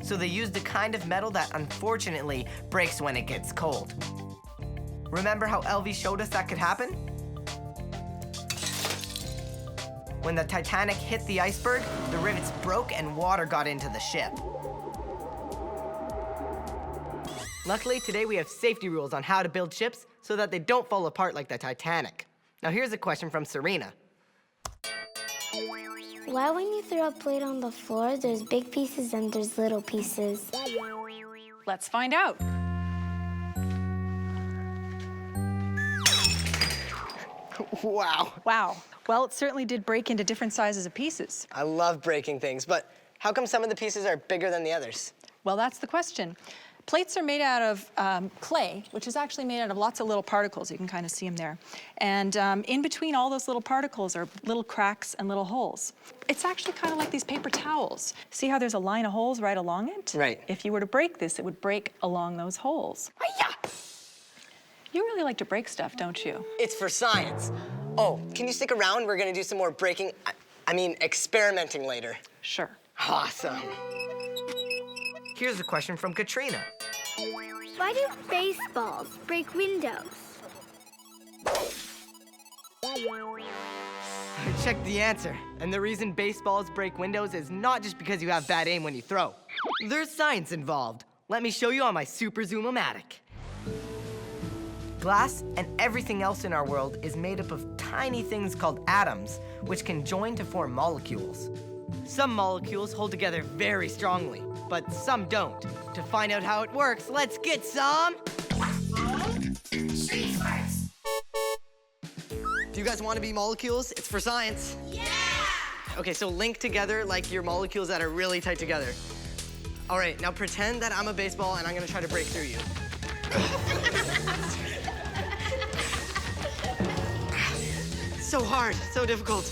So they used a kind of metal that unfortunately breaks when it gets cold. Remember how LV showed us that could happen? When the Titanic hit the iceberg, the rivets broke and water got into the ship. Luckily, today we have safety rules on how to build ships so that they don't fall apart like the Titanic. Now here's a question from Serena. Why when you throw a plate on the floor, there's big pieces and there's little pieces? Let's find out. Wow. Wow. Well, it certainly did break into different sizes of pieces. I love breaking things, but how come some of the pieces are bigger than the others? Well, that's the question. Plates are made out of clay, which is actually made out of lots of little particles. You can kind of see them there. And in between all those little particles are little cracks and little holes. It's actually kind of like these paper towels. See how there's a line of holes right along it? Right. If you were to break this, it would break along those holes. Hi-ya! You really like to break stuff, don't you? It's for science. Oh, can you stick around? We're gonna do some more breaking, experimenting later. Sure. Awesome. Here's a question from Katrina. Why do baseballs break windows? I checked the answer, and the reason baseballs break windows is not just because you have bad aim when you throw. There's science involved. Let me show you on my Super Zoom-o-matic. Glass and everything else in our world is made up of tiny things called atoms, which can join to form molecules. Some molecules hold together very strongly, but some don't. To find out how it works, let's get some... Street Smarts! Do you guys want to be molecules? It's for science. Yeah! Okay, so link together like your molecules that are really tight together. All right, now pretend that I'm a baseball and I'm gonna try to break through you. So hard, so difficult.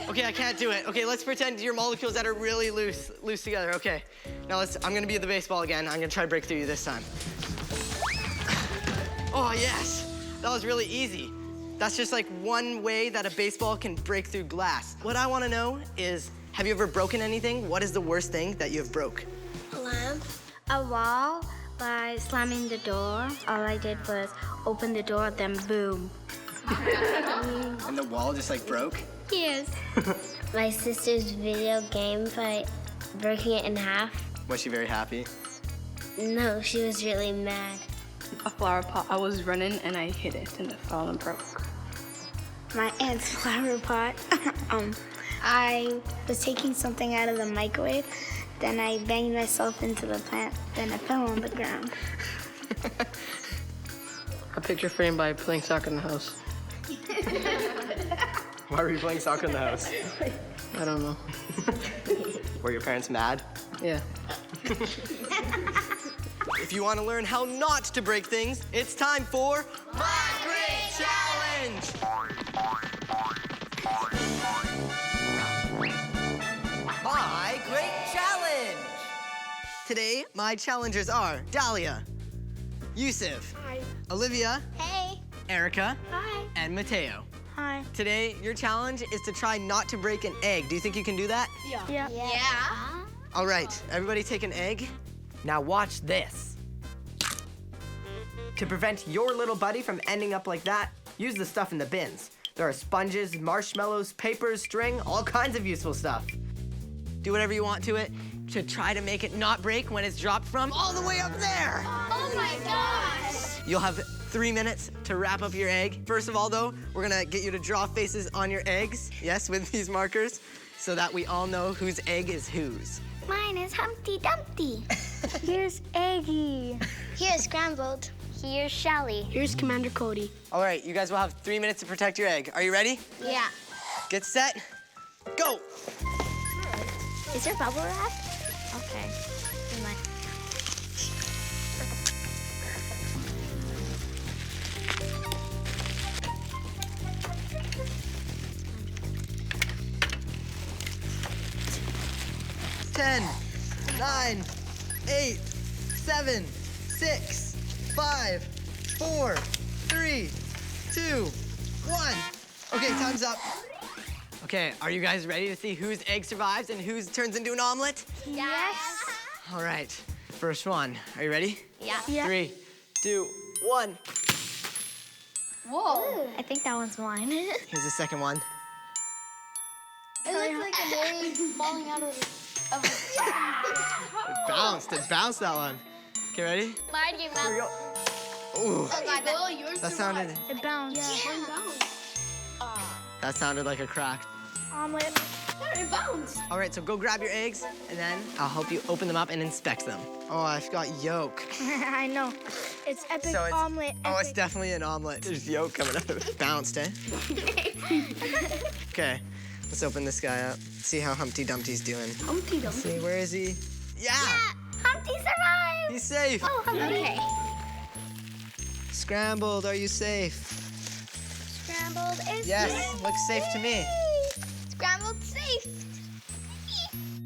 Okay, I can't do it. Okay, let's pretend your molecules that are really loose together. Okay, now I'm gonna be the baseball again. I'm gonna try to break through you this time. Oh, yes, that was really easy. That's just like one way that a baseball can break through glass. What I wanna know is, have you ever broken anything? What is the worst thing that you have broke? A lamp. A wall by slamming the door. All I did was open the door, then boom. And the wall just like broke? Yes. My sister's video game by breaking it in half. Was she very happy? No, she was really mad. A flower pot. I was running and I hit it and it fell and broke. My aunt's flower pot. I was taking something out of the microwave, then I banged myself into the plant, then I fell on the ground. A picture frame by playing soccer in the house. Why were you playing soccer in the house? I don't know. Were your parents mad? Yeah. If you want to learn how not to break things, it's time for My Great Challenge! My Great Challenge! Today, my challengers are Dahlia, Yusuf, Hi. Olivia, Hey. Erica, Hi. and Mateo. Hi. Today, your challenge is to try not to break an egg. Do you think you can do that? Yeah. All right, everybody take an egg. Now watch this. To prevent your little buddy from ending up like that, use the stuff in the bins. There are sponges, marshmallows, papers, string, all kinds of useful stuff. Do whatever you want to it to try to make it not break when it's dropped from all the way up there. Oh my gosh! You'll have 3 minutes to wrap up your egg. First of all, though, we're gonna get you to draw faces on your eggs, yes, with these markers, so that we all know whose egg is whose. Mine is Humpty Dumpty. Here's Eggy. Here's Scrambled. Here's Shelly. Here's Commander Cody. All right, you guys will have 3 minutes to protect your egg. Are you ready? Yeah. Get set, go! Is there bubble wrap? Okay. Never mind. Ten, 9, 8, 7, 6, 5, 4, 3, 2, 1. Okay, time's up. Okay, are you guys ready to see whose egg survives and whose turns into an omelet? Yes. All right, first one. Are you ready? Yeah. 3, 2, 1. Whoa. I think that one's mine. Here's the second one. It looks like an egg falling out of It bounced that one. Okay, ready? Mine came out. Here we go. Ooh, Oh God, yours that sounded, It bounced. that sounded like a crack. Omelet. It bounced. All right, so go grab your eggs, and then I'll help you open them up and inspect them. Oh, I've got yolk. I know. It's epic So it's- omelet. Oh, it's definitely an omelet. There's yolk coming out of it. Bounced, eh? Okay, let's open this guy up. See how Humpty Dumpty's doing. Humpty Let's see, where is he? Yeah. Humpty survived. He's safe. Oh, okay. Scrambled, are you safe? Scrambled is Yes, safe. looks safe to me. Scrambled safe.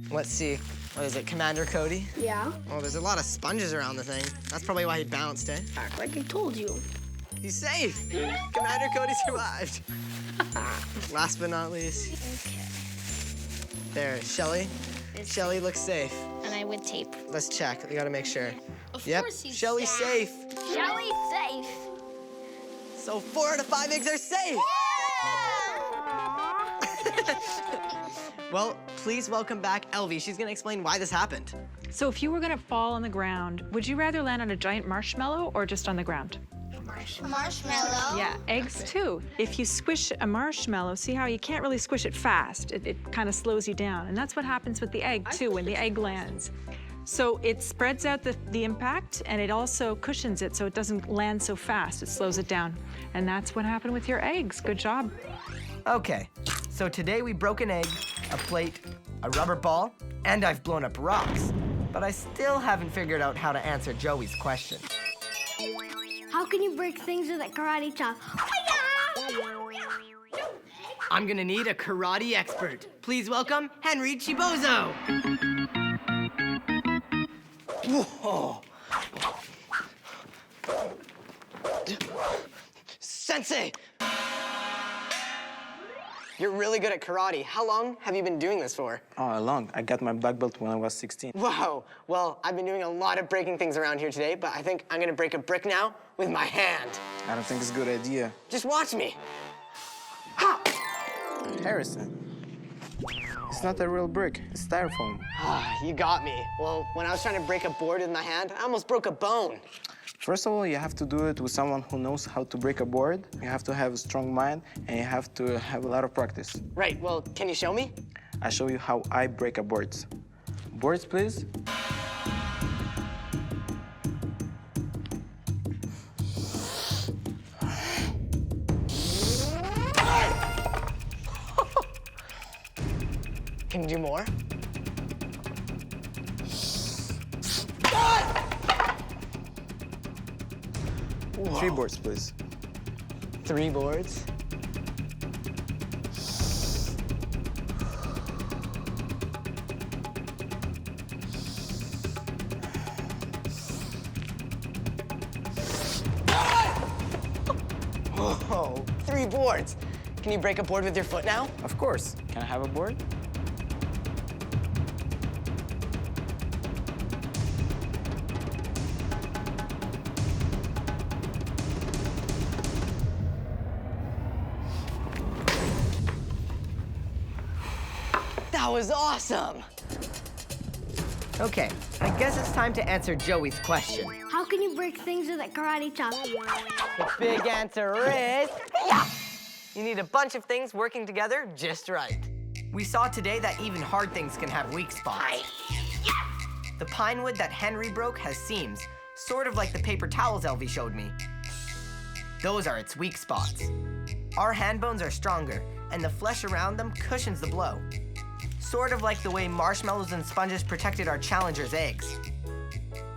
Let's see. What is it, Commander Cody? Yeah. Oh, there's a lot of sponges around the thing. That's probably why he bounced, eh? Act like I told you. He's safe. Commander Cody survived. Last but not least. Okay. There, Shelly. Shelly looks safe. And I would tape. Let's check. We gotta make sure. Of Yep, course he's Shelly's safe. Shelly's safe. So 4 out of 5 eggs are safe. Well, please welcome back Elvie. She's gonna explain why this happened. So if you were gonna fall on the ground, would you rather land on a giant marshmallow or just on the ground? Marshmallow. Yeah, eggs too. If you squish a marshmallow, see how you can't really squish it fast. It kind of slows you down. And that's what happens with the egg too when the egg lands. So it spreads out the impact and it also cushions it so it doesn't land so fast. It slows it down. And that's what happened with your eggs. Good job. Okay, so today we broke an egg, a plate, a rubber ball, and I've blown up rocks. But I still haven't figured out how to answer Joey's question. How can you break things with a karate chop? I'm gonna need a karate expert. Please welcome Henry Chibozo. Whoa. Sensei! You're really good at karate. How long have you been doing this for? Oh, long. I got my black belt when I was 16. Wow. Well, I've been doing a lot of breaking things around here today, but I think I'm gonna break a brick now with my hand. I don't think it's a good idea. Just watch me. Harrison, it's not a real brick. It's styrofoam. You got me. Well, when I was trying to break a board with my hand, I almost broke a bone. First of all, you have to do it with someone who knows how to break a board. You have to have a strong mind, and you have to have a lot of practice. Right, well, can you show me? I'll show you how I break a boards. Boards, please. Can you do more? Whoa. 3 boards, please. 3 boards? Whoa, 3 boards. Can you break a board with your foot now? Of course. Can I have a board? That was awesome! Okay, I guess it's time to answer Joey's question. How can you break things with a karate chop? The big answer is... You need a bunch of things working together just right. We saw today that even hard things can have weak spots. The pine wood that Henry broke has seams, sort of like the paper towels Elvie showed me. Those are its weak spots. Our hand bones are stronger, and the flesh around them cushions the blow. Sort of like the way marshmallows and sponges protected our challengers' eggs.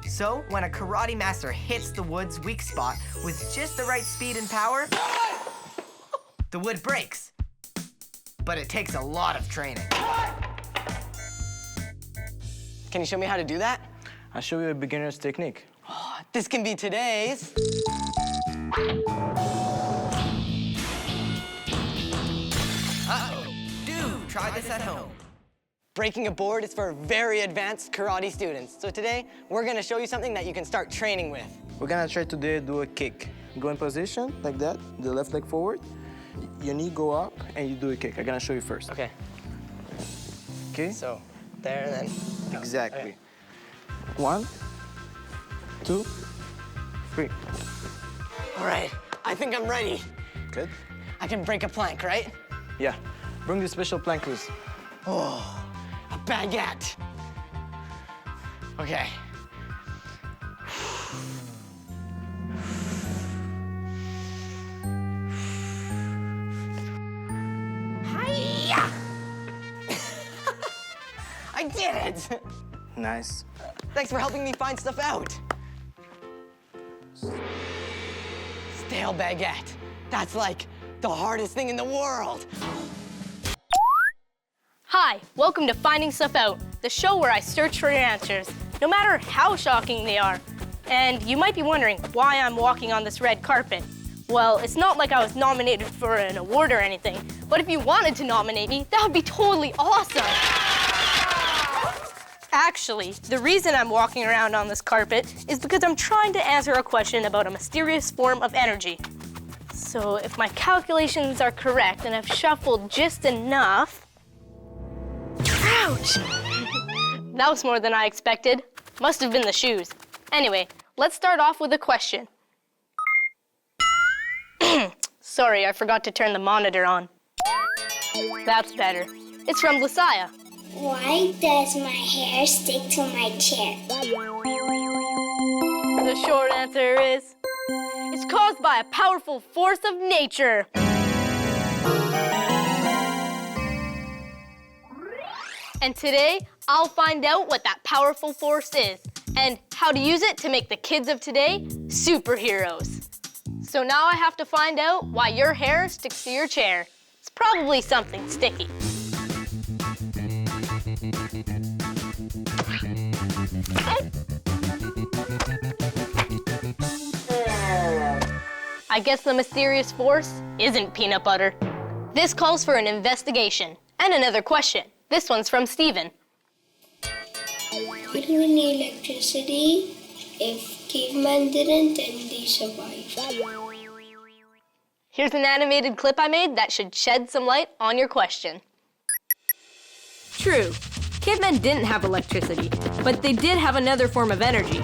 So, when a karate master hits the wood's weak spot with just the right speed and power, the wood breaks. But it takes a lot of training. Can you show me how to do that? I'll show you a beginner's technique. Oh, this can be today's. Uh-oh. Do try this at home. Breaking a board is for very advanced karate students. So today, we're gonna show you something that you can start training with. We're gonna try today to do a kick. Go in position, like that, the left leg forward. Your knee go up, and you do a kick. I'm gonna show you first. Okay. Okay? So, there and then. Exactly. Okay. 1, 2, 3. All right, I think I'm ready. Good. I can break a plank, right? Yeah. Bring the special plank, please. Oh, a baguette. Okay. Hi-ya! I did it! Nice. Thanks for helping me find stuff out. Stale baguette. That's like the hardest thing in the world. Hi, welcome to Finding Stuff Out, the show where I search for your answers, no matter how shocking they are. And you might be wondering why I'm walking on this red carpet. Well, it's not like I was nominated for an award or anything, but if you wanted to nominate me, that would be totally awesome. Actually, the reason I'm walking around on this carpet is because I'm trying to answer a question about a mysterious form of energy. So if my calculations are correct and I've shuffled just enough... Ouch! That was more than I expected. Must have been the shoes. Anyway, let's start off with a question. Sorry, I forgot to turn the monitor on. That's better. It's from Lucia. Why does my hair stick to my chair? The short answer is, it's caused by a powerful force of nature. And today, I'll find out what that powerful force is and how to use it to make the kids of today superheroes. So now I have to find out why your hair sticks to your chair. It's probably something sticky. I guess the mysterious force isn't peanut butter. This calls for an investigation. And another question. This one's from Steven. Why do we need electricity? If cavemen didn't, then they survived. Here's an animated clip I made that should shed some light on your question. True, cavemen didn't have electricity, but they did have another form of energy,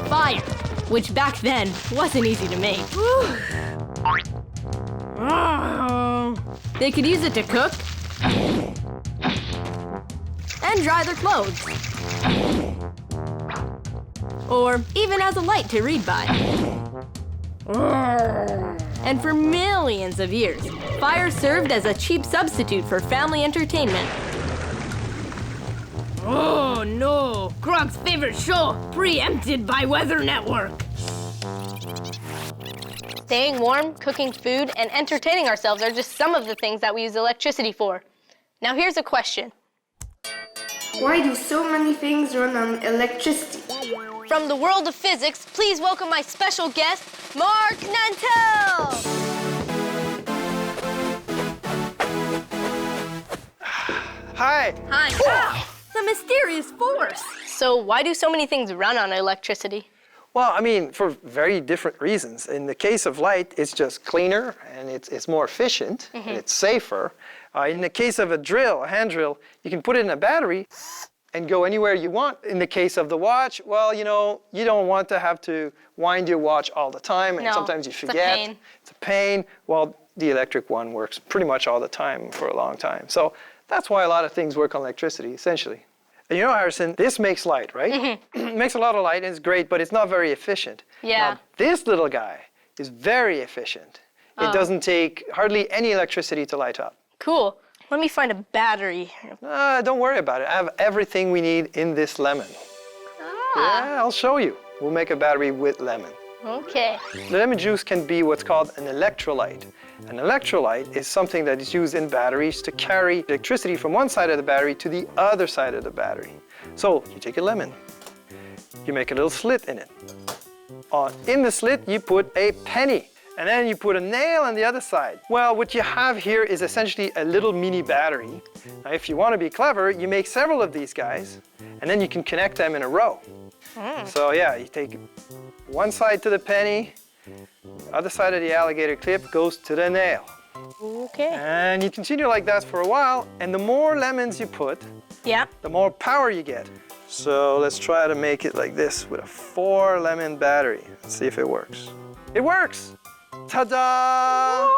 fire, which back then wasn't easy to make. They could use it to cook and dry their clothes, or even as a light to read by. And for millions of years, fire served as a cheap substitute for family entertainment. Oh no, Grog's favorite show, preempted by Weather Network. Staying warm, cooking food, and entertaining ourselves are just some of the things that we use electricity for. Now here's a question. Why do so many things run on electricity? From the world of physics, please welcome my special guest, Mark Nantel! Hi. Hi. The mysterious force. So why do so many things run on electricity? Well, I mean, for very different reasons. In the case of light, it's just cleaner and it's more efficient and it's safer. In the case of a drill, a hand drill, you can put it in a battery and go anywhere you want. In the case of the watch, well, you know, you don't want to have to wind your watch all the time, and sometimes you forget. It's a pain. It's a pain. Well, the electric one works pretty much all the time for a long time. So that's why a lot of things work on electricity, essentially. And you know, Harrison, this makes light, right? It makes a lot of light and it's great, but it's not very efficient. Yeah. Now, this little guy is very efficient. It doesn't take hardly any electricity to light up. Cool. Let me find a battery. Don't worry about it. I have everything we need in this lemon. Yeah, I'll show you. We'll make a battery with lemon. Okay. The lemon juice can be what's called an electrolyte. An electrolyte is something that is used in batteries to carry electricity from one side of the battery to the other side of the battery. So you take a lemon, you make a little slit in it. In the slit, you put a penny, and then you put a nail on the other side. Well, what you have here is essentially a little mini battery. Now, if you want to be clever, you make several of these guys, and then you can connect them in a row. So yeah, you take one side to the penny, other side of the alligator clip goes to the nail. Okay. And you continue like that for a while, and the more lemons you put, the more power you get. So let's try to make it like this with a 4-lemon battery. Let's see if it works. It works! Ta-da!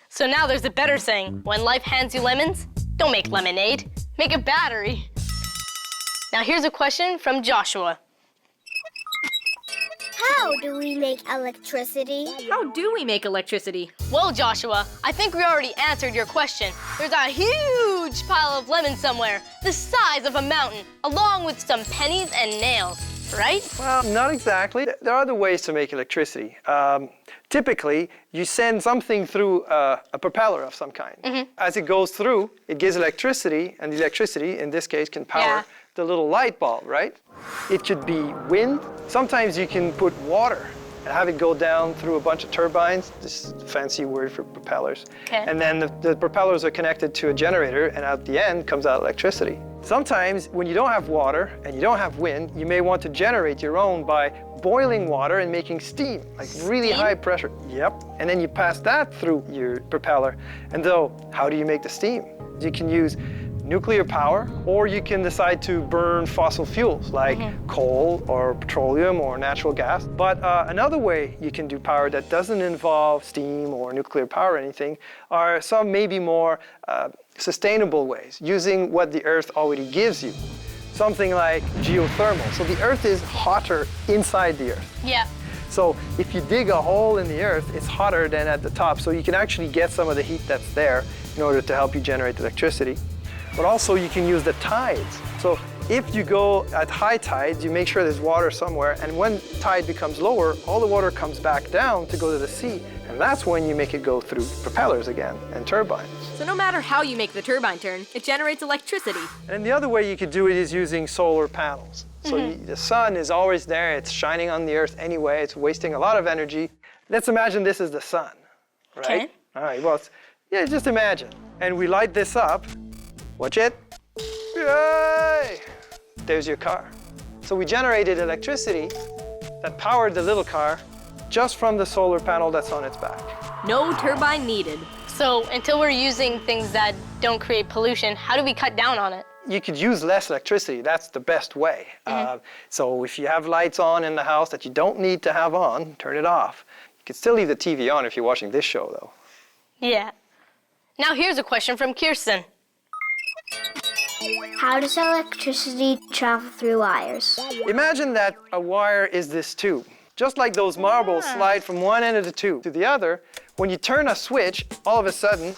So now there's a better saying. When life hands you lemons, don't make lemonade, make a battery. Now here's a question from Joshua. How do we make electricity? How do we make electricity? Well, Joshua, I think we already answered your question. There's a huge pile of lemons somewhere, the size of a mountain, along with some pennies and nails, right? Well, not exactly. There are other ways to make electricity. Typically, you send something through a propeller of some kind. As it goes through, it gives electricity, and the electricity, in this case, can power the little light bulb, right? It could be wind. Sometimes you can put water and have it go down through a bunch of turbines. This is a fancy word for propellers. And then the propellers are connected to a generator, and at the end comes out electricity. Sometimes when you don't have water and you don't have wind, you may want to generate your own by boiling water and making steam, like really high pressure. Yep. And then you pass that through your propeller. And so how do you make the steam? You can use nuclear power, or you can decide to burn fossil fuels like coal or petroleum or natural gas. But another way you can do power that doesn't involve steam or nuclear power or anything are some maybe more sustainable ways, using what the Earth already gives you. Something like geothermal. So the Earth is hotter inside the Earth. Yeah. So if you dig a hole in the Earth, it's hotter than at the top. So you can actually get some of the heat that's there in order to help you generate electricity. But also you can use the tides. So if you go at high tides, you make sure there's water somewhere, and when tide becomes lower, all the water comes back down to go to the sea, and that's when you make it go through propellers again and turbines. So no matter how you make the turbine turn, it generates electricity. And the other way you could do it is using solar panels. So the sun is always there, it's shining on the Earth anyway, it's wasting a lot of energy. Let's imagine this is the sun, right? Okay. All right, well, just imagine. And we light this up. Watch it. Yay! There's your car. So we generated electricity that powered the little car just from the solar panel that's on its back. No turbine needed. So until we're using things that don't create pollution, how do we cut down on it? You could use less electricity. That's the best way. So if you have lights on in the house that you don't need to have on, turn it off. You can still leave the TV on if you're watching this show, though. Yeah. Now here's a question from Kirsten. How does electricity travel through wires? Imagine that a wire is this tube. Just like those marbles slide from one end of the tube to the other, when you turn a switch, all of a sudden,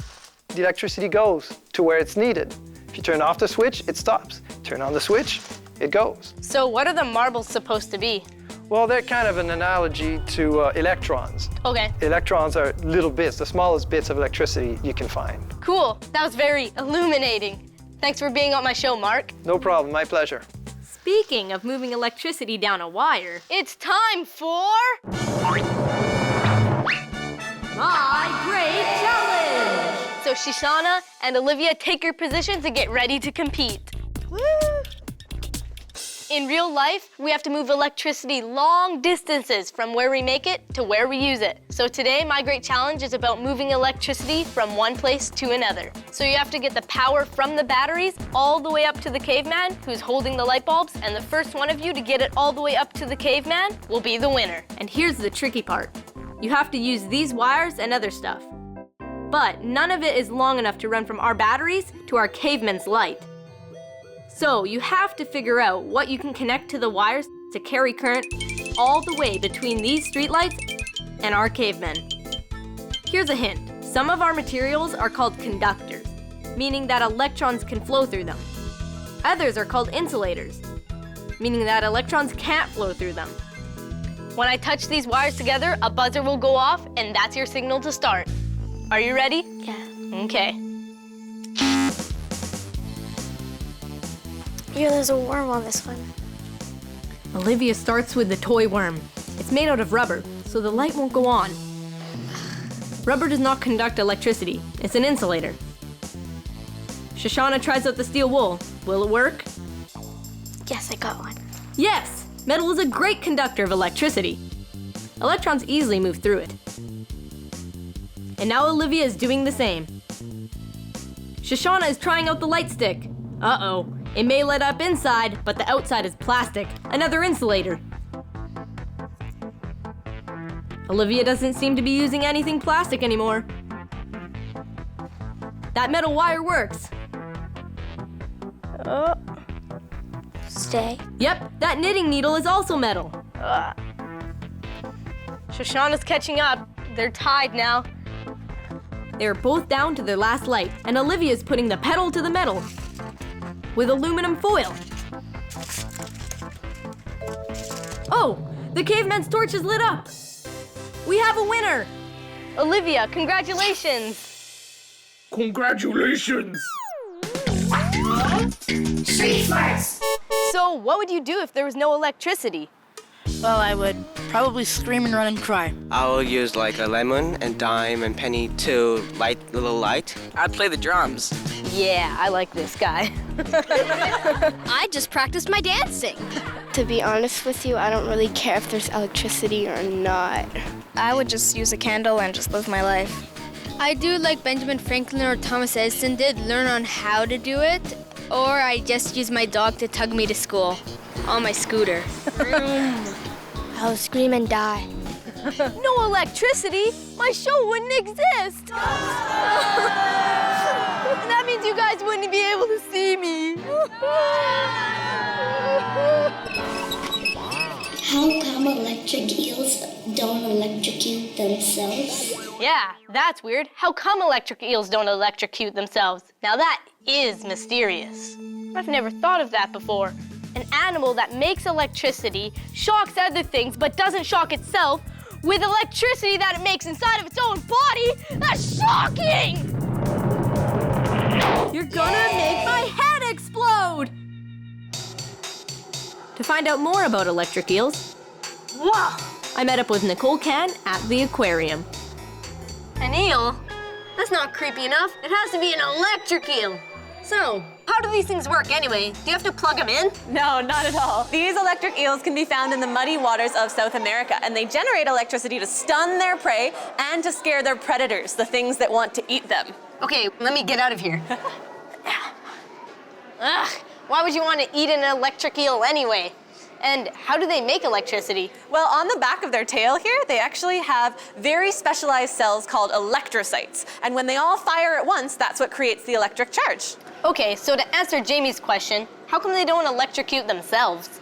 the electricity goes to where it's needed. If you turn off the switch, it stops. Turn on the switch, it goes. So what are the marbles supposed to be? Well, they're kind of an analogy to electrons. Okay. Electrons are little bits, the smallest bits of electricity you can find. Cool. That was very illuminating. Thanks for being on my show, Mark. No problem, my pleasure. Speaking of moving electricity down a wire, it's time for... My Great Challenge! So Shoshana and Olivia, take your positions and get ready to compete. Woo! In real life, we have to move electricity long distances from where we make it to where we use it. So today, My Great Challenge is about moving electricity from one place to another. So you have to get the power from the batteries all the way up to the caveman who's holding the light bulbs, and the first one of you to get it all the way up to the caveman will be the winner. And here's the tricky part. You have to use these wires and other stuff. But none of it is long enough to run from our batteries to our caveman's light. So you have to figure out what you can connect to the wires to carry current all the way between these streetlights and our cavemen. Here's a hint. Some of our materials are called conductors, meaning that electrons can flow through them. Others are called insulators, meaning that electrons can't flow through them. When I touch these wires together, a buzzer will go off, and that's your signal to start. Are you ready? Yeah. Okay. Here, there's a worm on this one. Olivia starts with the toy worm. It's made out of rubber, so the light won't go on. Rubber does not conduct electricity. It's an insulator. Shoshana tries out the steel wool. Will it work? Yes, I got one. Yes! Metal is a great conductor of electricity. Electrons easily move through it. And now Olivia is doing the same. Shoshana is trying out the light stick. Uh-oh. It may light up inside, but the outside is plastic, another insulator. Olivia doesn't seem to be using anything plastic anymore. That metal wire works. Stay. Yep, that knitting needle is also metal. Shoshana's catching up. They're tied now. They're both down to their last light, and Olivia's putting the pedal to the metal with aluminum foil. Oh, the caveman's torch is lit up. We have a winner. Olivia, congratulations. Congratulations! Street smarts! So what would you do if there was no electricity? Well, I would probably scream and run and cry. I will use like a lemon and dime and penny to light the little light. I'd play the drums. Yeah, I like this guy. I just practiced my dancing. To be honest with you, I don't really care if there's electricity or not. I would just use a candle and just live my life. I do like Benjamin Franklin or Thomas Edison did, learn on how to do it, or I just use my dog to tug me to school on my scooter. I'll scream and die. No electricity? My show wouldn't exist. That means you guys wouldn't be able to see me. How come electric eels don't electrocute themselves? Yeah, that's weird. How come electric eels don't electrocute themselves? Now that is mysterious. I've never thought of that before. An animal that makes electricity, shocks other things, but doesn't shock itself with electricity that it makes inside of its own body? That's shocking! You're gonna make my head explode! To find out more about electric eels, I met up with Nicole Can at the aquarium. An eel? That's not creepy enough. It has to be an electric eel. So, how do these things work anyway? Do you have to plug them in? No, not at all. These electric eels can be found in the muddy waters of South America, and they generate electricity to stun their prey and to scare their predators, the things that want to eat them. Okay, let me get out of here. Ugh, why would you want to eat an electric eel anyway? And how do they make electricity? Well, on the back of their tail here, they actually have very specialized cells called electrocytes. And when they all fire at once, that's what creates the electric charge. Okay, so to answer Jamie's question, how come they don't electrocute themselves?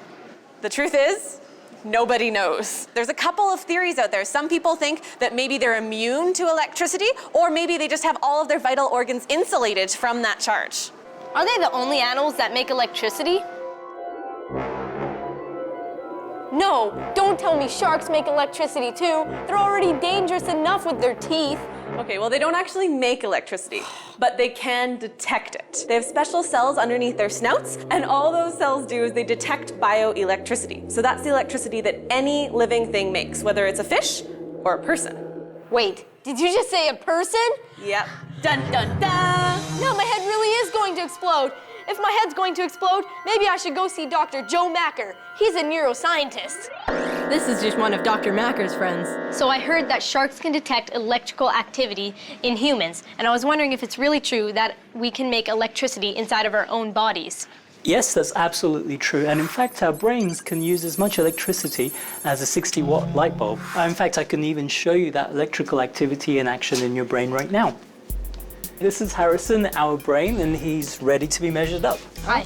The truth is, nobody knows. There's a couple of theories out there. Some people think that maybe they're immune to electricity, or maybe they just have all of their vital organs insulated from that charge. Are they the only animals that make electricity? No, don't tell me sharks make electricity too. They're already dangerous enough with their teeth. Okay, well, they don't actually make electricity, but they can detect it. They have special cells underneath their snouts, and all those cells do is they detect bioelectricity. So that's the electricity that any living thing makes, whether it's a fish or a person. Wait, did you just say a person? Yep. Dun, dun, dun. Now my head really is going to explode. If my head's going to explode, maybe I should go see Dr. Joe Macker. He's a neuroscientist. This is just one of Dr. Macker's friends. So I heard that sharks can detect electrical activity in humans, and I was wondering if it's really true that we can make electricity inside of our own bodies. Yes, that's absolutely true. And in fact, our brains can use as much electricity as a 60-watt light bulb. In fact, I can even show you that electrical activity in action in your brain right now. This is Harrison, our brain, and he's ready to be measured up. Hi.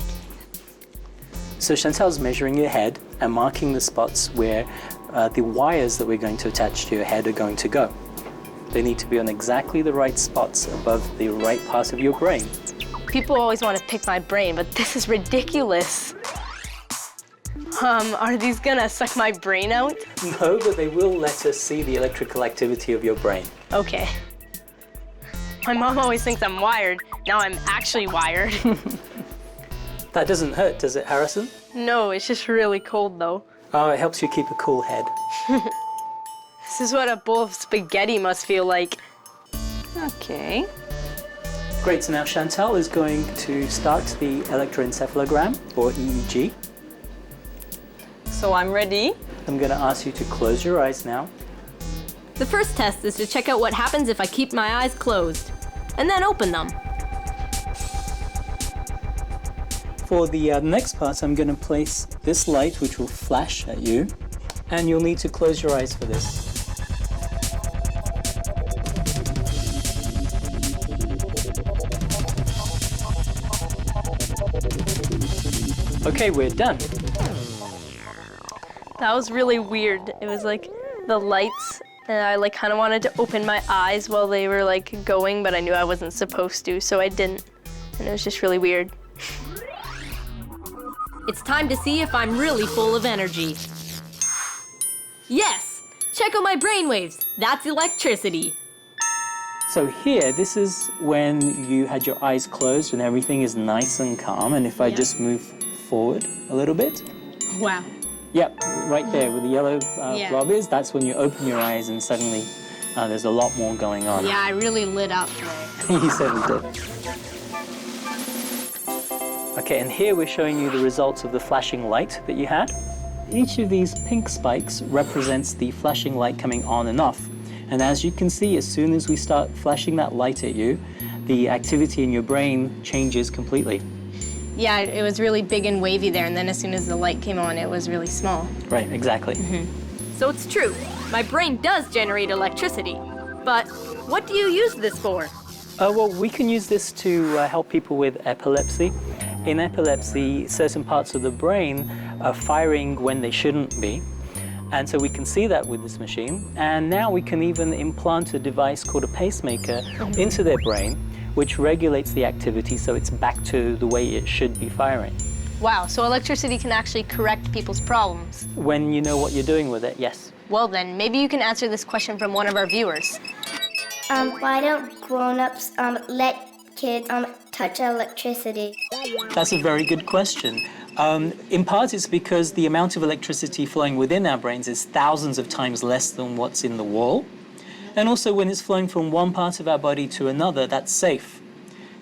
So Chantal's measuring your head and marking the spots where the wires that we're going to attach to your head are going to go. They need to be on exactly the right spots above the right part of your brain. People always want to pick my brain, but this is ridiculous. Are these gonna suck my brain out? No, but they will let us see the electrical activity of your brain. Okay. My mom always thinks I'm wired. Now I'm actually wired. That doesn't hurt, does it, Harrison? No, it's just really cold though. Oh, it helps you keep a cool head. This is what a bowl of spaghetti must feel like. Okay. Great, so now Chantal is going to start the electroencephalogram, or EEG. So I'm ready. I'm going to ask you to close your eyes now. The first test is to check out what happens if I keep my eyes closed, and then open them. For the next part, I'm going to place this light, which will flash at you, and you'll need to close your eyes for this. Okay, we're done. That was really weird. It was like the lights, and I like kind of wanted to open my eyes while they were like going, but I knew I wasn't supposed to, so I didn't. And it was just really weird. It's time to see if I'm really full of energy. Yes! Check out my brainwaves. That's electricity. So here, this is when you had your eyes closed and everything is nice and calm. And if I just move forward a little bit. Wow. Yep, right there where the yellow Yeah. blob is, that's when you open your eyes and suddenly there's a lot more going on. Yeah, I really lit up today. You certainly did. Okay, and here we're showing you the results of the flashing light that you had. Each of these pink spikes represents the flashing light coming on and off. And as you can see, as soon as we start flashing that light at you, the activity in your brain changes completely. Yeah, it was really big and wavy there, and then as soon as the light came on, it was really small. Right, exactly. So it's true. My brain does generate electricity. But what do you use this for? Well, we can use this to help people with epilepsy. In epilepsy, certain parts of the brain are firing when they shouldn't be. And so we can see that with this machine. And now we can even implant a device called a pacemaker into their brain, which regulates the activity so it's back to the way it should be firing. Wow, so electricity can actually correct people's problems. When you know what you're doing with it, yes. Well then, maybe you can answer this question from one of our viewers. Why don't grown-ups let kids touch electricity? That's a very good question. In part, it's because the amount of electricity flowing within our brains is thousands of times less than what's in the wall. And also, when it's flowing from one part of our body to another, that's safe.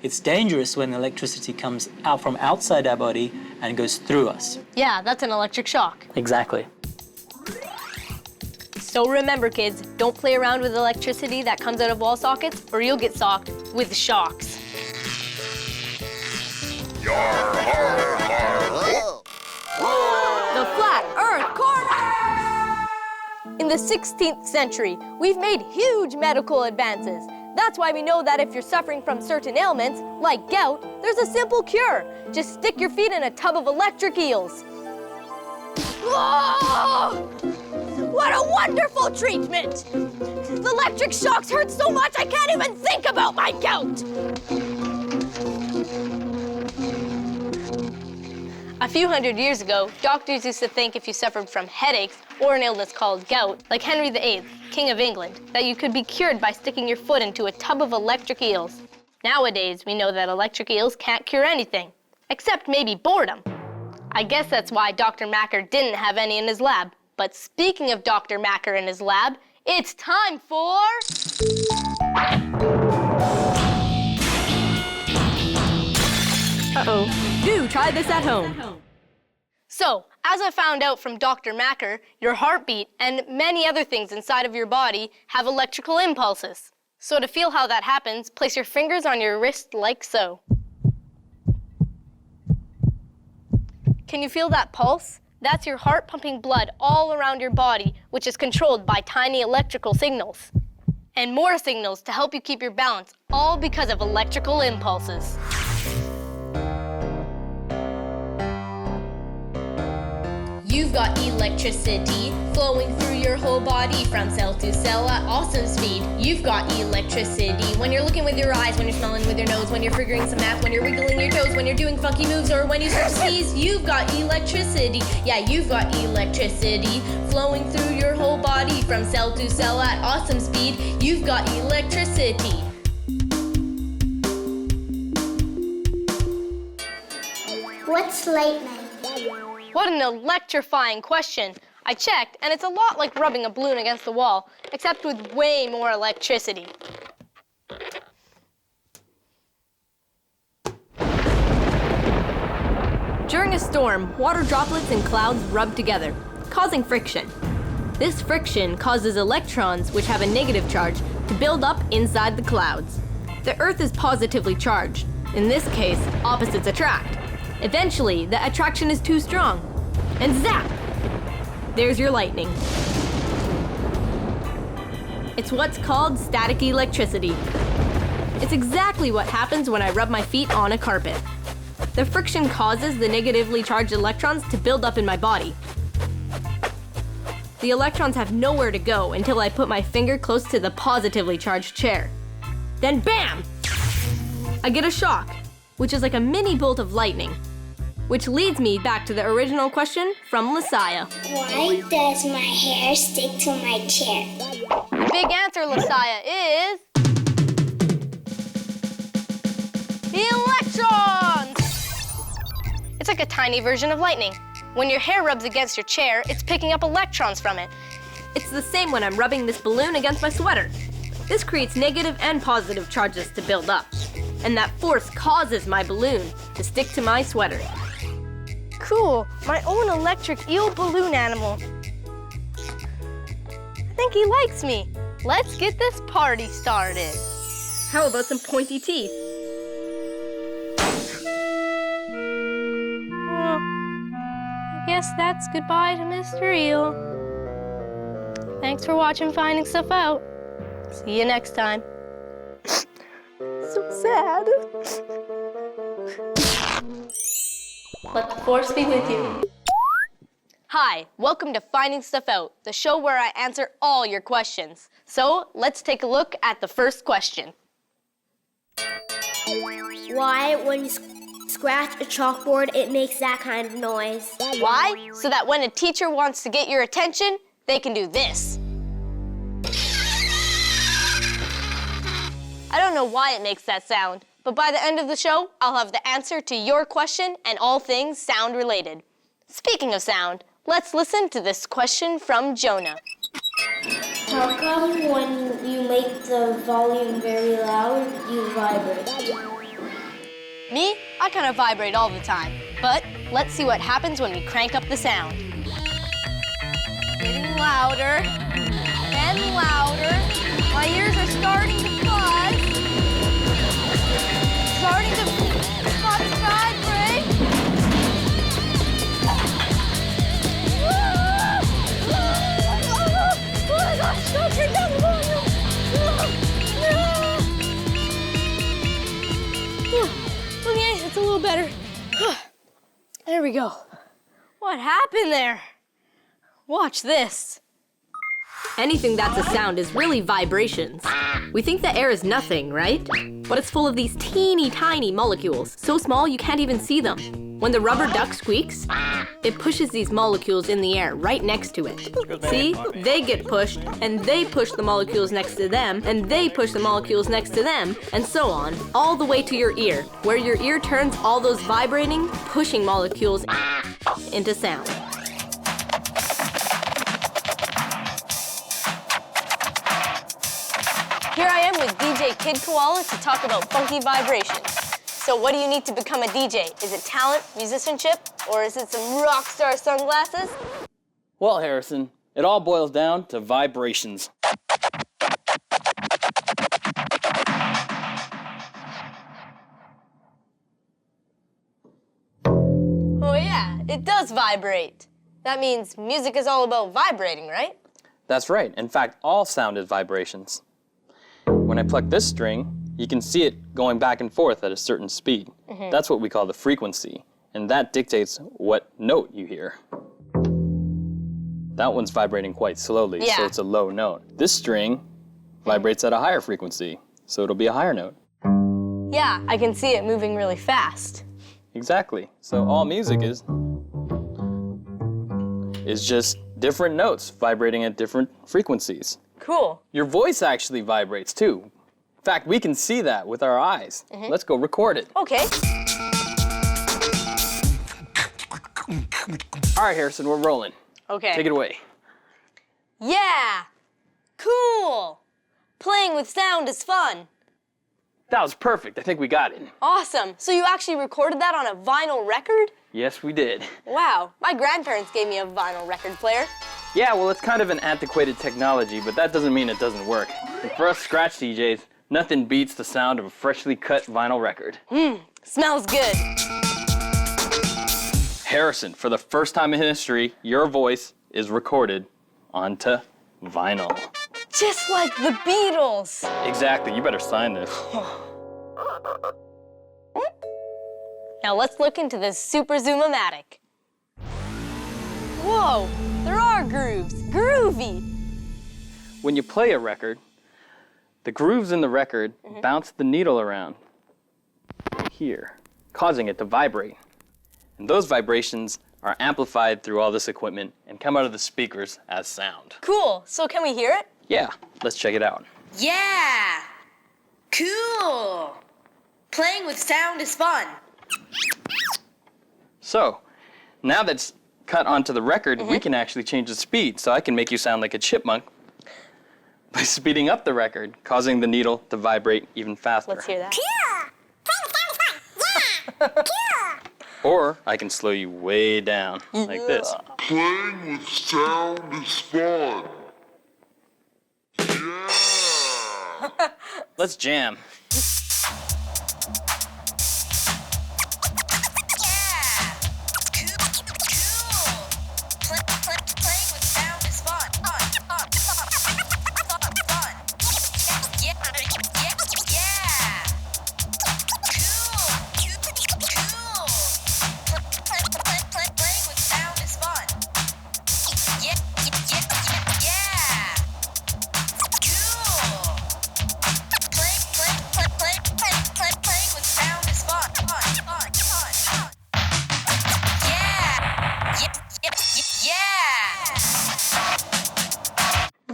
It's dangerous when electricity comes out from outside our body and goes through us. Yeah, that's an electric shock. Exactly. So remember, kids, don't play around with electricity that comes out of wall sockets, or you'll get socked with shocks. The Flat Earth Corner! In the 16th century, we've made huge medical advances. That's why we know that if you're suffering from certain ailments, like gout, there's a simple cure. Just stick your feet in a tub of electric eels. Whoa! What a wonderful treatment! The electric shocks hurt so much I can't even think about my gout! A few hundred years ago, doctors used to think if you suffered from headaches or an illness called gout, like Henry VIII, King of England, that you could be cured by sticking your foot into a tub of electric eels. Nowadays, we know that electric eels can't cure anything, except maybe boredom. I guess that's why Dr. Macker didn't have any in his lab. But speaking of Dr. Macker in his lab, it's time for... Uh-oh. Do try this at home. So, as I found out from Dr. Macker, your heartbeat and many other things inside of your body have electrical impulses. So to feel how that happens, place your fingers on your wrist like so. Can you feel that pulse? That's your heart pumping blood all around your body, which is controlled by tiny electrical signals. And more signals to help you keep your balance, all because of electrical impulses. You've got electricity flowing through your whole body from cell to cell at awesome speed. You've got electricity when you're looking with your eyes, when you're smelling with your nose, when you're figuring some math, when you're wiggling your toes, when you're doing funky moves, or when you start to sneeze. You've got electricity. Yeah, you've got electricity flowing through your whole body from cell to cell at awesome speed. You've got electricity. What's lightning? What an electrifying question. I checked, and it's a lot like rubbing a balloon against the wall, except with way more electricity. During a storm, water droplets and clouds rub together, causing friction. This friction causes electrons, which have a negative charge, to build up inside the clouds. The Earth is positively charged. In this case, opposites attract. Eventually, the attraction is too strong, and zap! There's your lightning. It's what's called static electricity. It's exactly what happens when I rub my feet on a carpet. The friction causes the negatively charged electrons to build up in my body. the electrons have nowhere to go until I put my finger close to the positively charged chair. Then bam! I get a shock, which is like a mini bolt of lightning. Which leads me back to the original question from Lasaya. Why does my hair stick to my chair? Big answer, Lasaya, is... electrons! It's like a tiny version of lightning. When your hair rubs against your chair, it's picking up electrons from it. It's the same when I'm rubbing this balloon against my sweater. This creates negative and positive charges to build up. And that force causes my balloon to stick to my sweater. Cool, my own electric eel balloon animal. I think he likes me. Let's get this party started. How about some pointy teeth? Well, I guess that's goodbye to Mr. Eel. Thanks for watching Finding Stuff Out. See you next time. So sad. Let the force be with you. Hi, welcome to Finding Stuff Out, the show where I answer all your questions. So let's take a look at the first question. Why, when you scratch a chalkboard, it makes that kind of noise? Why? So that when a teacher wants to get your attention, they can do this. I don't know why it makes that sound, but by the end of the show, I'll have the answer to your question and all things sound related. Speaking of sound, let's listen to this question from Jonah. How come when you make the volume very loud, you vibrate? Me? I kind of vibrate all the time. But let's see what happens when we crank up the sound. Getting louder and louder. My ears are starting to buzz. Starting to vibrate. Oh my gosh, don't turn down the volume. Okay, it's a little better. There we go. What happened there? Watch this. Anything that's a sound is really vibrations. We think that air is nothing, right? But it's full of these teeny tiny molecules, so small you can't even see them. When the rubber duck squeaks, it pushes these molecules in the air right next to it. See? They get pushed, and they push the molecules next to them, and they push the molecules next to them, and so on, all the way to your ear, where your ear turns all those vibrating, pushing molecules into sound. Here I am with DJ Kid Koala to talk about funky vibrations. So what do you need to become a DJ? Is it talent, musicianship, or is it some rock star sunglasses? Well, Harrison, it all boils down to vibrations. Oh yeah, it does vibrate. That means music is all about vibrating, right? That's right. In fact, all sound is vibrations. When I pluck this string, you can see it going back and forth at a certain speed. Mhm. That's what we call the frequency, and that dictates what note you hear. That one's vibrating quite slowly, so Yeah. it's a low note. This string vibrates at a higher frequency, so it'll be a higher note. Yeah, I can see it moving really fast. Exactly. So all music is just different notes vibrating at different frequencies. Cool. Your voice actually vibrates too. In fact, we can see that with our eyes. Mhm. Let's go record it. Okay. All right, Harrison, we're rolling. Okay. Take it away. Yeah! Cool! Playing with sound is fun. That was perfect. I think we got it. Awesome. So you actually recorded that on a vinyl record? Yes, we did. Wow. My grandparents gave me a vinyl record player. Yeah, well, it's kind of an antiquated technology, but that doesn't mean it doesn't work. And for us scratch DJs, nothing beats the sound of a freshly cut vinyl record. Smells good. Harrison, for the first time in history, your voice is recorded onto vinyl. Just like the Beatles. Exactly. You better sign this. Now let's look into this Super Zoom-o-matic. Whoa, There are grooves. Groovy. When you play a record, the grooves in the record bounce the needle around here, causing it to vibrate. And those vibrations are amplified through all this equipment and come out of the speakers as sound. Cool. So can we hear it? Yeah, let's check it out. Yeah. Cool. Playing with sound is fun. So, now that's cut onto the record, we can actually change the speed. So I can make you sound like a chipmunk by speeding up the record, causing the needle to vibrate even faster. Let's hear that. Or I can slow you way down, like this. Playing with sound is fun. Yeah! Let's jam.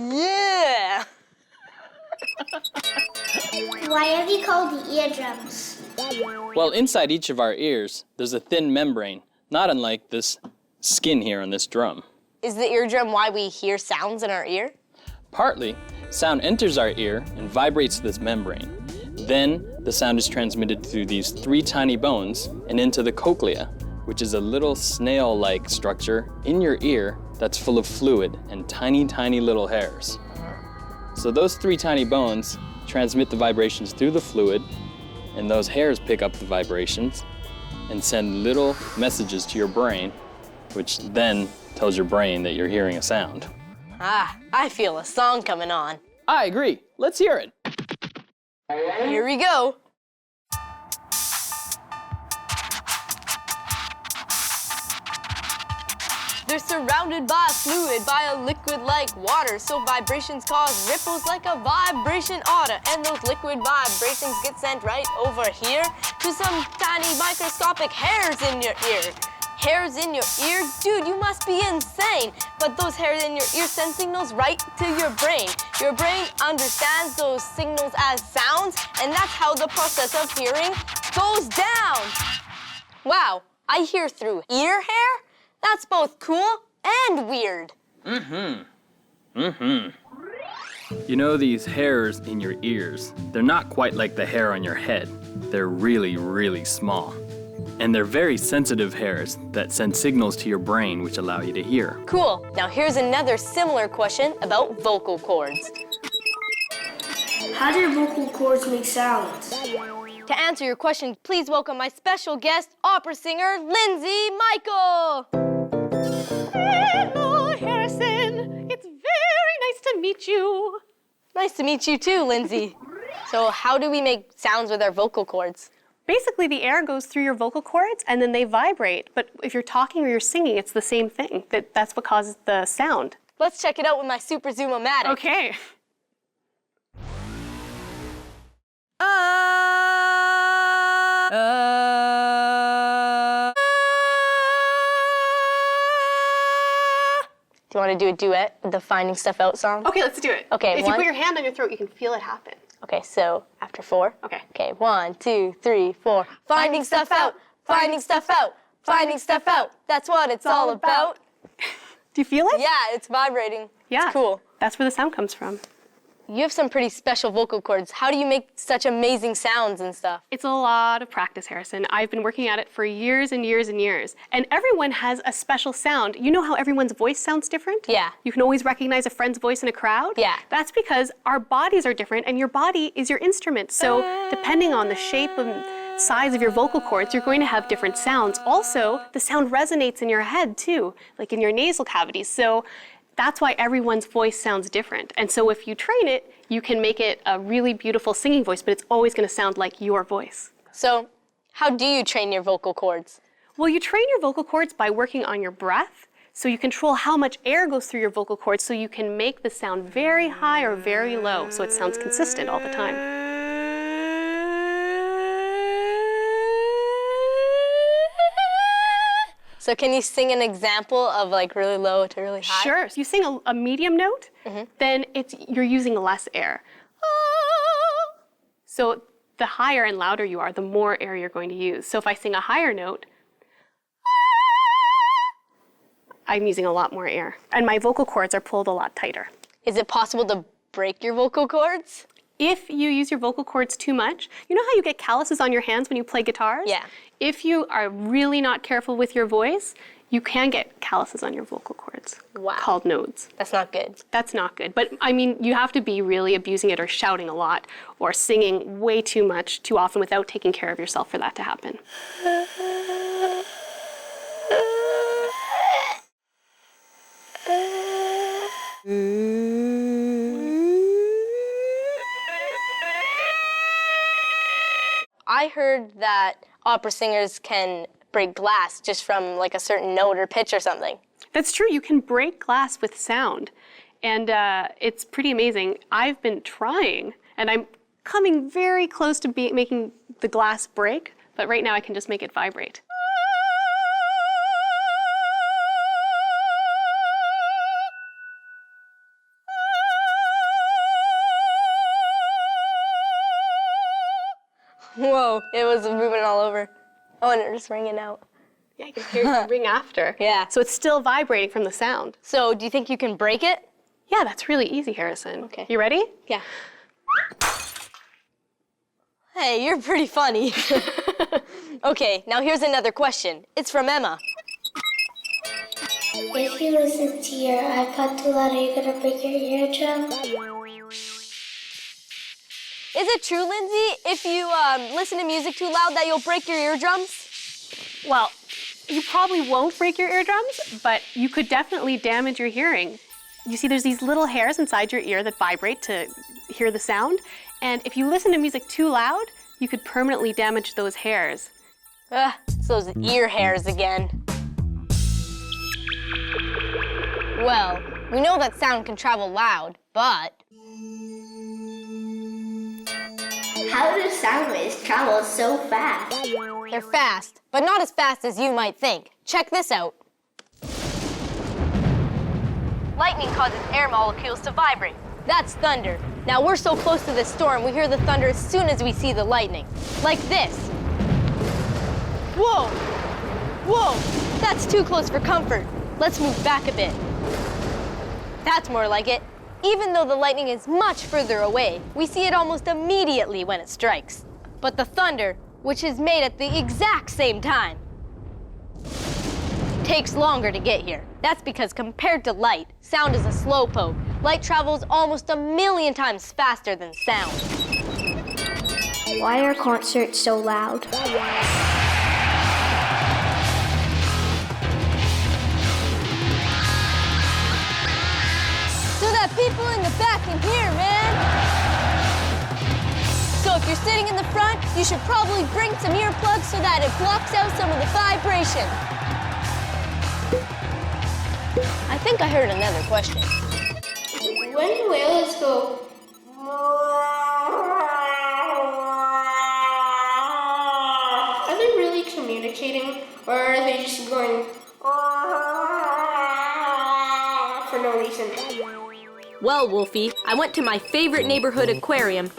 Yeah! Why are they called the eardrums? Well, inside each of our ears, there's a thin membrane, not unlike this skin here on this drum. Is the eardrum why we hear sounds in our ear? Partly, sound enters our ear and vibrates this membrane. Then, the sound is transmitted through these 3 tiny bones and into the cochlea, which is a little snail-like structure in your ear that's full of fluid and tiny, tiny little hairs. So those 3 tiny bones transmit the vibrations through the fluid, and those hairs pick up the vibrations and send little messages to your brain, which then tells your brain that you're hearing a sound. Ah, I feel a song coming on. I agree. Let's hear it. Here we go. They're surrounded by a fluid, by a liquid like water, so vibrations cause ripples like a vibration oughta. And those liquid vibrations get sent right over here to some tiny microscopic hairs in your ear. Hairs in your ear? Dude, you must be insane. But those hairs in your ear send signals right to your brain. Your brain understands those signals as sounds, and that's how the process of hearing goes down. Wow, I hear through ear hair? That's both cool and weird. You know, these hairs in your ears, they're not quite like the hair on your head. They're really, really small. And they're very sensitive hairs that send signals to your brain which allow you to hear. Cool. Now here's another similar question about vocal cords. How do your vocal cords make sounds? To answer your question, please welcome my special guest, opera singer, Lindsay Michael. Hello, Harrison. It's very nice to meet you. Nice to meet you too, Lindsay. So how do we make sounds with our vocal cords? Basically, the air goes through your vocal cords and then they vibrate. But if you're talking or you're singing, it's the same thing. That's what causes the sound. Let's check it out with my Super Zoom-O-Matic. Okay. Do you want to do a duet with the Finding Stuff Out song? Okay, let's do it. Okay, if you put your hand on your throat, you can feel it happen. Okay, so after 4? Okay. Okay, 1, 2, 3, 4. Finding stuff out, finding stuff out, finding stuff out. That's what it's all about. Do you feel it? Yeah, it's vibrating. Yeah. It's cool. That's where the sound comes from. You have some pretty special vocal cords. How do you make such amazing sounds and stuff? It's a lot of practice, Harrison. I've been working at it for years and years and years. And everyone has a special sound. You know how everyone's voice sounds different? Yeah. You can always recognize a friend's voice in a crowd? Yeah. That's because our bodies are different and your body is your instrument. So depending on the shape and size of your vocal cords, you're going to have different sounds. Also, the sound resonates in your head too, like in your nasal cavities. So that's why everyone's voice sounds different. And so if you train it, you can make it a really beautiful singing voice, but it's always going to sound like your voice. So how do you train your vocal cords? Well, you train your vocal cords by working on your breath, So you control how much air goes through your vocal cords so you can make the sound very high or very low so it sounds consistent all the time. So can you sing an example of like really low to really high? Sure. So you sing a medium note, then you're using less air. So the higher and louder you are, the more air you're going to use. So if I sing a higher note, I'm using a lot more air. And my vocal cords are pulled a lot tighter. Is it possible to break your vocal cords? If you use your vocal cords too much, you know how you get calluses on your hands when you play guitars? Yeah. If you are really not careful with your voice, you can get calluses on your vocal cords. Wow. Called nodes. That's not good. That's not good. But I mean, you have to be really abusing it or shouting a lot or singing way too much too often without taking care of yourself for that to happen. I heard that opera singers can break glass just from like a certain note or pitch or something. That's true. You can break glass with sound. And it's pretty amazing. I've been trying, and I'm coming very close to making the glass break, but right now I can just make it vibrate. Whoa, it was moving all over. Oh, and it was ringing out. Yeah, I can hear it ring after. Yeah. So it's still vibrating from the sound. So do you think you can break it? Yeah, that's really easy, Harrison. Okay. You ready? Yeah. Hey, you're pretty funny. Okay, now here's another question. It's from Emma. If you listen to your iPod too loud, are you gonna break your eardrum? Is it true, Lindsay, if you listen to music too loud that you'll break your eardrums? Well, you probably won't break your eardrums, but you could definitely damage your hearing. You see, there's these little hairs inside your ear that vibrate to hear the sound, and if you listen to music too loud, you could permanently damage those hairs. It's those ear hairs again. Well, we know that sound can travel loud, but... How do sound waves travel so fast? They're fast, but not as fast as you might think. Check this out. Lightning causes air molecules to vibrate. That's thunder. Now we're so close to this storm, we hear the thunder as soon as we see the lightning. Like this. Whoa! Whoa! That's too close for comfort. Let's move back a bit. That's more like it. Even though the lightning is much further away, we see it almost immediately when it strikes. But the thunder, which is made at the exact same time, takes longer to get here. That's because compared to light, sound is a slowpoke. Light travels almost 1,000,000 times faster than sound. Why are concerts so loud? So that people in the back can hear, man. So if you're sitting in the front, you should probably bring some earplugs so that it blocks out some of the vibration. I think I heard another question. When whales go, are they really communicating, or are they just going for no reason? Well, Wolfie, I went to my favorite neighborhood aquarium.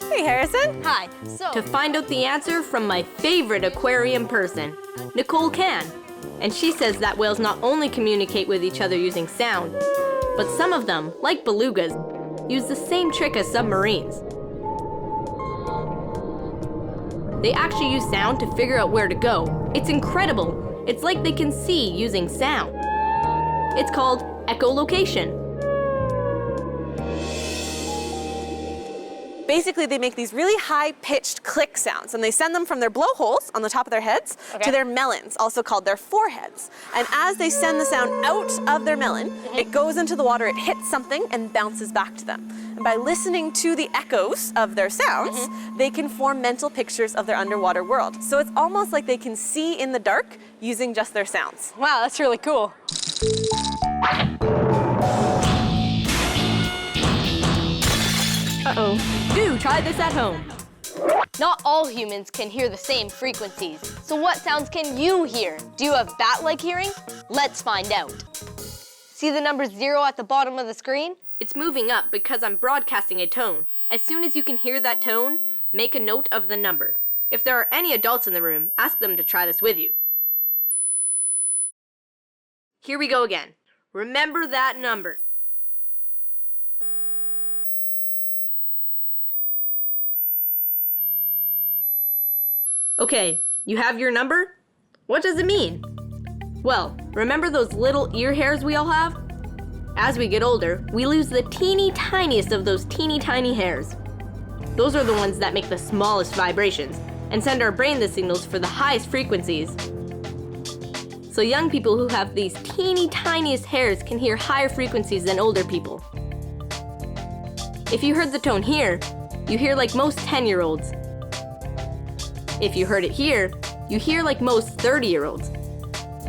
Hey, Harrison. Hi. To find out the answer from my favorite aquarium person, Nicole Can. And she says that whales not only communicate with each other using sound, but some of them, like belugas, use the same trick as submarines. They actually use sound to figure out where to go. It's incredible. It's like they can see using sound. It's called echolocation. Basically, they make these really high-pitched click sounds, and they send them from their blowholes on the top of their heads to their melons, also called their foreheads. And as they send the sound out of their melon, it goes into the water, it hits something, and bounces back to them. And by listening to the echoes of their sounds, they can form mental pictures of their underwater world. So it's almost like they can see in the dark using just their sounds. Wow, that's really cool. Uh-oh. Do try this at home. Not all humans can hear the same frequencies. So what sounds can you hear? Do you have bat-like hearing? Let's find out. See the number 0 at the bottom of the screen? It's moving up because I'm broadcasting a tone. As soon as you can hear that tone, make a note of the number. If there are any adults in the room, ask them to try this with you. Here we go again. Remember that number. Okay, you have your number? What does it mean? Well, remember those little ear hairs we all have? As we get older, we lose the teeny tiniest of those teeny tiny hairs. Those are the ones that make the smallest vibrations and send our brain the signals for the highest frequencies. So young people who have these teeny tiniest hairs can hear higher frequencies than older people. If you heard the tone here, you hear like most 10-year-olds. If you heard it here, you hear like most 30-year-olds.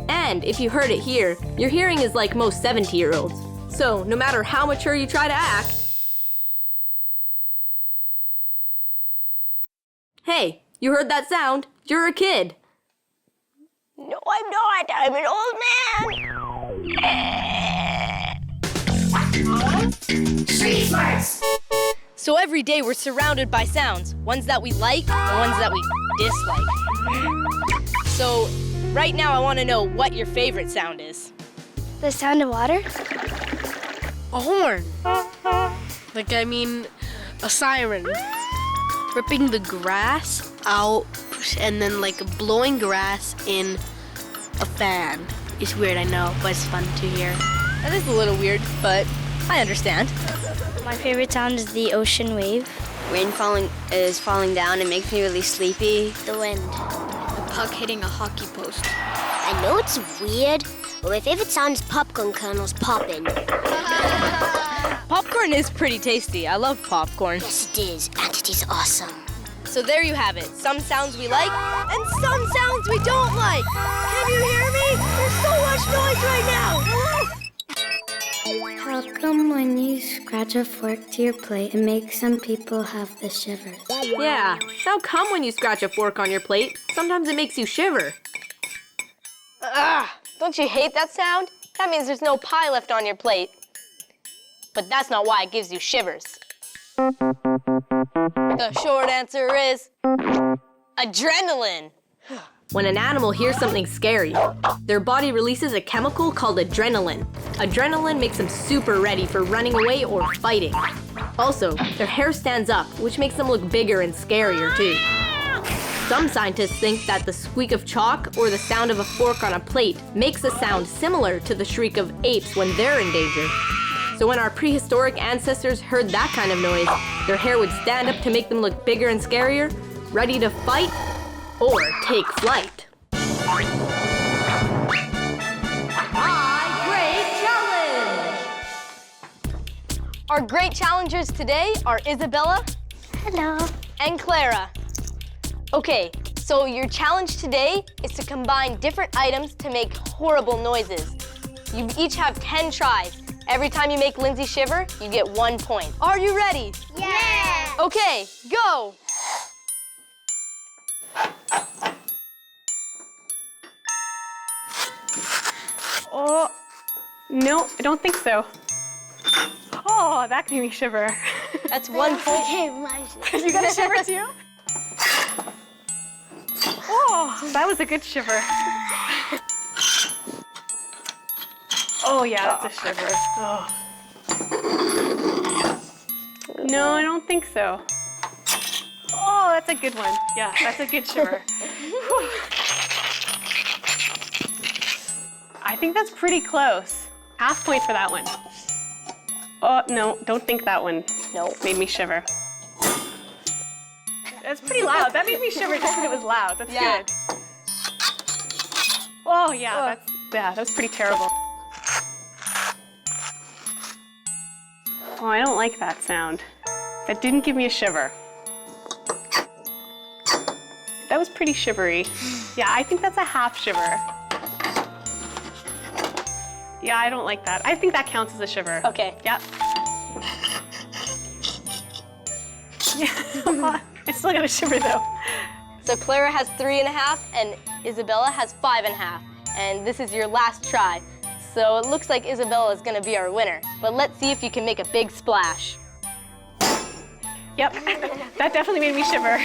And if you heard it here, your hearing is like most 70-year-olds. So no matter how mature you try to act, hey, you heard that sound? You're a kid. No, I'm not. I'm an old man. Street Smarts! So every day we're surrounded by sounds, ones that we like and ones that we dislike. So right now I want to know what your favorite sound is. The sound of water? A horn. Like, I mean, a siren. Ripping the grass out and then, like, blowing grass in a fan. It's weird, I know, but it's fun to hear. That is a little weird, but I understand. My favorite sound is the ocean wave. Rain is falling down. It makes me really sleepy. The wind. The puck hitting a hockey post. I know it's weird, but my favorite sound is popcorn kernels popping. Popcorn is pretty tasty. I love popcorn. Yes, it is, and it is awesome. So there you have it. Some sounds we like, and some sounds we don't like. Can you hear me? There's so much noise right now. How come when you scratch a fork to your plate, it makes some people have the shivers? Yeah, how come when you scratch a fork on your plate, sometimes it makes you shiver? Don't you hate that sound? That means there's no pie left on your plate. But that's not why it gives you shivers. The short answer is adrenaline. When an animal hears something scary, their body releases a chemical called adrenaline. Adrenaline makes them super ready for running away or fighting. Also, their hair stands up, which makes them look bigger and scarier too. Some scientists think that the squeak of chalk or the sound of a fork on a plate makes a sound similar to the shriek of apes when they're in danger. So when our prehistoric ancestors heard that kind of noise, their hair would stand up to make them look bigger and scarier, ready to fight or take flight. Our great challengers today are Isabella. Hello. And Clara. Okay, so your challenge today is to combine different items to make horrible noises. You each have 10 tries. Every time you make Lindsay shiver, you get 1 point. Are you ready? Yeah! Okay, go! Oh, no, I don't think so. Oh, that made me shiver. That's 1 point. You got a shiver too? Oh, that was a good shiver. Oh yeah, that's a shiver. Oh. No, I don't think so. Oh, that's a good one. Yeah, that's a good shiver. I think that's pretty close. Half point for that one. Oh, no, don't think that one. No. Made me shiver. That's pretty loud. That made me shiver just because it was loud. That's good. Oh, yeah, that's pretty terrible. Oh, I don't like that sound. That didn't give me a shiver. That was pretty shivery. Yeah, I think that's a half shiver. Yeah, I don't like that. I think that counts as a shiver. Okay. Yeah. Yeah. I still got a shiver though. So Clara has 3.5 and Isabella has 5.5. And this is your last try. So it looks like Isabella is gonna be our winner. But let's see if you can make a big splash. Yep, that definitely made me shiver.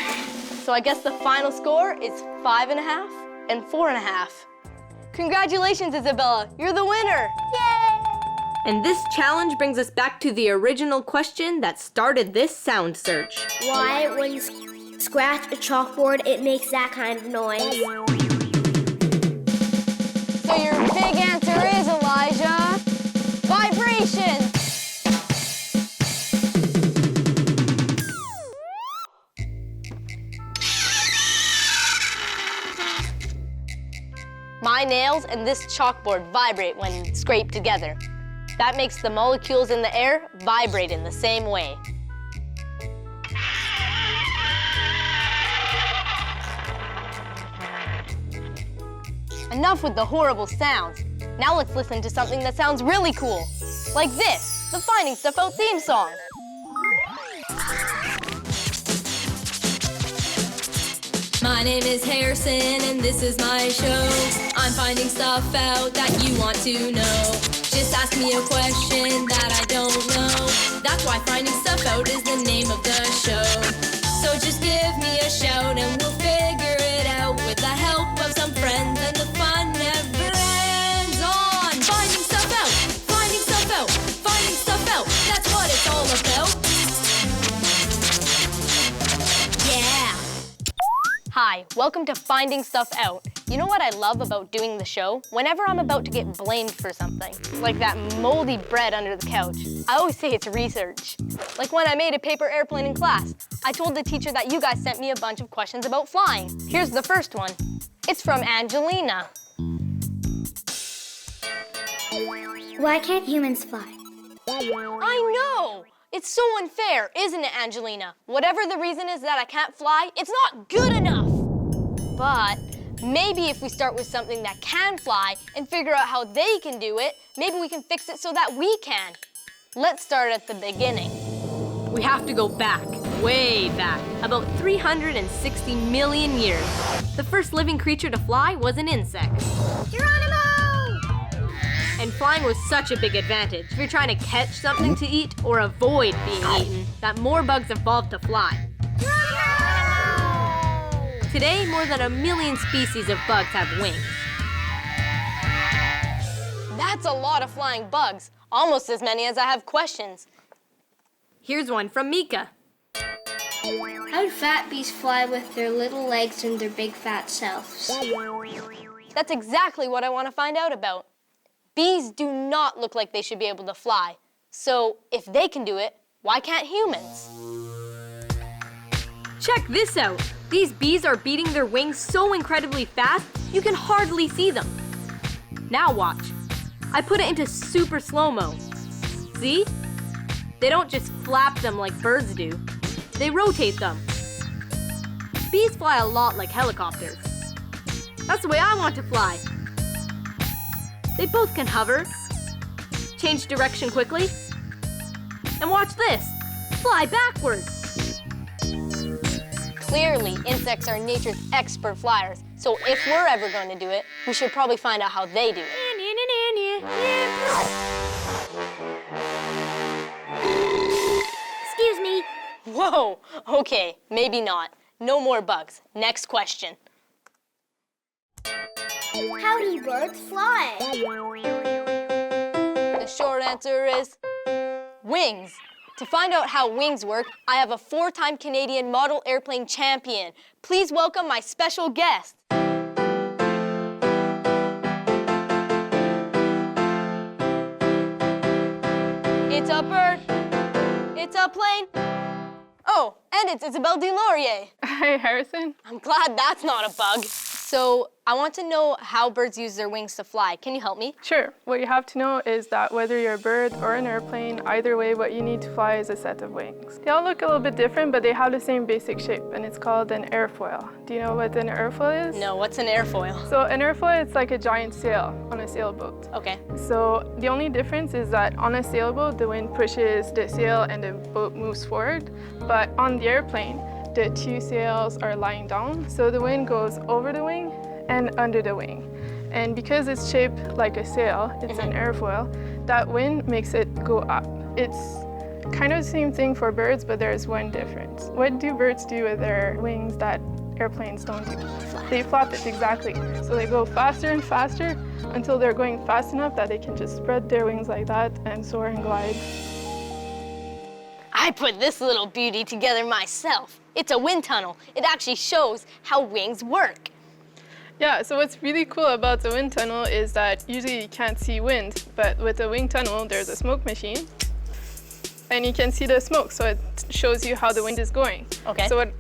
So I guess the final score is 5.5 and 4.5. Congratulations, Isabella, you're the winner. Yay! And this challenge brings us back to the original question that started this sound search. Why, when you scratch a chalkboard, it makes that kind of noise? So your big answer is, Elijah, vibration. My nails and this chalkboard vibrate when scraped together. That makes the molecules in the air vibrate in the same way. Enough with the horrible sounds. Now let's listen to something that sounds really cool. Like this, the Finding Stuff Out theme song. My name is Harrison and this is my show. I'm finding stuff out that you want to know. Just ask me a question that I don't know. That's why Finding Stuff Out is the name of the show. So just give me a shout and we'll figure it out with the help of some friends, and the fun never ends on Finding Stuff Out, Finding Stuff Out, Finding Stuff Out. That's what it's all about. Yeah. Hi, welcome to Finding Stuff Out. You know what I love about doing the show? Whenever I'm about to get blamed for something, like that moldy bread under the couch, I always say it's research. Like when I made a paper airplane in class, I told the teacher that you guys sent me a bunch of questions about flying. Here's the first one. It's from Angelina. Why can't humans fly? I know! It's so unfair, isn't it, Angelina? Whatever the reason is that I can't fly, it's not good enough! But maybe if we start with something that can fly and figure out how they can do it, maybe we can fix it so that we can. Let's start at the beginning. We have to go back, way back, about 360 million years. The first living creature to fly was an insect. Geronimo! And flying was such a big advantage if you're trying to catch something to eat or avoid being eaten, that more bugs evolved to fly. Today, more than 1 million species of bugs have wings. That's a lot of flying bugs, almost as many as I have questions. Here's one from Mika. How do fat bees fly with their little legs and their big fat selves? That's exactly what I want to find out about. Bees do not look like they should be able to fly. So if they can do it, why can't humans? Check this out. These bees are beating their wings so incredibly fast, you can hardly see them. Now watch. I put it into super slow-mo. See? They don't just flap them like birds do. They rotate them. Bees fly a lot like helicopters. That's the way I want to fly. They both can hover, change direction quickly, and watch this, fly backwards. Clearly, insects are nature's expert flyers, so if we're ever going to do it, we should probably find out how they do it. Excuse me. Whoa, okay, maybe not. No more bugs. Next question. How do birds fly? The short answer is wings. To find out how wings work, I have a 4-time Canadian model airplane champion. Please welcome my special guest. It's a bird. It's a plane. Oh, and it's Isabelle Deslauriers. Hi, Harrison. I'm glad that's not a bug. So I want to know how birds use their wings to fly. Can you help me? Sure. What you have to know is that whether you're a bird or an airplane, either way, what you need to fly is a set of wings. They all look a little bit different, but they have the same basic shape, and it's called an airfoil. Do you know what an airfoil is? No, what's an airfoil? So an airfoil, it's like a giant sail on a sailboat. Okay. So the only difference is that on a sailboat, the wind pushes the sail and the boat moves forward, but on the airplane, the two sails are lying down, so the wind goes over the wing and under the wing. And because it's shaped like a sail, it's an airfoil, that wind makes it go up. It's kind of the same thing for birds, but there's one difference. What do birds do with their wings that airplanes don't do? They flap it, exactly. So they go faster and faster until they're going fast enough that they can just spread their wings like that and soar and glide. I put this little beauty together myself. It's a wind tunnel. It actually shows how wings work. Yeah, so what's really cool about the wind tunnel is that usually you can't see wind, but with the wind tunnel, there's a smoke machine, and you can see the smoke, so it shows you how the wind is going. Okay. So what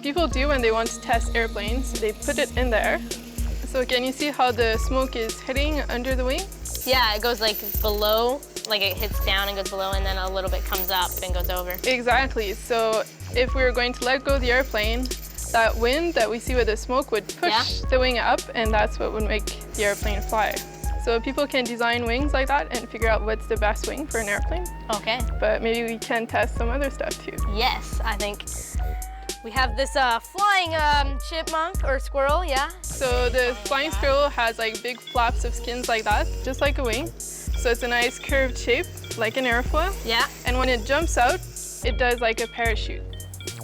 people do when they want to test airplanes, they put it in there. So can you see how the smoke is hitting under the wing? Yeah, it goes like below, like it hits down and goes below, and then a little bit comes up and goes over. Exactly. So if we were going to let go of the airplane, that wind that we see with the smoke would push the wing up, and that's what would make the airplane fly. So people can design wings like that and figure out what's the best wing for an airplane. Okay. But maybe we can test some other stuff too. Yes, I think we have this flying chipmunk or squirrel, yeah? So the flying squirrel has like big flaps of skins like that, just like a wing. So it's a nice curved shape, like an airfoil. Yeah. And when it jumps out, it does like a parachute.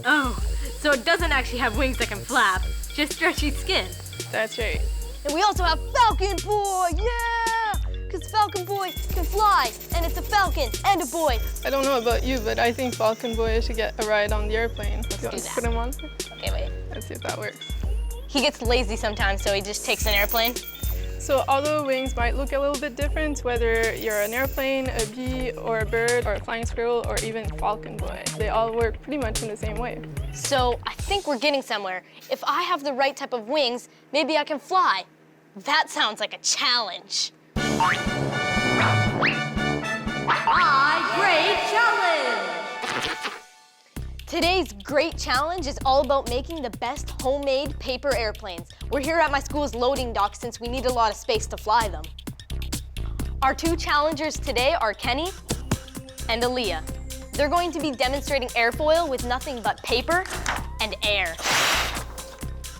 Oh, so it doesn't actually have wings that can flap, just stretchy skin. That's right. And we also have Falcon Boy, yeah! Because Falcon Boy can fly, and it's a falcon and a boy. I don't know about you, but I think Falcon Boy should get a ride on the airplane. Let's you want do to that. put him on? Okay, wait. Let's see if that works. He gets lazy sometimes, so he just takes an airplane. So although wings might look a little bit different, whether you're an airplane, a bee, or a bird, or a flying squirrel, or even Falcon Boy, they all work pretty much in the same way. So I think we're getting somewhere. If I have the right type of wings, maybe I can fly. That sounds like a challenge. My Great Challenge! Today's great challenge is all about making the best homemade paper airplanes. We're here at my school's loading dock since we need a lot of space to fly them. Our two challengers today are Kenny and Aaliyah. They're going to be demonstrating airfoil with nothing but paper and air.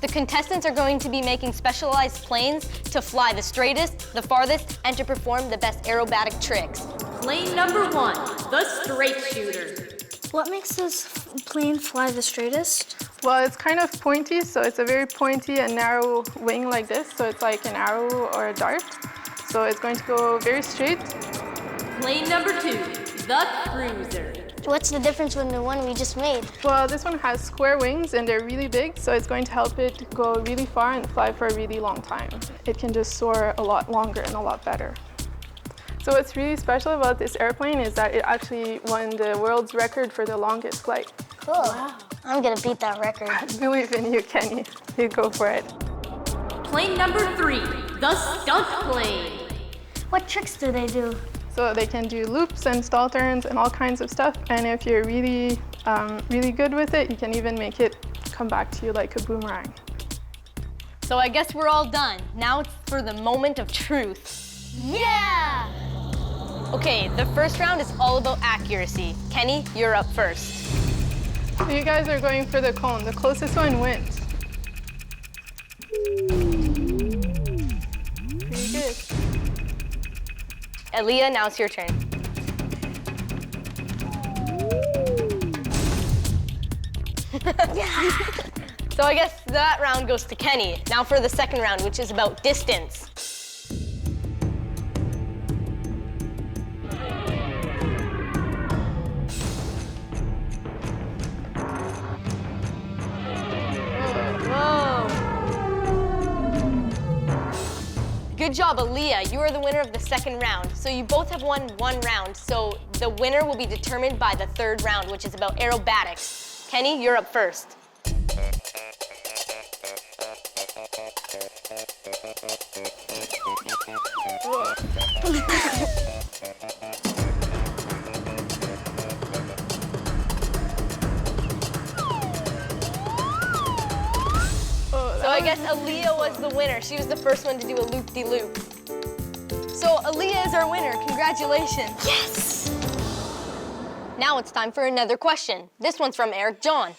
The contestants are going to be making specialized planes to fly the straightest, the farthest, and to perform the best aerobatic tricks. Plane number 1, the straight shooter. What makes this plane fly the straightest? Well, it's kind of pointy, so it's a very pointy and narrow wing like this, so it's like an arrow or a dart. So it's going to go very straight. Plane number 2, the cruiser. What's the difference with the one we just made? Well, this one has square wings and they're really big, so it's going to help it go really far and fly for a really long time. It can just soar a lot longer and a lot better. So what's really special about this airplane is that it actually won the world's record for the longest flight. Cool. Wow. I'm gonna beat that record. I believe in you, Kenny. You go for it. Plane number 3, the stunt plane. What tricks do they do? So they can do loops and stall turns and all kinds of stuff. And if you're really, really good with it, you can even make it come back to you like a boomerang. So I guess we're all done. Now it's for the moment of truth. Yeah! Okay, the first round is all about accuracy. Kenny, you're up first. So you guys are going for the cone. The closest one wins. Pretty good. Aaliyah, now it's your turn. So I guess that round goes to Kenny. Now for the second round, which is about distance. Good job, Aaliyah. You are the winner of the second round. So you both have won one round. So the winner will be determined by the third round, which is about aerobatics. Kenny, you're up first. So I guess Aaliyah was the winner. She was the first one to do a loop-de-loop. So Aaliyah is our winner. Congratulations. Yes! Now it's time for another question. This one's from Eric John.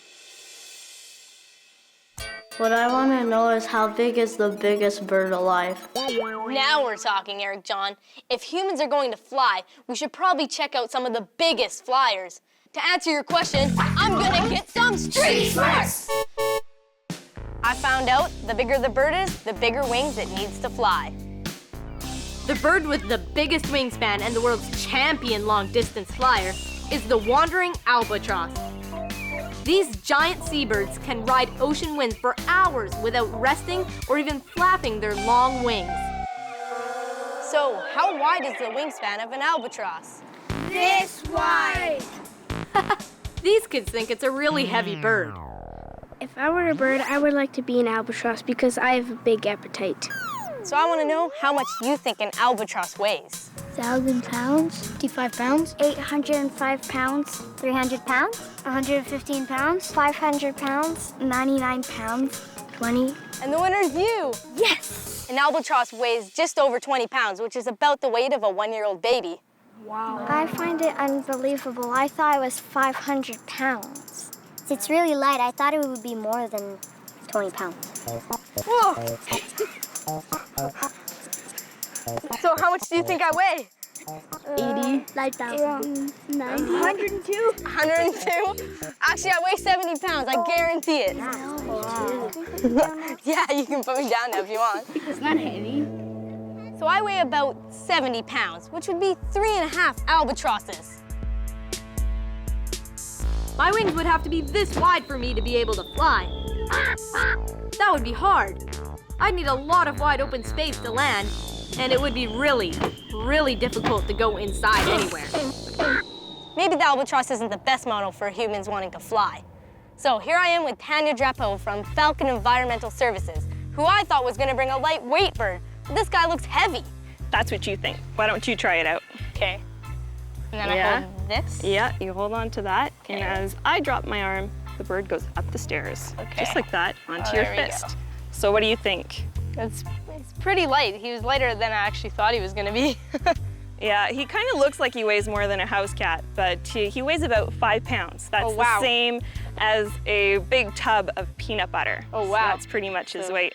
What I want to know is how big is the biggest bird alive? Now we're talking, Eric John. If humans are going to fly, we should probably check out some of the biggest flyers. To answer your question, I'm gonna get some street smarts! I found out the bigger the bird is, the bigger wings it needs to fly. The bird with the biggest wingspan and the world's champion long-distance flyer is the wandering albatross. These giant seabirds can ride ocean winds for hours without resting or even flapping their long wings. So, how wide is the wingspan of an albatross? This wide! These kids think it's a really heavy bird. If I were a bird, I would like to be an albatross because I have a big appetite. So I want to know how much you think an albatross weighs. 1,000 pounds, 55 pounds, 805 pounds, 300 pounds, 115 pounds, 500 pounds, 99 pounds, 20. And the winner is you! Yes! An albatross weighs just over 20 pounds, which is about the weight of a 1-year-old baby. Wow. I find it unbelievable. I thought it was 500 pounds. It's really light. I thought it would be more than 20 pounds. Whoa! So how much do you think I weigh? 80. Like that. 90. 102. 102? Actually, I weigh 70 pounds. I guarantee it. Yeah, you can put me down now if you want. It's not heavy. So I weigh about 70 pounds, which would be 3.5 albatrosses. My wings would have to be this wide for me to be able to fly. That would be hard. I'd need a lot of wide open space to land, and it would be really, really difficult to go inside anywhere. Maybe the albatross isn't the best model for humans wanting to fly. So here I am with Tanya Drapeau from Falcon Environmental Services, who I thought was gonna bring a lightweight bird, but this guy looks heavy. That's what you think. Why don't you try it out? Okay. And then I hold this? Yeah, you hold on to that, and as I drop my arm, the bird goes up the stairs. Okay. Just like that, onto your fist. Go. So what do you think? It's pretty light. He was lighter than I actually thought he was gonna be. Yeah, he kind of looks like he weighs more than a house cat, but he weighs about 5 pounds. That's the same as a big tub of peanut butter. Oh, wow. So that's pretty much his weight.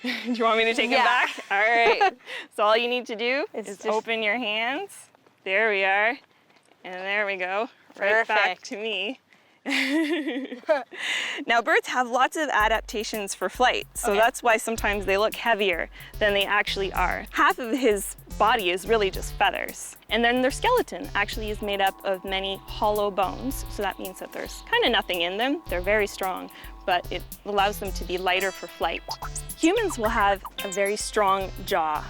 Do you want me to take him back? All right. So all you need to do is just open your hands. There we are. And there we go. Right back to me. Now, birds have lots of adaptations for flight, so that's why sometimes they look heavier than they actually are. Half of his body is really just feathers. And then their skeleton actually is made up of many hollow bones, so that means that there's kind of nothing in them. They're very strong, but it allows them to be lighter for flight. Humans will have a very strong jaw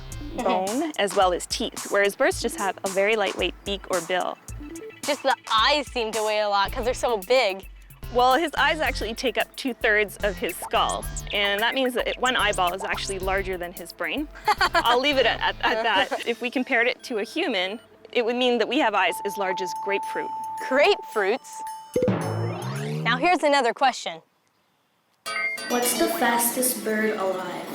bone as well as teeth, whereas birds just have a very lightweight beak or bill. Just the eyes seem to weigh a lot because they're so big. Well, his eyes actually take up 2/3 of his skull, and that means that one eyeball is actually larger than his brain. I'll leave it at that. If we compared it to a human, it would mean that we have eyes as large as grapefruit. Grapefruits? Now here's another question. What's the fastest bird alive?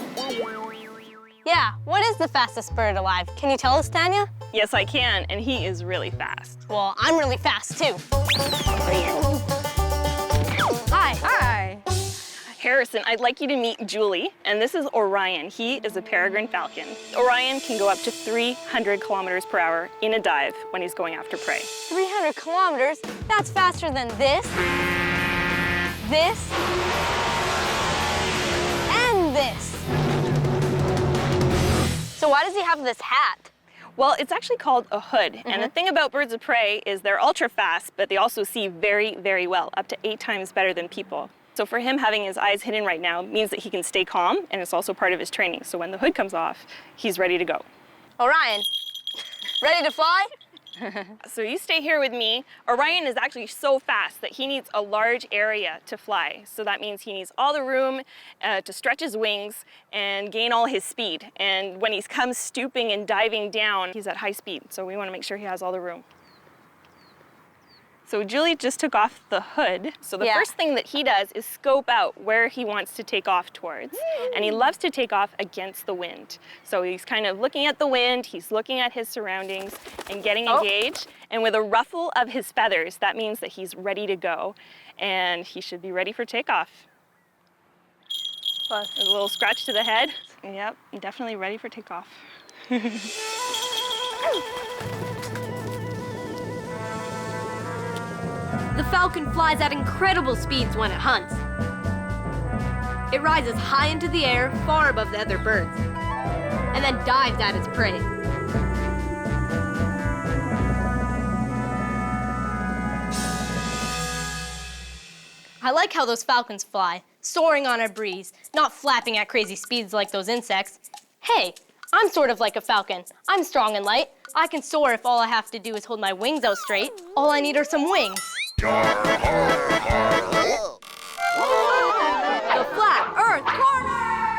Yeah, what is the fastest bird alive? Can you tell us, Tanya? Yes, I can, and he is really fast. Well, I'm really fast too. Hi. Hi. Harrison, I'd like you to meet Julie, and this is Orion. He is a peregrine falcon. Orion can go up to 300 kilometers per hour in a dive when he's going after prey. 300 kilometers? That's faster than this, this, and this. So why does he have this hat? Well, it's actually called a hood. And the thing about birds of prey is they're ultra fast, but they also see very, very well, up to 8 times better than people. So for him, having his eyes hidden right now means that he can stay calm, and it's also part of his training. So when the hood comes off, he's ready to go. Orion, ready to fly? So you stay here with me. Orion is actually so fast that he needs a large area to fly. So that means he needs all the room to stretch his wings and gain all his speed. And when he comes stooping and diving down, he's at high speed. So we want to make sure he has all the room. So Julie just took off the hood. So the first thing that he does is scope out where he wants to take off towards. And he loves to take off against the wind. So he's kind of looking at the wind, he's looking at his surroundings and getting engaged. And with a ruffle of his feathers, that means that he's ready to go. And he should be ready for takeoff. A little scratch to the head. Yep, definitely ready for takeoff. The falcon flies at incredible speeds when it hunts. It rises high into the air, far above the other birds, and then dives at its prey. I like how those falcons fly, soaring on a breeze, not flapping at crazy speeds like those insects. Hey, I'm sort of like a falcon. I'm strong and light. I can soar if all I have to do is hold my wings out straight. All I need are some wings. The Flat Earth Corner!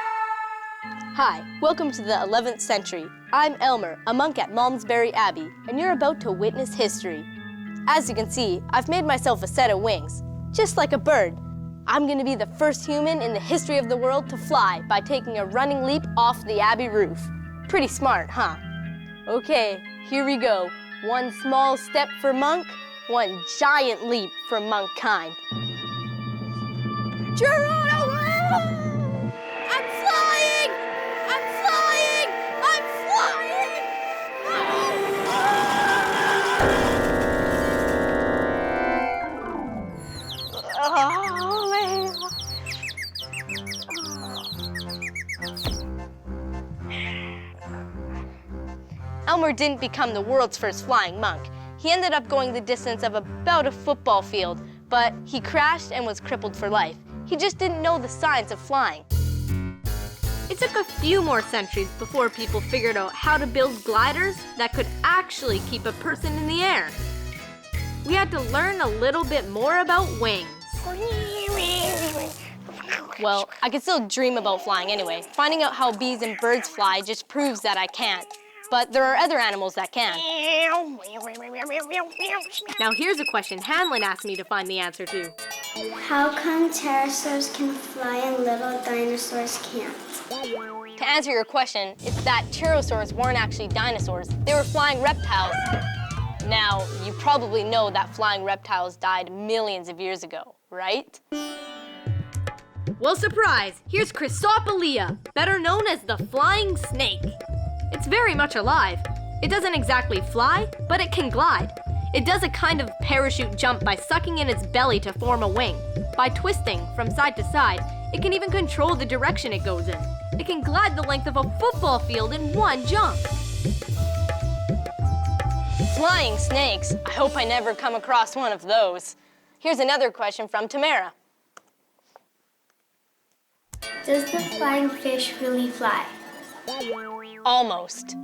Hi, welcome to the 11th century. I'm Elmer, a monk at Malmesbury Abbey, and you're about to witness history. As you can see, I've made myself a set of wings, just like a bird. I'm gonna be the first human in the history of the world to fly by taking a running leap off the Abbey roof. Pretty smart, huh? Okay, here we go. One small step for monk, one giant leap for monkkind. Geronimo! I'm flying! I'm flying! I'm flying! Oh, man. Elmer didn't become the world's first flying monk. He ended up going the distance of about a football field, but he crashed and was crippled for life. He just didn't know the science of flying. It took a few more centuries before people figured out how to build gliders that could actually keep a person in the air. We had to learn a little bit more about wings. Well, I can still dream about flying anyway. Finding out how bees and birds fly just proves that I can't. But there are other animals that can. Now here's a question Hanlon asked me to find the answer to. How come pterosaurs can fly and little dinosaurs can't? To answer your question, it's that pterosaurs weren't actually dinosaurs. They were flying reptiles. Now, you probably know that flying reptiles died millions of years ago, right? Well, surprise! Here's Chrysopolia, better known as the flying snake. It's very much alive. It doesn't exactly fly, but it can glide. It does a kind of parachute jump by sucking in its belly to form a wing. By twisting from side to side, it can even control the direction it goes in. It can glide the length of a football field in one jump. Flying snakes. I hope I never come across one of those. Here's another question from Tamara. Does the flying fish really fly? Almost.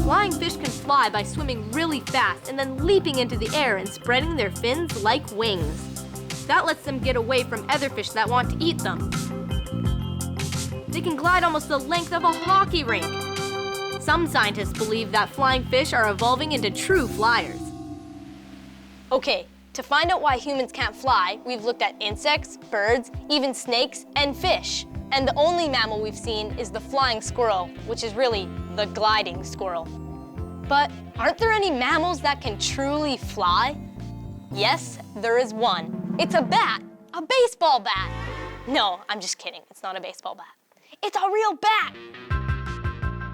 Flying fish can fly by swimming really fast and then leaping into the air and spreading their fins like wings. That lets them get away from other fish that want to eat them. They can glide almost the length of a hockey rink. Some scientists believe that flying fish are evolving into true flyers. Okay, to find out why humans can't fly, we've looked at insects, birds, even snakes, and fish. And the only mammal we've seen is the flying squirrel, which is really the gliding squirrel. But aren't there any mammals that can truly fly? Yes, there is one. It's a bat, a baseball bat. No, I'm just kidding. It's not a baseball bat. It's a real bat.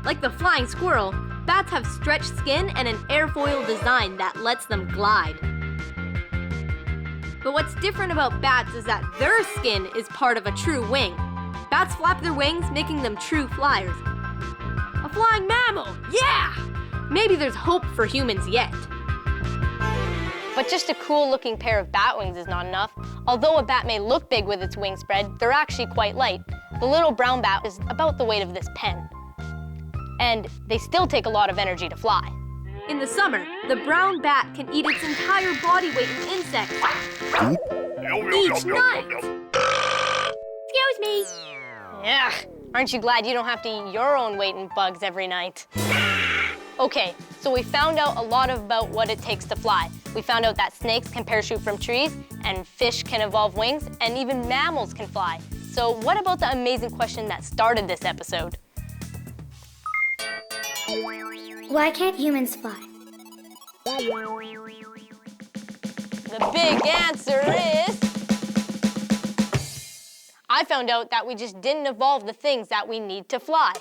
Like the flying squirrel, bats have stretched skin and an airfoil design that lets them glide. But what's different about bats is that their skin is part of a true wing. Bats flap their wings, making them true flyers. A flying mammal, yeah! Maybe there's hope for humans yet. But just a cool-looking pair of bat wings is not enough. Although a bat may look big with its wings spread, they're actually quite light. The little brown bat is about the weight of this pen. And they still take a lot of energy to fly. In the summer, the brown bat can eat its entire body weight in insects each night. Excuse me. Yeah, aren't you glad you don't have to eat your own weight in bugs every night? Okay, so we found out a lot about what it takes to fly. We found out that snakes can parachute from trees, and fish can evolve wings, and even mammals can fly. So what about the amazing question that started this episode? Why can't humans fly? The big answer is... I found out that we just didn't evolve the things that we need to fly.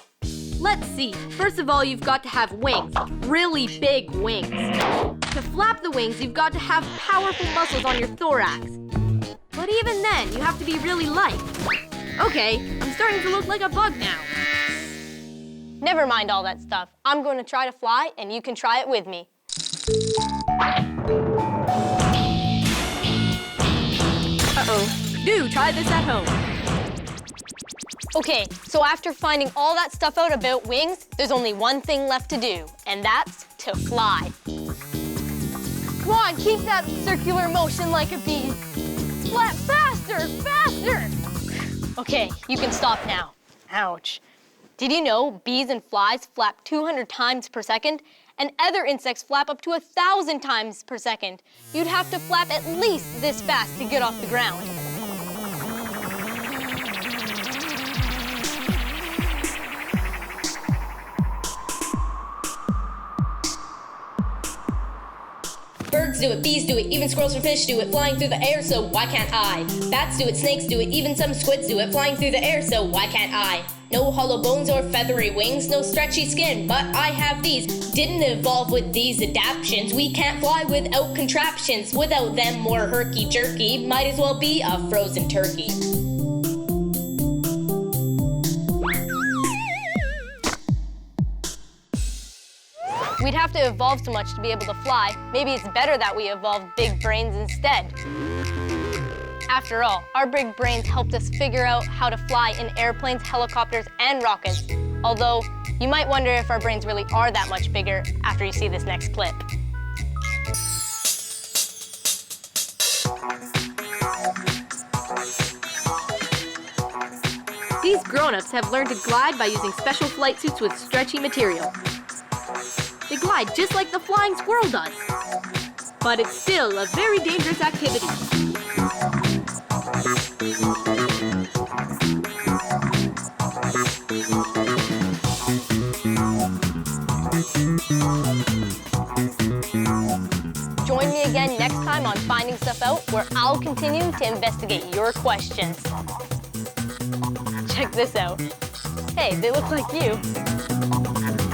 Let's see. First of all, you've got to have wings. Really big wings. To flap the wings, you've got to have powerful muscles on your thorax. But even then, you have to be really light. Okay, I'm starting to look like a bug now. Never mind all that stuff. I'm going to try to fly, and you can try it with me. Uh-oh. Do try this at home. Okay, so after finding all that stuff out about wings, there's only one thing left to do, and that's to fly. Come on, keep that circular motion like a bee. Flap faster, faster! Okay, you can stop now. Ouch. Did you know bees and flies flap 200 times per second? And other insects flap up to 1,000 times per second. You'd have to flap at least this fast to get off the ground. Birds do it, bees do it, even squirrels and fish do it, flying through the air, so why can't I? Bats do it, snakes do it, even some squids do it, flying through the air, so why can't I? No hollow bones or feathery wings, no stretchy skin, but I have these. Didn't evolve with these adaptions. We can't fly without contraptions. Without them, more herky-jerky, might as well be a frozen turkey. We'd have to evolve so much to be able to fly. Maybe it's better that we evolved big brains instead. After all, our big brains helped us figure out how to fly in airplanes, helicopters, and rockets. Although, you might wonder if our brains really are that much bigger after you see this next clip. These grown-ups have learned to glide by using special flight suits with stretchy material. They glide just like the flying squirrel does. But it's still a very dangerous activity. Join me again next time on Finding Stuff Out, where I'll continue to investigate your questions. Check this out. Hey, they look like you.